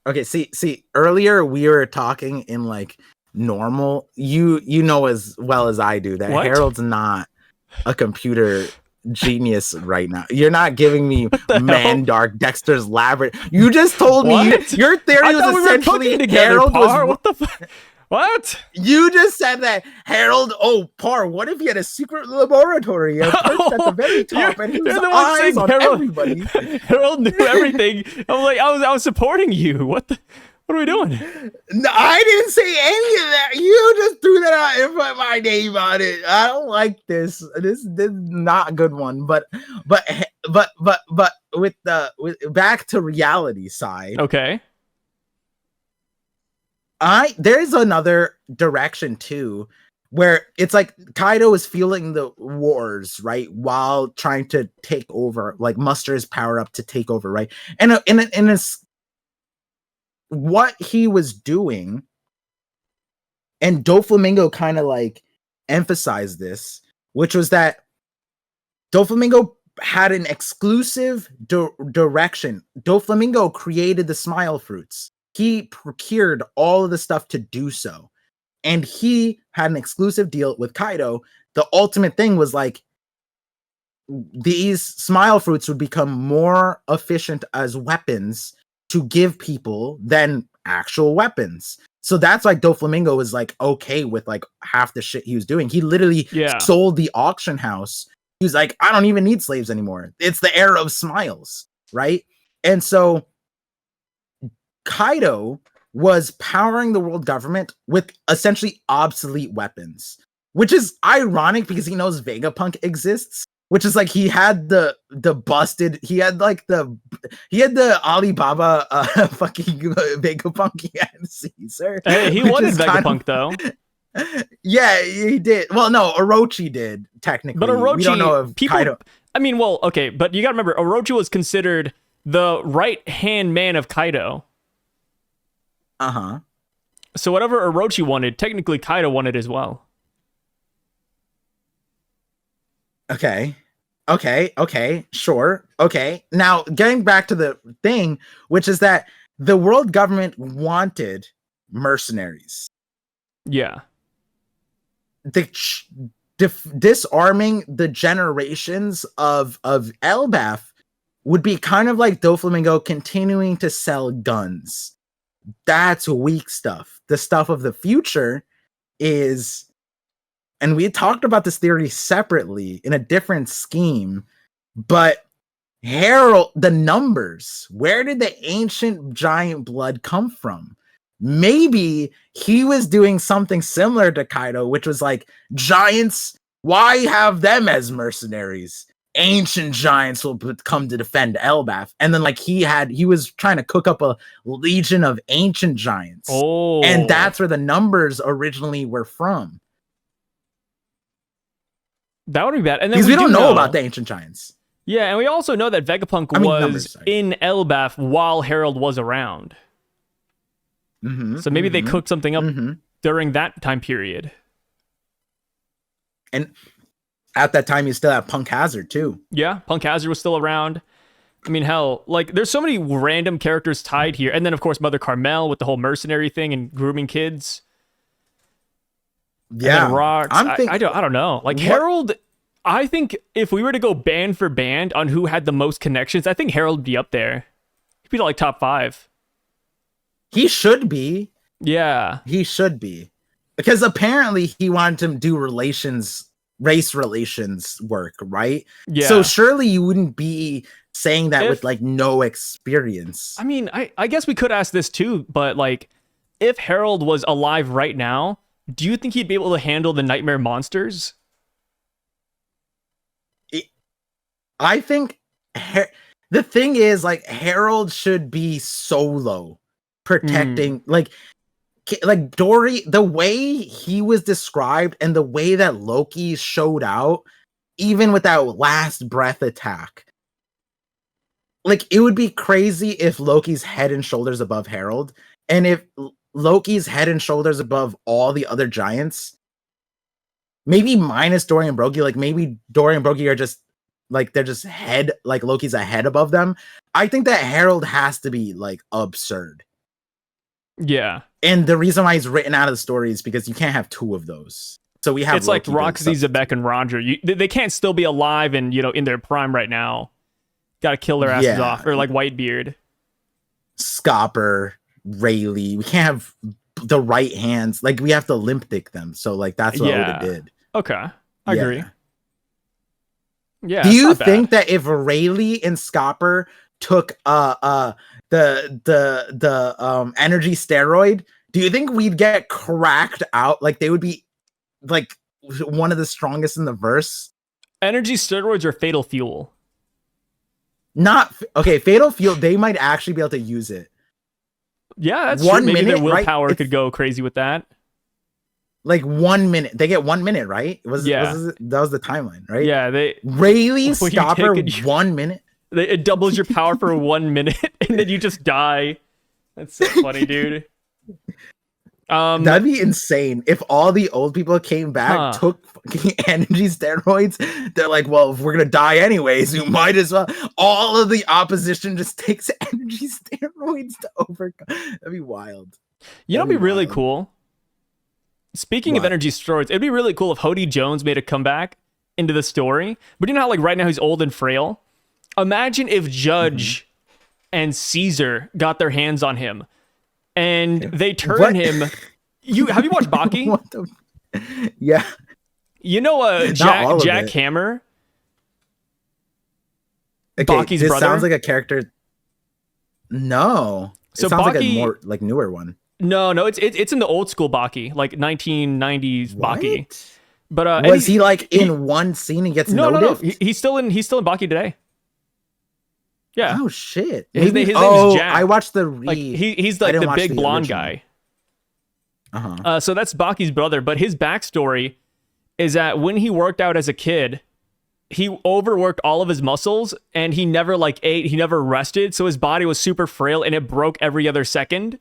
Okay, see, earlier we were talking in like normal. You know as well as I do that Harold's not a computer genius right now. You're not giving me Mandark, Dexter's Labyrinth. You just told me your theory was essentially Harold was what the fuck? What? You just said that Harold, Par, what if he had a secret laboratory at the very top and he was eyes on everybody? Harold knew everything. I'm like, I was supporting you. What are we doing? No, I didn't say any of that. You just threw that out and put my name on it. I don't like this. This is not a good one. But with back to reality side. Okay. There's another direction too, where it's like Kaido is fueling the wars, right, while trying to take over, like muster his power up to take over, right? And it's what he was doing, and Doflamingo kind of like emphasized this, which was that Doflamingo had an exclusive direction. Doflamingo created the smile fruits. He procured all of the stuff to do so. And he had an exclusive deal with Kaido. The ultimate thing was like, these smile fruits would become more efficient as weapons to give people than actual weapons. So that's like Doflamingo was like okay with like half the shit he was doing. He literally sold the auction house. He was like, I don't even need slaves anymore. It's the era of smiles, right? And so Kaido was powering the world government with essentially obsolete weapons, which is ironic because he knows Vegapunk exists, which is like he had the Alibaba fucking Vegapunk he had Caesar. Hey, he wanted Vegapunk though. Yeah, he did. Well, no, Orochi did technically. But Orochi, we don't know if Kaido. I mean, well, okay, but you gotta remember, Orochi was considered the right-hand man of Kaido. Uh-huh. So whatever Orochi wanted, technically Kaido wanted as well. Okay, sure. Okay, now getting back to the thing, which is that the world government wanted mercenaries. Yeah. Disarming the generations of Elbaph would be kind of like Doflamingo continuing to sell guns. That's weak stuff. The stuff of the future is, and we talked about this theory separately in a different scheme, but Harold, the numbers, where did the ancient giant blood come from? Maybe he was doing something similar to Kaido, which was like, giants, why have them as mercenaries? Ancient giants will come to defend Elbaph. And then like he was trying to cook up a legion of ancient giants. Oh. And that's where the numbers originally were from. That would be bad. And then because we don't know about the ancient giants. Yeah, and we also know that Vegapunk was in Elbaph while Harold was around. Mm-hmm, so maybe they cooked something up during that time period. And at that time, you still have Punk Hazard, too. Yeah, Punk Hazard was still around. I mean, hell, like, there's so many random characters tied here. And then, of course, Mother Carmel with the whole mercenary thing and grooming kids. Yeah. And then Rocks. I don't know. Like, Harold, I think if we were to go band for band on who had the most connections, I think Harold would be up there. He'd be like top 5. He should be. Yeah. He should be. Because apparently he wanted to do race relations work, right? Yeah. So surely you wouldn't be saying that with like no experience. I mean, I guess we could ask this too, but like, if Harold was alive right now, do you think he'd be able to handle the nightmare monsters? I think the thing is, like, Harold should be solo protecting, like Dory, the way he was described and the way that Loki showed out, even with that last breath attack. Like, it would be crazy if Loki's head and shoulders above Harold, and if Loki's head and shoulders above all the other giants, maybe minus Dory and Broggy, like maybe Dory and Broggy are just like, they're just head, like Loki's a head above them. I think that Harold has to be like absurd. Yeah. And the reason why he's written out of the story is because you can't have 2 of those. So we have it's Loki, like Roxy, Zebek, and Roger. They can't still be alive and, you know, in their prime right now. Gotta kill their asses off. Or like Whitebeard. Scopper, Rayleigh. We can't have the right hands. Like, we have to limp dick them. So like that's what Oda did. Okay. I agree. Yeah. Do you think that if Rayleigh and Scopper took the energy steroid, do you think we'd get cracked out? Like, they would be like one of the strongest in the verse? Energy steroids or fatal fuel? Not okay. Fatal fuel, they might actually be able to use it. Yeah, that's true. Maybe their willpower could go crazy with that. Like 1 minute. They get 1 minute, right? That was the timeline, right? Yeah, Rayleigh, Scopper, 1 minute. It doubles your power for 1 minute, and then you just die. That's so funny, dude. That'd be insane if all the old people came back, took fucking energy steroids. They're like, well, if we're gonna die anyways, we might as well. All of the opposition just takes energy steroids to overcome. That'd be wild. You know, it'd be really cool. Speaking of energy steroids, it'd be really cool if Hody Jones made a comeback into the story. But you know how, like, right now he's old and frail? Imagine if Judge and Caesar got their hands on him and they turn him. Have you watched Baki? Yeah. You know Jack Hammer? Okay, Baki's brother? Sounds like a character. No. So it sounds Baki, like a more like newer one. No, it's in the old school Baki, like 1990s Baki. But was he like in one scene and gets noticed? No. He's still in Baki today. Yeah. Oh shit. His name is Jack. I watched the read. Like, he's like the big blonde guy. So that's Baki's brother, but his backstory is that when he worked out as a kid, he overworked all of his muscles and he never like ate, he never rested, so his body was super frail and it broke every other second.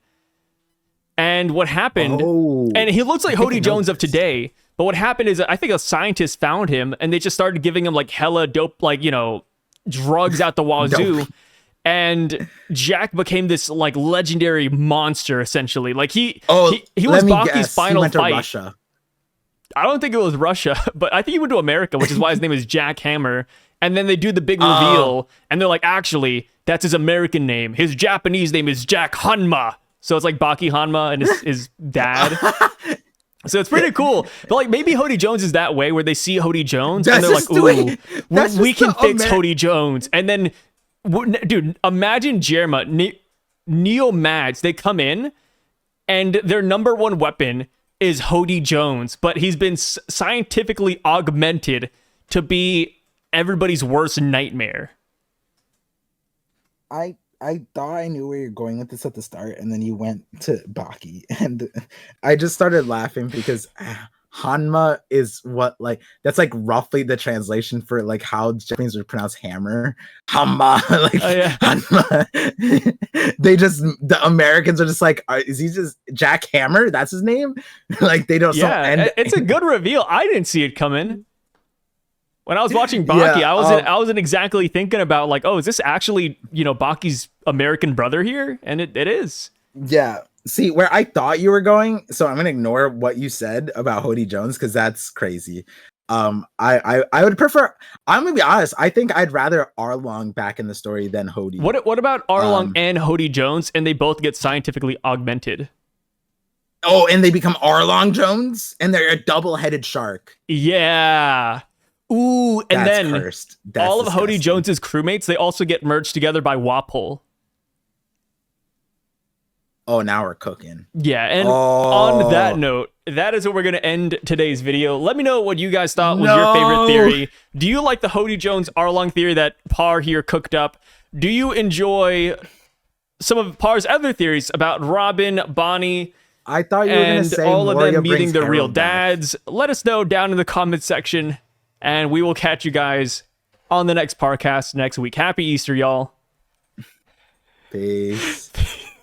And what happened, and he looks like Hody Jones of today, but what happened is I think a scientist found him and they just started giving him like hella dope, like, you know, drugs out the wazoo. And Jack became this like legendary monster essentially. Like he was Baki's final fight. Russia. I don't think it was Russia, but I think he went to America, which is why his name is Jack Hammer. And then they do the big reveal and they're like, actually, that's his American name. His Japanese name is Jack Hanma. So it's like Baki Hanma and his dad. So it's pretty cool. But like maybe Hody Jones is that way where they see Hody Jones and they're like, ooh, we can fix Hody Jones. And then, dude, imagine Jerma, Neo Mads, they come in and their number one weapon is Hody Jones, but he's been scientifically augmented to be everybody's worst nightmare. I thought I knew where you're going with this at the start, and then you went to Baki, and I just started laughing because Hanma is what, like, that's like roughly the translation for like how Japanese would pronounce hammer. Hanma, like Hanma. The Americans are just like, is he just Jack Hammer? That's his name? Like they don't. Yeah, it's a good reveal. I didn't see it coming. When I was watching Baki, I wasn't exactly thinking about like, oh, is this actually, you know, Baki's American brother here? And it is. Yeah. See, where I thought you were going, so I'm going to ignore what you said about Hody Jones because that's crazy. I would prefer. I'm gonna be honest. I think I'd rather Arlong back in the story than Hody. What about Arlong and Hody Jones, and they both get scientifically augmented? Oh, and they become Arlong Jones, and they're a double-headed shark. Yeah. Ooh, and That's then cursed. That's all of disgusting. Hody Jones's crewmates, they also get merged together by Wapol. Oh, now we're cooking. Yeah, and on that note, that is where we're going to end today's video. Let me know what you guys thought was your favorite theory. Do you like the Hody Jones Arlong theory that Par here cooked up? Do you enjoy some of Par's other theories about Robin, Bonnie, I thought you were going to say all of Moria them meeting brings their real Harold back. dads? Let us know down in the comments section, and we will catch you guys on the next Parcast next week. Happy Easter, y'all. Peace.